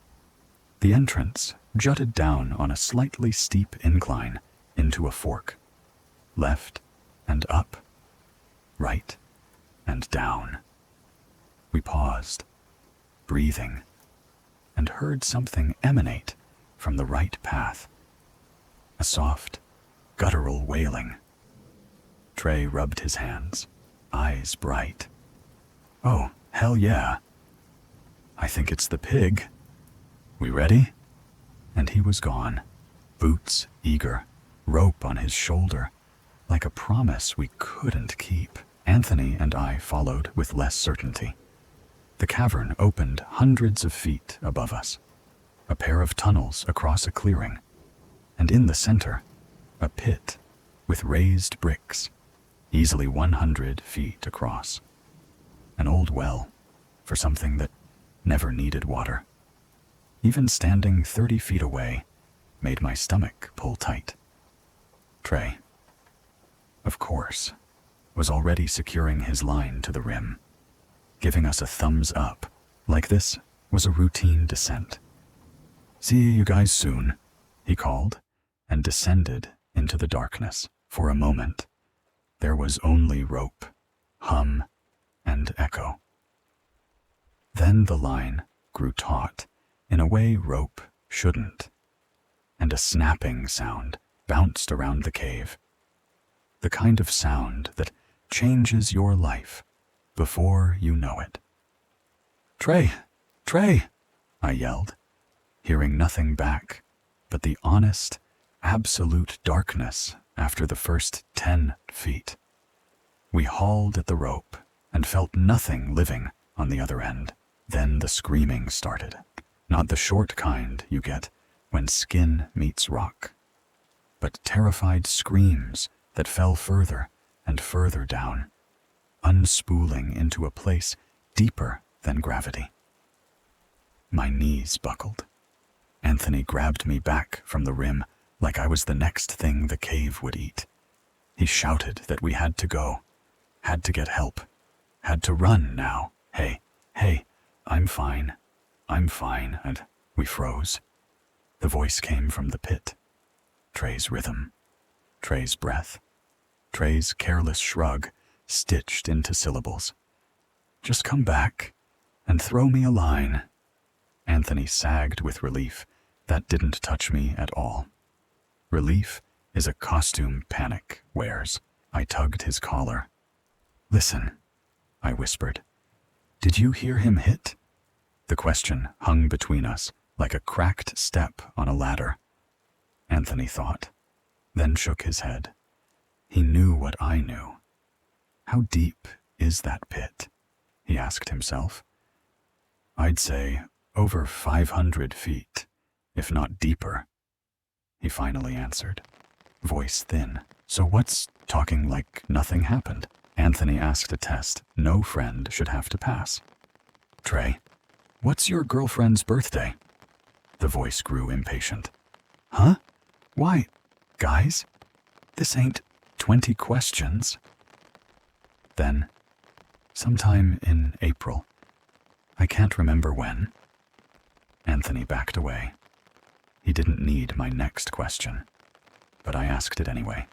The entrance jutted down on a slightly steep incline into a fork, left and up, right and down. We paused, breathing, and heard something emanate from the right path. A soft, guttural wailing. Trey rubbed his hands, eyes bright. Oh, hell yeah. I think it's the pig. We ready? And he was gone, boots eager, rope on his shoulder, like a promise we couldn't keep. Anthony and I followed with less certainty. The cavern opened hundreds of feet above us, a pair of tunnels across a clearing, and in the center, a pit with raised bricks, easily 100 feet across. An old well for something that never needed water. Even standing 30 feet away made my stomach pull tight. Trey, of course, was already securing his line to the rim, giving us a thumbs up, like this was a routine descent. See you guys soon, he called, and descended into the darkness. For a moment, there was only rope, hum, and echo. Then the line grew taut in a way rope shouldn't, and a snapping sound bounced around the cave. The kind of sound that changes your life before you know it. Trey! Trey! I yelled, hearing nothing back but the honest, absolute darkness after the first 10 feet. We hauled at the rope and felt nothing living on the other end. Then the screaming started. Not the short kind you get when skin meets rock, but terrified screams that fell further and further down, unspooling into a place deeper than gravity. My knees buckled. Anthony grabbed me back from the rim like I was the next thing the cave would eat. He shouted that we had to go, had to get help, had to run now. Hey, I'm fine, and we froze. The voice came from the pit. Trey's rhythm, Trey's breath, Trey's careless shrug stitched into syllables. Just come back and throw me a line. Anthony sagged with relief. That didn't touch me at all. Relief is a costume panic wears. I tugged his collar. Listen, I whispered. Did you hear him hit? The question hung between us like a cracked step on a ladder. Anthony thought, then shook his head. He knew what I knew. How deep is that pit? He asked himself. I'd say over 500 feet, if not deeper. He finally answered, voice thin. So what's talking like nothing happened? Anthony asked a test no friend should have to pass. Trey, what's your girlfriend's birthday? The voice grew impatient. Huh? Why, guys, this ain't 20 questions. Then, sometime in April, I can't remember when. Anthony backed away. He didn't need my next question, but I asked it anyway.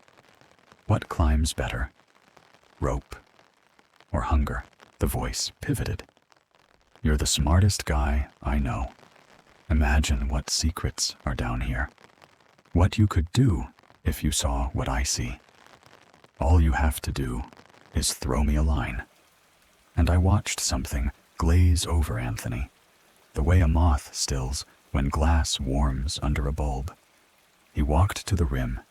What climbs better? Rope or hunger? The voice pivoted. You're the smartest guy I know. Imagine what secrets are down here. What you could do if you saw what I see. All you have to do is throw me a line. And I watched something glaze over Anthony, the way a moth stills when glass warms under a bulb. He walked to the rim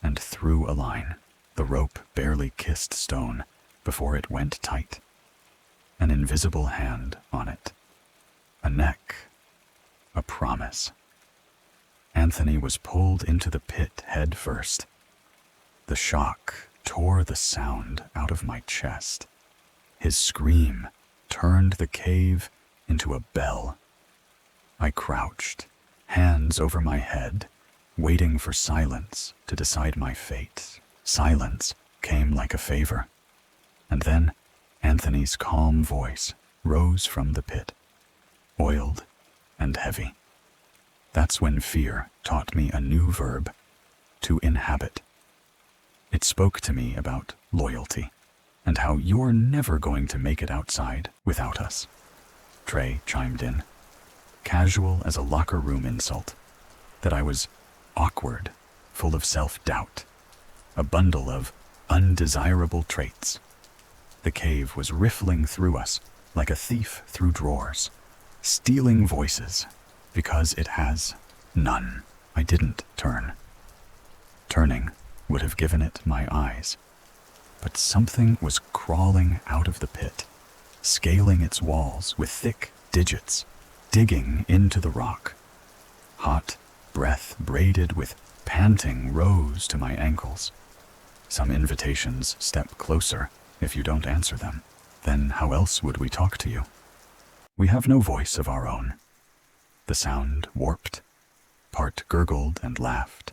and threw a line. The rope barely kissed stone before it went tight. An invisible hand on it. A neck. A promise. Anthony was pulled into the pit head first. The shock tore the sound out of my chest. His scream turned the cave into a bell. I crouched, hands over my head, waiting for silence to decide my fate. Silence came like a favor. And then Anthony's calm voice rose from the pit, oiled and heavy. That's when fear taught me a new verb, to inhabit. It spoke to me about loyalty and how you're never going to make it outside without us. Trey chimed in, casual as a locker room insult, that I was awkward, full of self-doubt, a bundle of undesirable traits. The cave was riffling through us like a thief through drawers, stealing voices because it has none. I didn't turn. Turning would have given it my eyes. But something was crawling out of the pit, scaling its walls with thick digits, digging into the rock. Hot breath braided with panting rose to my ankles. Some invitations step closer if you don't answer them. Then how else would we talk to you? We have no voice of our own. The sound warped, part gurgled and laughed,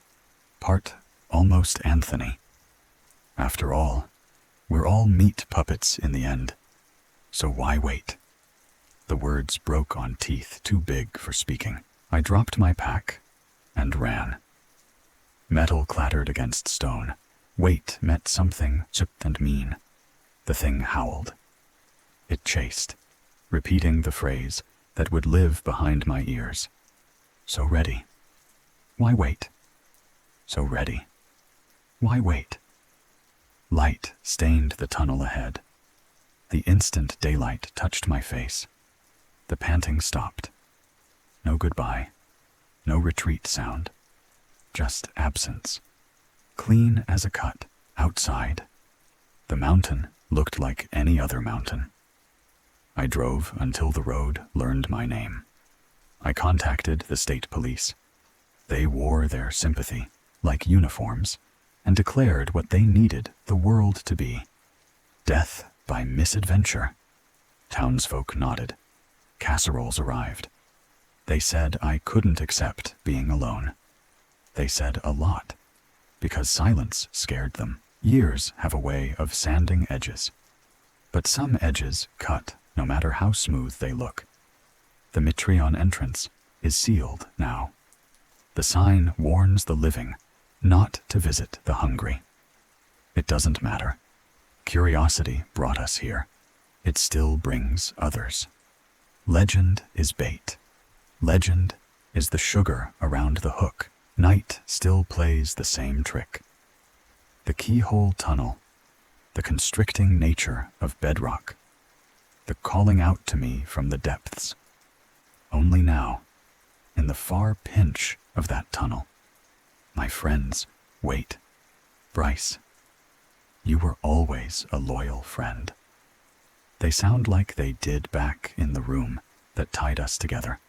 part almost Anthony. After all, we're all meat puppets in the end, so why wait? The words broke on teeth too big for speaking. I dropped my pack and ran. Metal clattered against stone. Weight met something chipped and mean. The thing howled. It chased, repeating the phrase that would live behind my ears. So ready. Why wait? So ready. Why wait? Light stained the tunnel ahead. The instant daylight touched my face. The panting stopped. No goodbye. No retreat sound. just absence. Clean as a cut, outside. The mountain looked like any other mountain. I drove until the road learned my name. I contacted the state police. They wore their sympathy, like uniforms, and declared what they needed the world to be. Death by misadventure. Townsfolk nodded. Casseroles arrived. They said I couldn't accept being alone. They said a lot, because silence scared them. Years have a way of sanding edges. But some edges cut, no matter how smooth they look. The Mitrion entrance is sealed now. The sign warns the living not to visit the hungry. It doesn't matter. Curiosity brought us here. It still brings others. Legend is bait. Legend is the sugar around the hook. Night still plays the same trick. The keyhole tunnel, the constricting nature of bedrock, the calling out to me from the depths. Only now, in the far pinch of that tunnel, my friends wait. Bryce, you were always a loyal friend. They sound like they did back in the room that tied us together,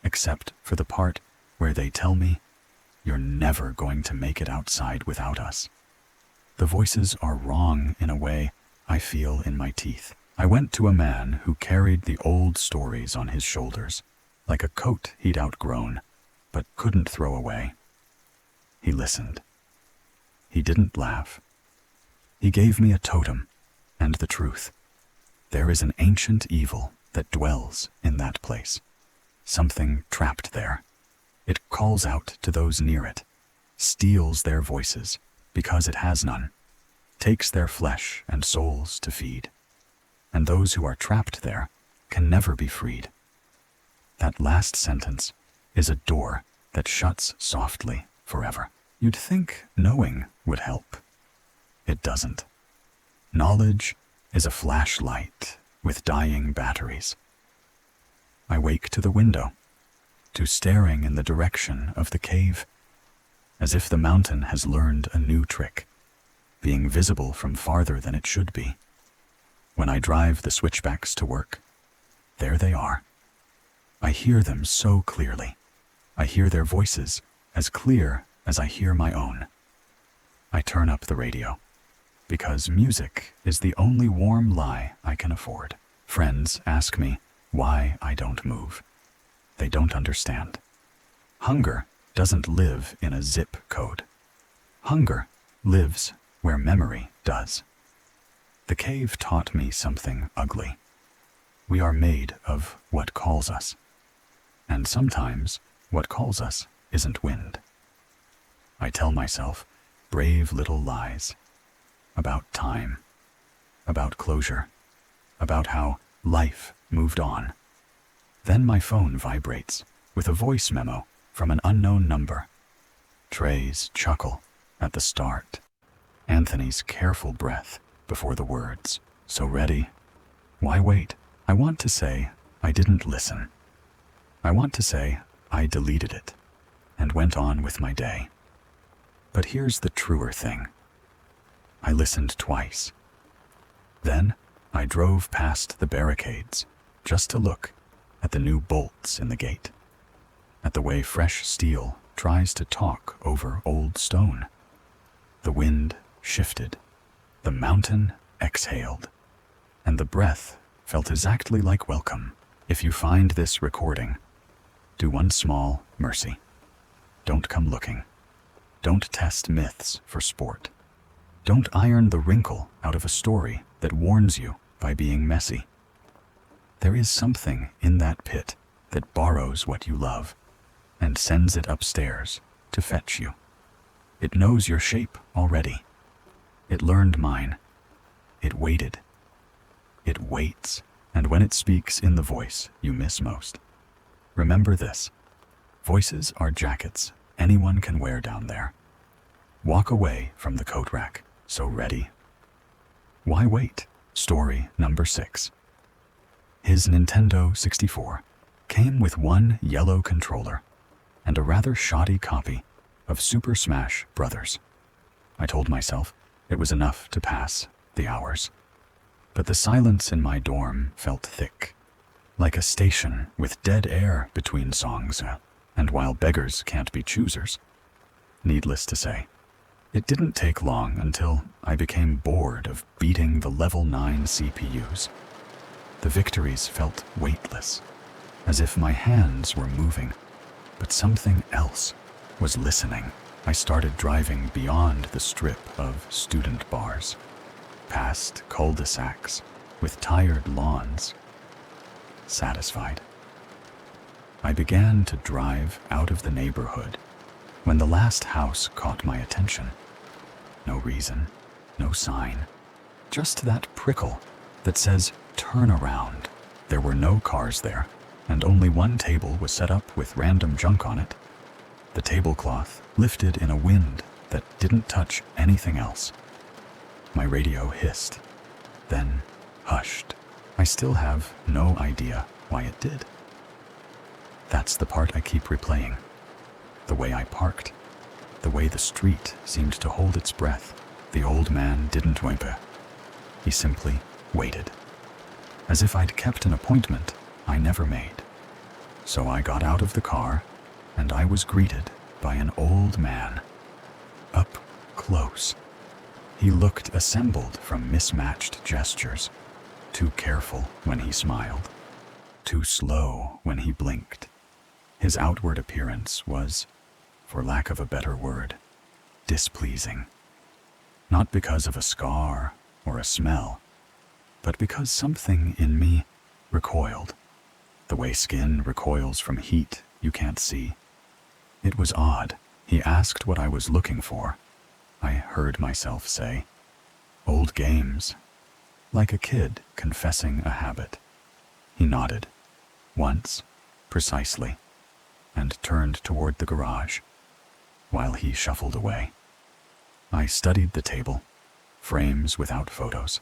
except for the part where they tell me, you're never going to make it outside without us. The voices are wrong in a way I feel in my teeth. I went to a man who carried the old stories on his shoulders, like a coat he'd outgrown, but couldn't throw away. He listened. He didn't laugh. He gave me a totem and the truth. There is an ancient evil that dwells in that place. Something trapped there. It calls out to those near it, steals their voices because it has none, takes their flesh and souls to feed. And those who are trapped there can never be freed. That last sentence is a door that shuts softly forever. You'd think knowing would help. It doesn't. Knowledge is a flashlight with dying batteries. I wake to the window, to staring in the direction of the cave, as if the mountain has learned a new trick, being visible from farther than it should be. When I drive the switchbacks to work, there they are. I hear them so clearly. I hear their voices as clear as I hear my own. I turn up the radio, because music is the only warm lie I can afford. Friends ask me why I don't move. They don't understand. Hunger doesn't live in a zip code. Hunger lives where memory does. The cave taught me something ugly. We are made of what calls us. And sometimes what calls us isn't wind. I tell myself brave little lies about time, about closure, about how life moved on. Then my phone vibrates with a voice memo from an unknown number. Trey's chuckle at the start. Anthony's careful breath before the words. So ready? Why wait? I want to say I didn't listen. I want to say I deleted it and went on with my day. But here's the truer thing. I listened twice. Then I drove past the barricades just to look at the new bolts in the gate, at the way fresh steel tries to talk over old stone. The wind shifted, the mountain exhaled, and the breath felt exactly like welcome. If you find this recording, do one small mercy. Don't come looking. Don't test myths for sport. Don't iron the wrinkle out of a story that warns you by being messy. There is something in that pit that borrows what you love and sends it upstairs to fetch you. It knows your shape already. It learned mine. It waited. It waits, and when it speaks in the voice you miss most, remember this. Voices are jackets anyone can wear down there. Walk away from the coat rack. So ready? Why wait? Story number 6. His Nintendo 64 came with one yellow controller and a rather shoddy copy of Super Smash Brothers. I told myself it was enough to pass the hours. But the silence in my dorm felt thick, like a station with dead air between songs, and while beggars can't be choosers. Needless to say, it didn't take long until I became bored of beating the level 9 CPUs. The victories felt weightless, as if my hands were moving, but something else was listening. I started driving beyond the strip of student bars, past cul-de-sacs with tired lawns. Satisfied, I began to drive out of the neighborhood when the last house caught my attention. No reason, no sign, just that prickle that says, "Turn around." There were no cars there, and only one table was set up with random junk on it. The tablecloth lifted in a wind that didn't touch anything else. My radio hissed, then hushed. I still have no idea why it did. That's the part I keep replaying. The way I parked, the way the street seemed to hold its breath. The old man didn't whimper. He simply waited, as if I'd kept an appointment I never made. So I got out of the car, and I was greeted by an old man, up close. He looked assembled from mismatched gestures, too careful when he smiled, too slow when he blinked. His outward appearance was, for lack of a better word, displeasing. Not because of a scar or a smell, but because something in me recoiled, the way skin recoils from heat you can't see. It was odd. He asked what I was looking for. I heard myself say, "Old games," like a kid confessing a habit. He nodded, once, precisely, and turned toward the garage, while he shuffled away. I studied the table, frames without photos,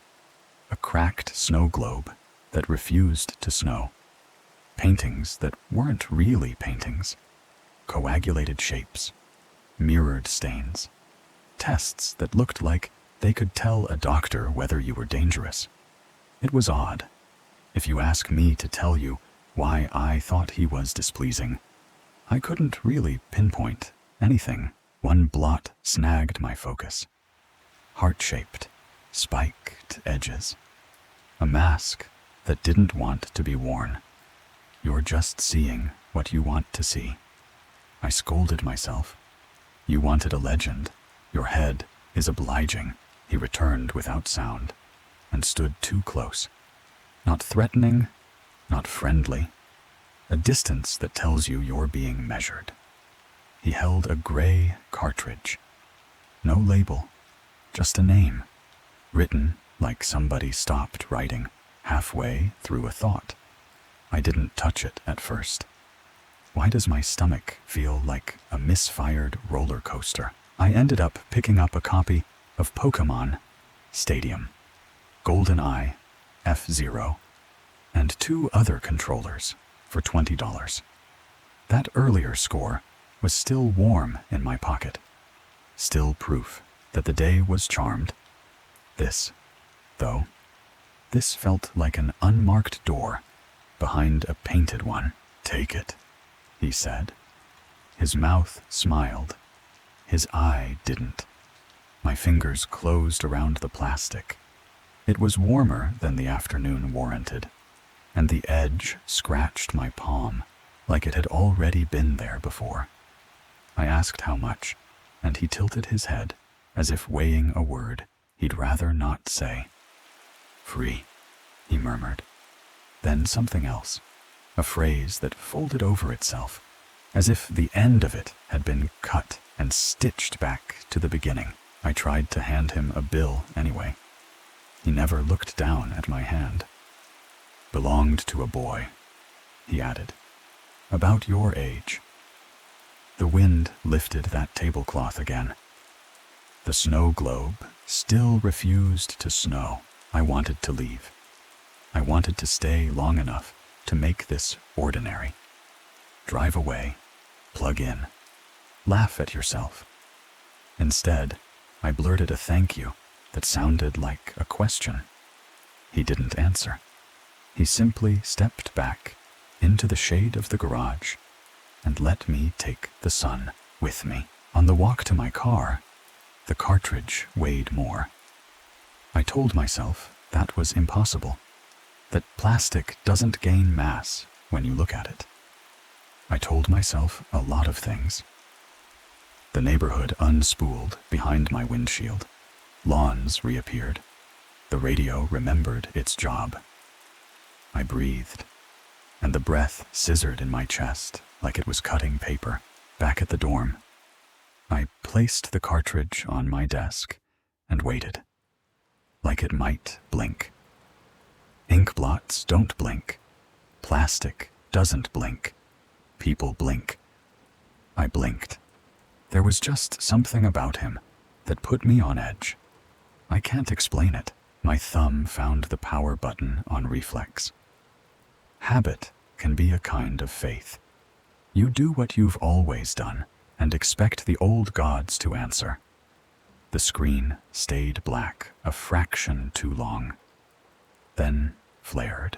a cracked snow globe that refused to snow, paintings that weren't really paintings, coagulated shapes, mirrored stains, tests that looked like they could tell a doctor whether you were dangerous. It was odd. If you ask me to tell you why I thought he was displeasing, I couldn't really pinpoint anything. One blot snagged my focus. Heart-shaped, spiked edges. A mask that didn't want to be worn. You're just seeing what you want to see. I scolded myself. You wanted a legend. Your head is obliging. He returned without sound and stood too close. Not threatening, not friendly. A distance that tells you you're being measured. He held a gray cartridge. No label, just a name, written like somebody stopped writing halfway through a thought. I didn't touch it at first. Why does my stomach feel like a misfired roller coaster? I ended up picking up a copy of Pokémon Stadium, GoldenEye, F-Zero, and 2 other controllers for $20. That earlier score was still warm in my pocket, still proof that the day was charmed. This, though, this felt like an unmarked door behind a painted one. "Take it," he said. His mouth smiled. His eye didn't. My fingers closed around the plastic. It was warmer than the afternoon warranted, and the edge scratched my palm like it had already been there before. I asked how much, and he tilted his head as if weighing a word he'd rather not say. "Free," he murmured. Then something else, a phrase that folded over itself, as if the end of it had been cut and stitched back to the beginning. I tried to hand him a bill anyway. He never looked down at my hand. "Belonged to a boy," he added. "About your age." The wind lifted that tablecloth again. The snow globe still refused to snow. I wanted to leave. I wanted to stay long enough to make this ordinary. Drive away, plug in, laugh at yourself. Instead, I blurted a thank you that sounded like a question. He didn't answer. He simply stepped back into the shade of the garage and let me take the sun with me. On the walk to my car, the cartridge weighed more. I told myself that was impossible, that plastic doesn't gain mass when you look at it. I told myself a lot of things. The neighborhood unspooled behind my windshield. Lawns reappeared. The radio remembered its job. I breathed, and the breath scissored in my chest like it was cutting paper. Back at the dorm, I placed the cartridge on my desk and waited, like it might blink. Ink blots don't blink. Plastic doesn't blink. People blink. I blinked. There was just something about him that put me on edge. I can't explain it. My thumb found the power button on reflex. Habit can be a kind of faith. You do what you've always done and expect the old gods to answer. The screen stayed black a fraction too long, then flared.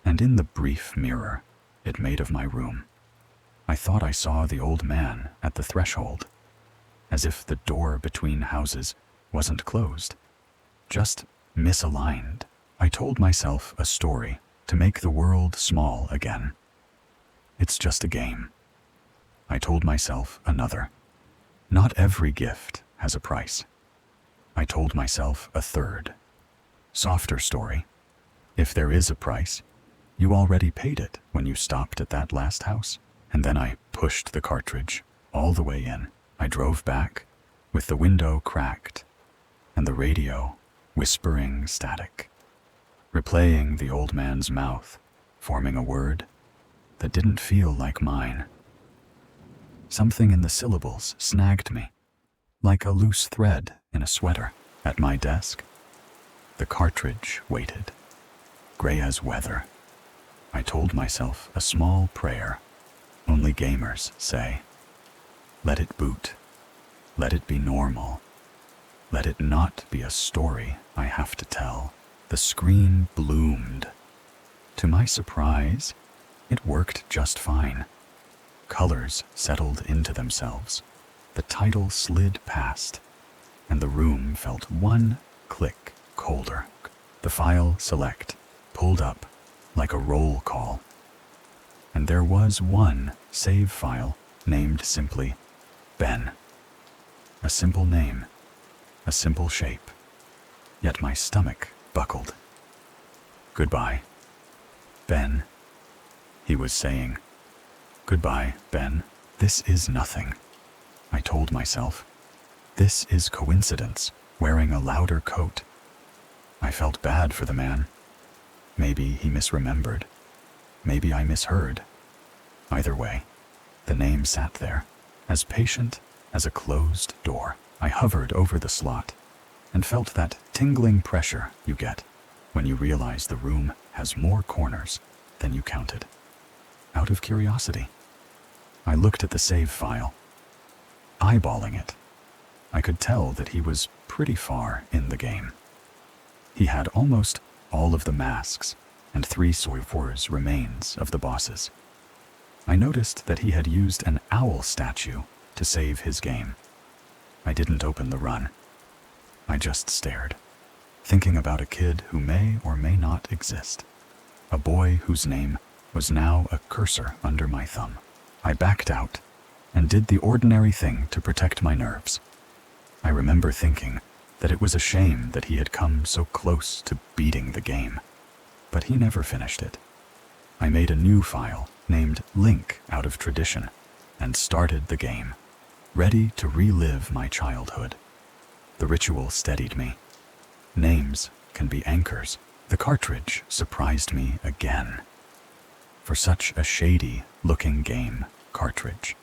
And in the brief mirror it made of my room, I thought I saw the old man at the threshold, as if the door between houses wasn't closed, just misaligned. I told myself a story to make the world small again. It's just a game. I told myself another. Not every gift has a price. I told myself a third, softer story. If there is a price, you already paid it when you stopped at that last house. And then I pushed the cartridge all the way in. I drove back with the window cracked and the radio whispering static, replaying the old man's mouth, forming a word that didn't feel like mine. Something in the syllables snagged me, like a loose thread in a sweater. At my desk, the cartridge waited, gray as weather. I told myself a small prayer only gamers say. Let it boot. Let it be normal. Let it not be a story I have to tell. The screen bloomed. To my surprise, it worked just fine. Colors settled into themselves. The title slid past, and the room felt one click colder. The file select pulled up like a roll call. And there was one save file named simply Ben. A simple name, a simple shape. Yet my stomach buckled. Goodbye, Ben, he was saying. Goodbye, Ben. This is nothing, I told myself. This is coincidence, wearing a louder coat. I felt bad for the man. Maybe he misremembered. Maybe I misheard. Either way, the name sat there, as patient as a closed door. I hovered over the slot and felt that tingling pressure you get when you realize the room has more corners than you counted. Out of curiosity, I looked at the save file. Eyeballing it, I could tell that he was pretty far in the game. He had almost all of the masks and 3 survivors remains of the bosses. I noticed that he had used an owl statue to save his game. I didn't open the run. I just stared, thinking about a kid who may or may not exist. A boy whose name was now a cursor under my thumb. I backed out and did the ordinary thing to protect my nerves. I remember thinking that it was a shame that he had come so close to beating the game, but he never finished it. I made a new file named Link out of tradition and started the game, ready to relive my childhood. The ritual steadied me. Names can be anchors. The cartridge surprised me again. For such a shady-looking game cartridge,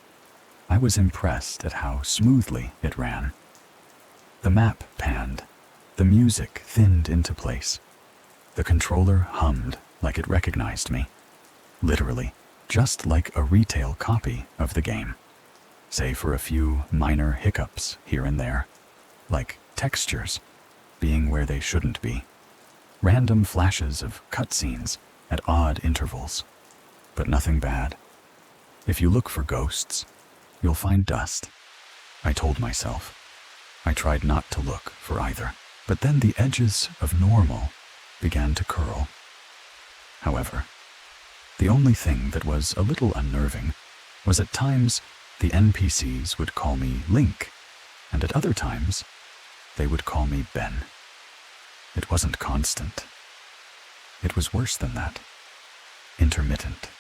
I was impressed at how smoothly it ran. The map panned. The music thinned into place. The controller hummed like it recognized me. Literally, just like a retail copy of the game. save for a few minor hiccups here and there, like textures being where they shouldn't be, random flashes of cutscenes at odd intervals, but nothing bad. If you look for ghosts, you'll find dust, I told myself. I tried not to look for either, but then the edges of normal began to curl. However, the only thing that was a little unnerving was at times the NPCs would call me Link, and at other times they would call me Ben. It wasn't constant. It was worse than that. Intermittent.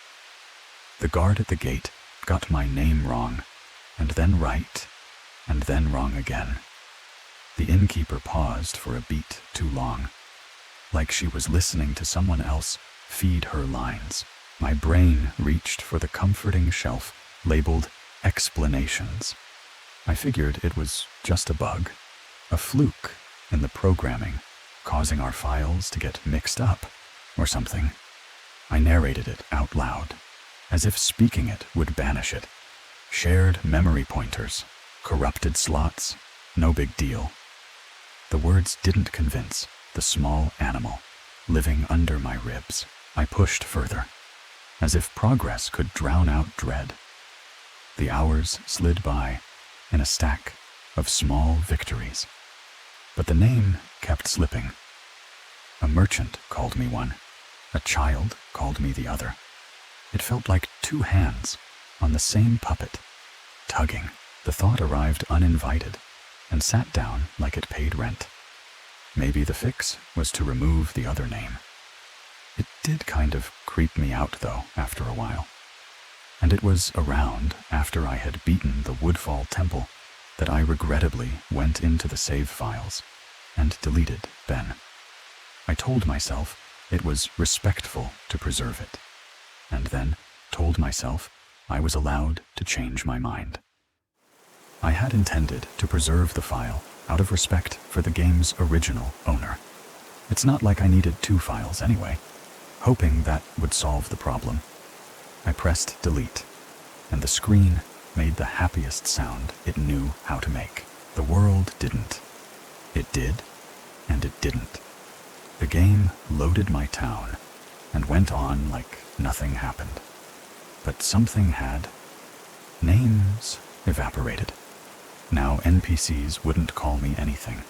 The guard at the gate got my name wrong, and then right, and then wrong again. The innkeeper paused for a beat too long, like she was listening to someone else feed her lines. My brain reached for the comforting shelf labeled explanations. I figured it was just a bug, a fluke in the programming, causing our files to get mixed up or something. I narrated it out loud, as if speaking it would banish it. Shared memory pointers, corrupted slots, no big deal. The words didn't convince the small animal living under my ribs. I pushed further, as if progress could drown out dread. The hours slid by in a stack of small victories, but the name kept slipping. A merchant called me one. A child called me the other. It felt like two hands on the same puppet, tugging. The thought arrived uninvited and sat down like it paid rent. Maybe the fix was to remove the other name. It did kind of creep me out, though, after a while. And it was around after I had beaten the Woodfall Temple that I regrettably went into the save files and deleted Ben. I told myself it was respectful to preserve it, and then told myself I was allowed to change my mind. I had intended to preserve the file out of respect for the game's original owner. It's not like I needed two files anyway, hoping that would solve the problem. I pressed delete, and the screen made the happiest sound it knew how to make. The world didn't. It did, and it didn't. The game loaded my town and went on like nothing happened. But something had. Names evaporated. Now NPCs wouldn't call me anything.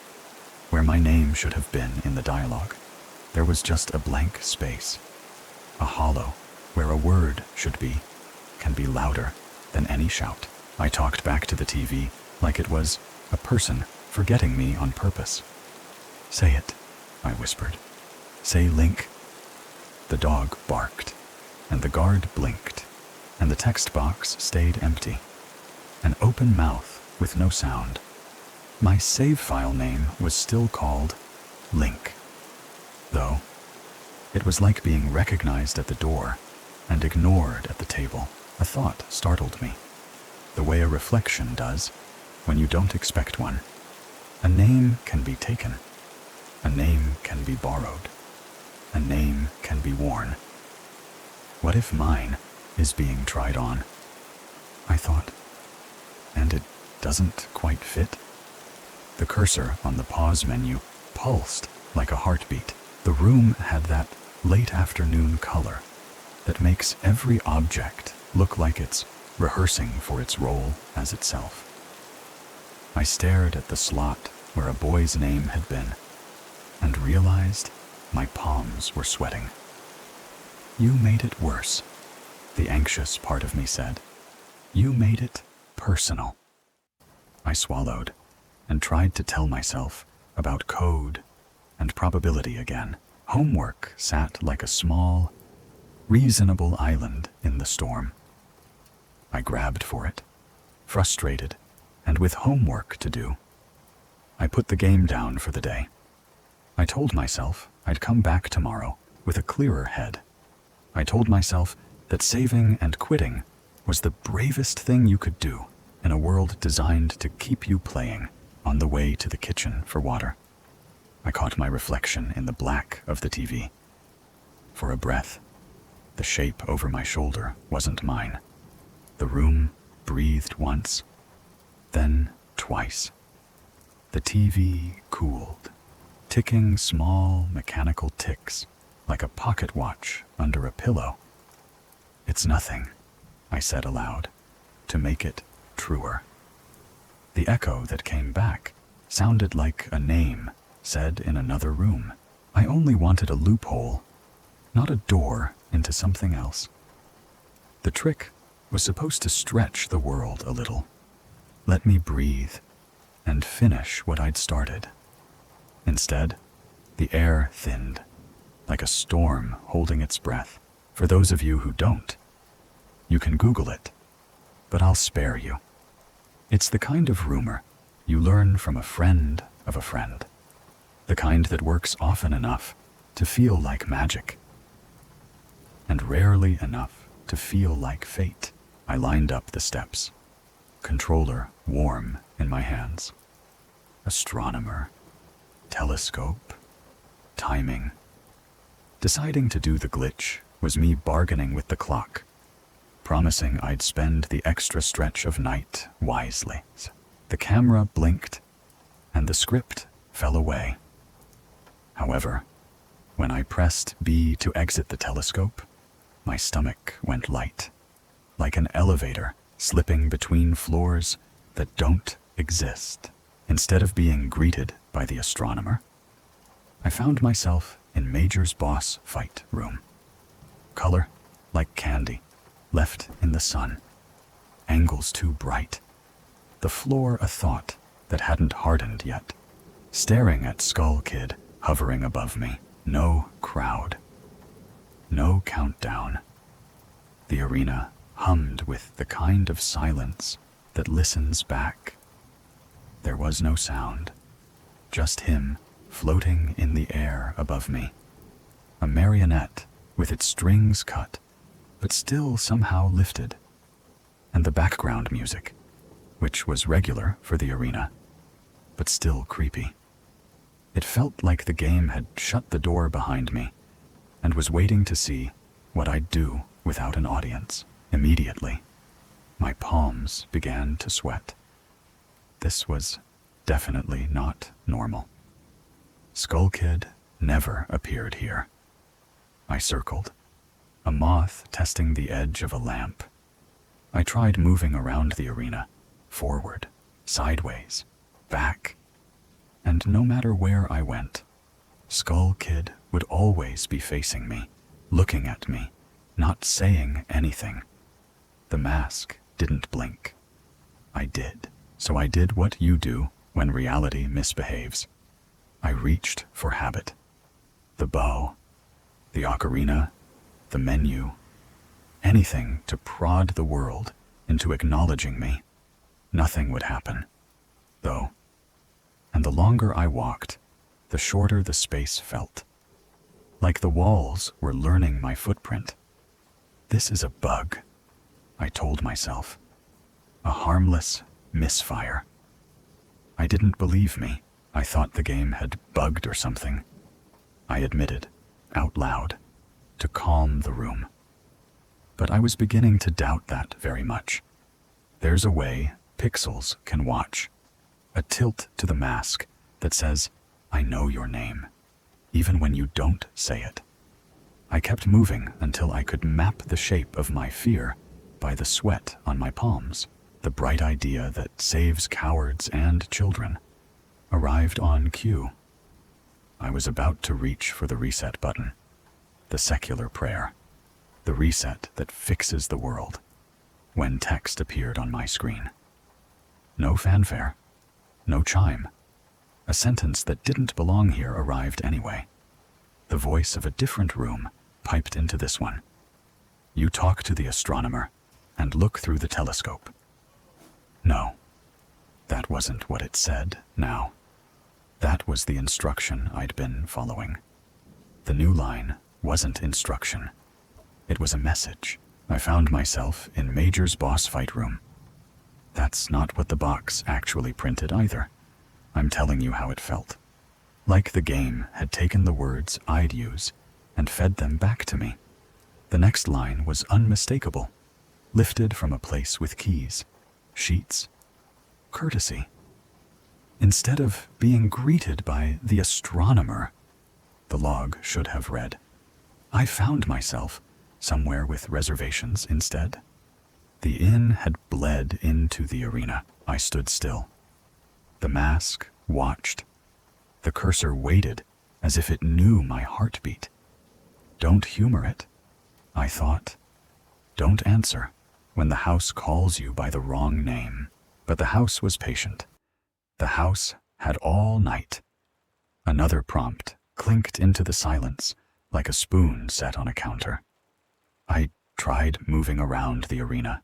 Where my name should have been in the dialogue, there was just a blank space. A hollow where a word should be can be louder than any shout. I talked back to the TV like it was a person forgetting me on purpose. Say it, I whispered. Say Link. The dog barked, and the guard blinked, and the text box stayed empty. An open mouth with no sound. My save file name was still called Link, though. It was like being recognized at the door and ignored at the table. A thought startled me, the way a reflection does when you don't expect one. A name can be taken. A name can be borrowed. A name can be worn. What if mine is being tried on? I thought. And it doesn't quite fit. The cursor on the pause menu pulsed like a heartbeat. The room had that late afternoon color that makes every object look like it's rehearsing for its role as itself. I stared at the slot where a boy's name had been and realized my palms were sweating. You made it worse, the anxious part of me said. You made it personal. I swallowed and tried to tell myself about code and probability again. Homework sat like a small, reasonable island in the storm. I grabbed for it, frustrated and with homework to do. I put the game down for the day. I told myself I'd come back tomorrow with a clearer head. I told myself that saving and quitting was the bravest thing you could do in a world designed to keep you playing on the way to the kitchen for water. I caught my reflection in the black of the TV. For a breath, the shape over my shoulder wasn't mine. The room breathed once then twice. The TV cooled, ticking small mechanical ticks like a pocket watch under a pillow. "It's nothing," I said aloud, to make it truer. The echo that came back sounded like a name said in another room. I only wanted a loophole, not a door into something else. The trick was supposed to stretch the world a little, let me breathe, and finish what I'd started. Instead, the air thinned, like a storm holding its breath. For those of you who don't, you can Google it, but I'll spare you. It's the kind of rumor you learn from a friend of a friend, the kind that works often enough to feel like magic, and rarely enough to feel like fate. I lined up the steps, controller warm in my hands. Astronomer, telescope, timing. Deciding to do the glitch was me bargaining with the clock, promising I'd spend the extra stretch of night wisely. The camera blinked, and the script fell away. However, when I pressed B to exit the telescope, my stomach went light, like an elevator slipping between floors that don't exist. Instead of being greeted by the astronomer, I found myself in Major's boss fight room. Color like candy, left in the sun. Angles too bright. The floor a thought that hadn't hardened yet. Staring at Skull Kid hovering above me. No crowd. No countdown. The arena hummed with the kind of silence that listens back. There was no sound, just him floating in the air above me. A marionette with its strings cut, but still somehow lifted. And the background music, which was regular for the arena, but still creepy. It felt like the game had shut the door behind me and was waiting to see what I'd do without an audience. Immediately, my palms began to sweat. This was definitely not normal. Skull Kid never appeared here. I circled, a moth testing the edge of a lamp. I tried moving around the arena, forward, sideways, back, and no matter where I went, Skull Kid would always be facing me, looking at me, not saying anything. The mask didn't blink. I did. So I did what you do when reality misbehaves. I reached for habit. The bow, the ocarina, the menu, anything to prod the world into acknowledging me. Nothing would happen, though. And the longer I walked, the shorter the space felt. Like the walls were learning my footprint. This is a bug, I told myself. A harmless misfire. I didn't believe me. I thought the game had bugged or something. I admitted, out loud, to calm the room. But I was beginning to doubt that very much. There's a way pixels can watch. A tilt to the mask that says, I know your name, even when you don't say it. I kept moving until I could map the shape of my fear by the sweat on my palms. The bright idea that saves cowards and children arrived on cue. I was about to reach for the reset button, the secular prayer, the reset that fixes the world, when text appeared on my screen. No fanfare, no chime. A sentence that didn't belong here arrived anyway. The voice of a different room piped into this one. You talk to the astronomer and look through the telescope. No, that wasn't what it said now. That was the instruction I'd been following. The new line wasn't instruction. It was a message. I found myself in Major's boss fight room. That's not what the box actually printed either. I'm telling you how it felt. Like the game had taken the words I'd use and fed them back to me. The next line was unmistakable, lifted from a place with keys, sheets, courtesy. Instead of being greeted by the astronomer the log should have read, I found myself somewhere with reservations instead. The inn had bled into the arena. I stood still. The mask watched. The cursor waited as if it knew my heartbeat. Don't humor it, I thought. Don't answer when the house calls you by the wrong name. But the house was patient. The house had all night. Another prompt clinked into the silence like a spoon set on a counter. I tried moving around the arena.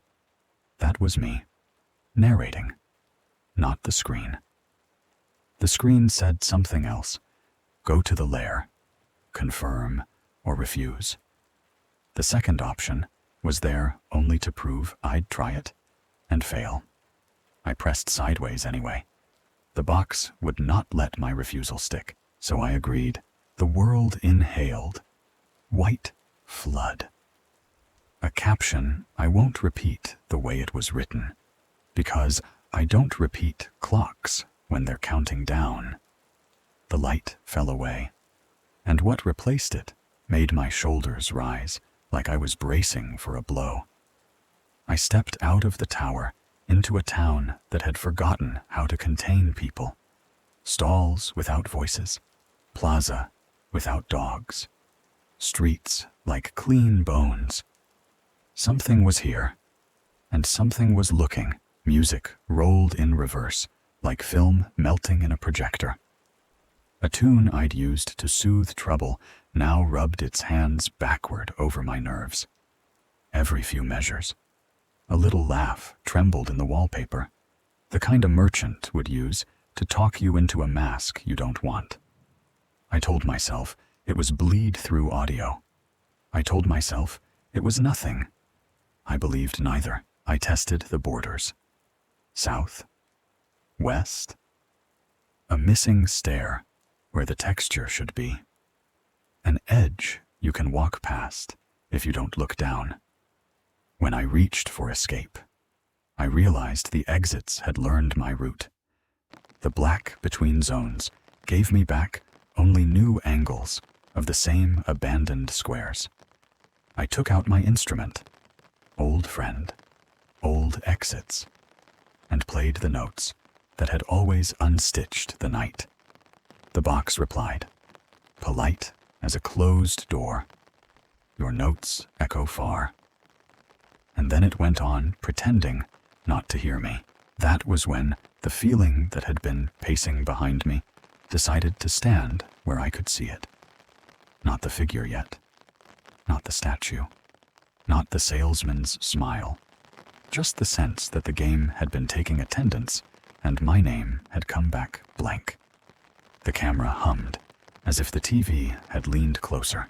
That was me, narrating, not the screen. The screen said something else. Go to the lair, confirm, or refuse. The second option was there only to prove I'd try it and fail. I pressed sideways anyway. The box would not let my refusal stick, so I agreed. The world inhaled. White flood. A caption I won't repeat the way it was written, because I don't repeat clocks when they're counting down. The light fell away, and what replaced it made my shoulders rise like I was bracing for a blow. I stepped out of the tower into a town that had forgotten how to contain people. Stalls without voices, plaza without dogs, streets like clean bones. Something was here, and something was looking. Music rolled in reverse, like film melting in a projector. A tune I'd used to soothe trouble now rubbed its hands backward over my nerves. Every few measures, a little laugh trembled in the wallpaper, the kind a merchant would use to talk you into a mask you don't want. I told myself it was bleed-through audio. I told myself it was nothing. I believed neither. I tested the borders. South? West? A missing stair where the texture should be. An edge you can walk past if you don't look down. When I reached for escape, I realized the exits had learned my route. The black between zones gave me back only new angles of the same abandoned squares. I took out my instrument, old friend, old exits, and played the notes that had always unstitched the night. The box replied, polite as a closed door. Your notes echo far. And then it went on pretending not to hear me. That was when the feeling that had been pacing behind me decided to stand where I could see it. Not the figure yet, not the statue, not the salesman's smile, just the sense that the game had been taking attendance and my name had come back blank. The camera hummed as if the TV had leaned closer,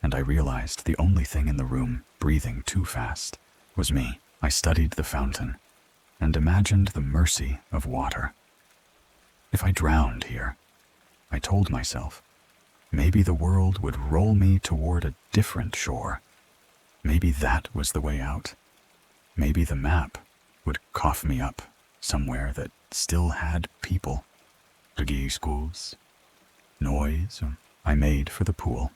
and I realized the only thing in the room breathing too fast was me. I studied the fountain and imagined the mercy of water. If I drowned here, I told myself, maybe the world would roll me toward a different shore. Maybe that was the way out. Maybe the map would cough me up somewhere that still had people. Schools, noise. I made for the pool.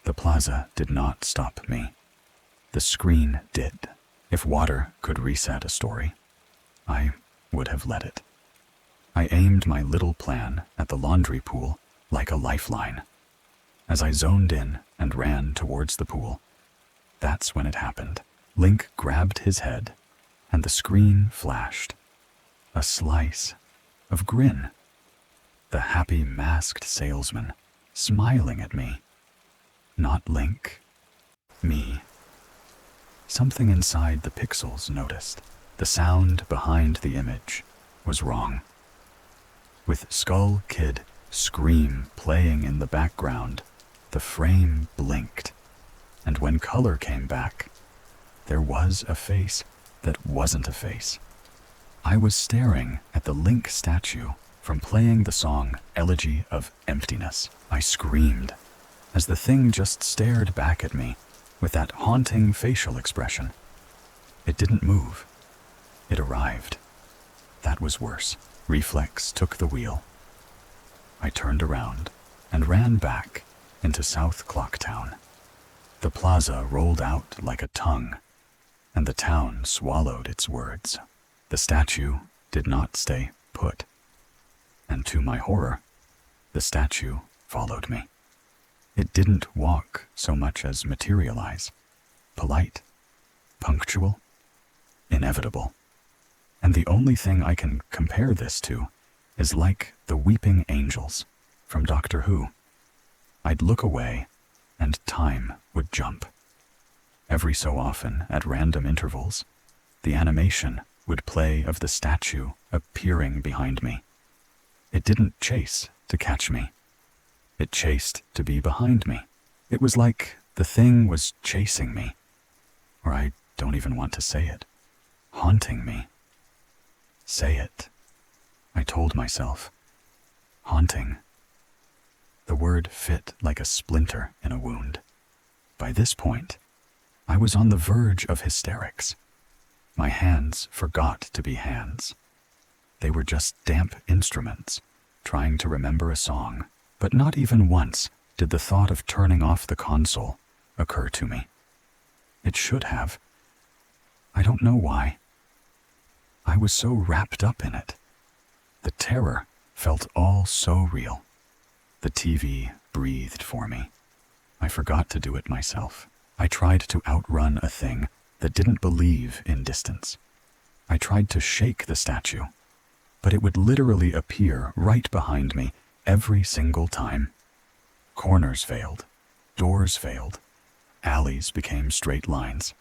The plaza did not stop me. The screen did. If water could reset a story, I would have let it. I aimed my little plan at the laundry pool like a lifeline. As I zoned in and ran towards the pool, that's when it happened. Link grabbed his head, and the screen flashed. A slice of grin. The happy masked salesman smiling at me. Not Link. Me. Something inside the pixels noticed. The sound behind the image was wrong. With Skull Kid scream playing in the background, the frame blinked, and when color came back, there was a face that wasn't a face. I was staring at the Link statue from playing the song Elegy of Emptiness. I screamed as the thing just stared back at me with that haunting facial expression. It didn't move. It arrived. That was worse. Reflex took the wheel. I turned around and ran back into South Clocktown. The plaza rolled out like a tongue, and the town swallowed its words. The statue did not stay put, and to my horror, the statue followed me. It didn't walk so much as materialize. Polite, punctual, inevitable. And the only thing I can compare this to is like the weeping angels from Doctor Who. I'd look away, and time would jump. Every so often, at random intervals, the animation would play of the statue appearing behind me. It didn't chase to catch me. It chased to be behind me. It was like the thing was chasing me, or I don't even want to say it, haunting me. Say it, I told myself. Haunting. The word fit like a splinter in a wound. By this point, I was on the verge of hysterics. My hands forgot to be hands. They were just damp instruments, trying to remember a song. But not even once did the thought of turning off the console occur to me. It should have. I don't know why. I was so wrapped up in it. The terror felt all so real. The TV breathed for me. I forgot to do it myself. I tried to outrun a thing that didn't believe in distance. I tried to shake the statue, but it would literally appear right behind me every single time. Corners failed, doors failed, alleys became straight lines.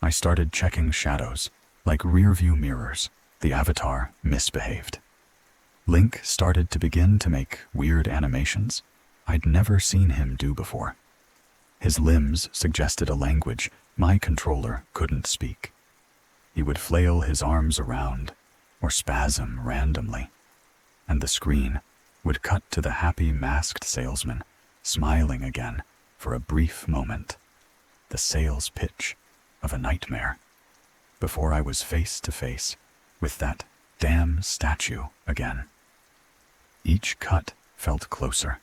I started checking shadows like rear-view mirrors. The avatar misbehaved. Link started to begin to make weird animations I'd never seen him do before. His limbs suggested a language my controller couldn't speak. He would flail his arms around or spasm randomly, and the screen would cut to the happy masked salesman smiling again for a brief moment, the sales pitch of a nightmare, before I was face to face with that damn statue again. Each cut felt closer,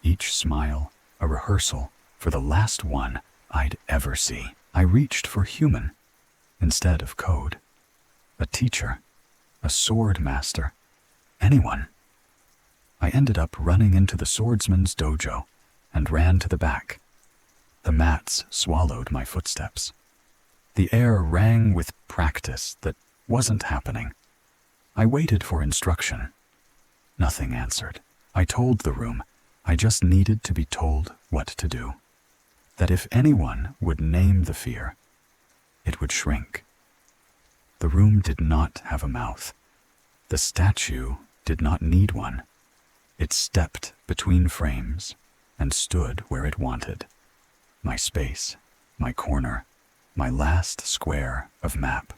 each smile a rehearsal for the last one I'd ever see. I reached for human instead of code. A teacher, a sword master, anyone. I ended up running into the swordsman's dojo and ran to the back. The mats swallowed my footsteps. The air rang with practice that wasn't happening. I waited for instruction. Nothing answered. I told the room I just needed to be told what to do. That if anyone would name the fear, it would shrink. The room did not have a mouth. The statue did not need one. It stepped between frames and stood where it wanted. My space, my corner, my last square of map.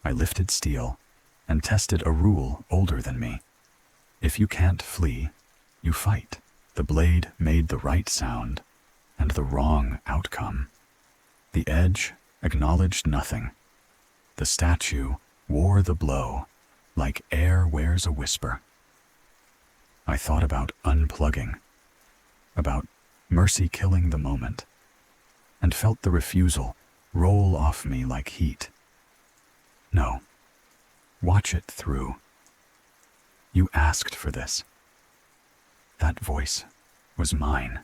I lifted steel and tested a rule older than me. If you can't flee, you fight. The blade made the right sound and the wrong outcome. The edge acknowledged nothing. The statue wore the blow like air wears a whisper. I thought about unplugging, about mercy killing the moment, and felt the refusal roll off me like heat. No, watch it through. You asked for this. That voice was mine.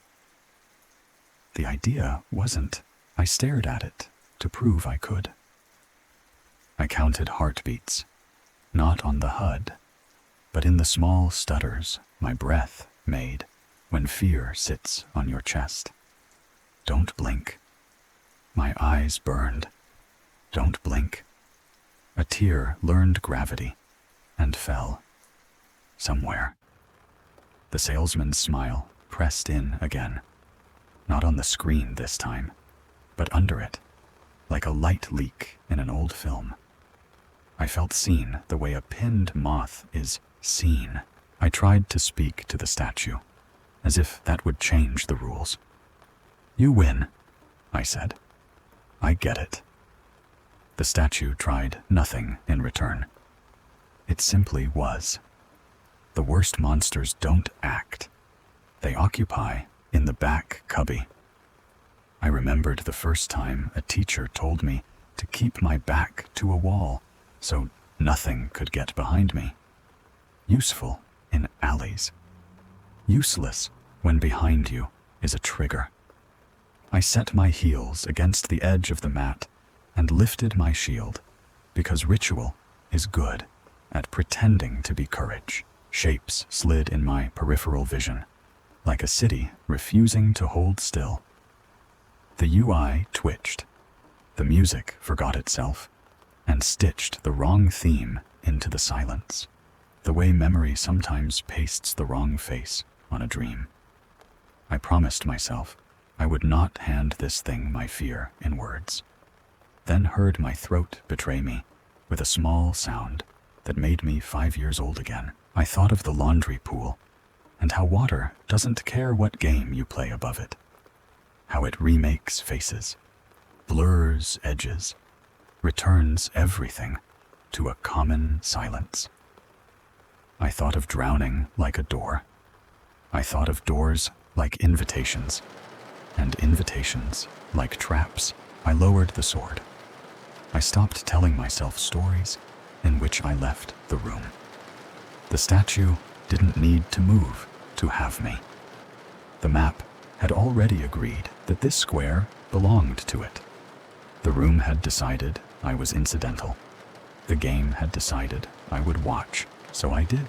The idea wasn't. I stared at it to prove I could. I counted heartbeats, not on the HUD, but in the small stutters my breath made when fear sits on your chest. Don't blink. My eyes burned. Don't blink. A tear learned gravity and fell somewhere. The salesman's smile pressed in again, not on the screen this time, but under it, like a light leak in an old film. I felt seen the way a pinned moth is seen. I tried to speak to the statue, as if that would change the rules. You win, I said. I get it. The statue tried nothing in return. It simply was. The worst monsters don't act. They occupy in the back cubby. I remembered the first time a teacher told me to keep my back to a wall so nothing could get behind me. Useful in alleys. Useless when behind you is a trigger. I set my heels against the edge of the mat and lifted my shield, because ritual is good at pretending to be courage. Shapes slid in my peripheral vision, like a city refusing to hold still. The UI twitched. The music forgot itself and stitched the wrong theme into the silence, the way memory sometimes pastes the wrong face on a dream. I promised myself I would not hand this thing my fear in words, then heard my throat betray me with a small sound that made me 5 years old again. I thought of the laundry pool and how water doesn't care what game you play above it, how it remakes faces, blurs edges, returns everything to a common silence. I thought of drowning like a door. I thought of doors like invitations, and invitations like traps. I lowered the sword. I stopped telling myself stories in which I left the room. The statue didn't need to move to have me. The map had already agreed that this square belonged to it. The room had decided I was incidental. The game had decided I would watch, so I did.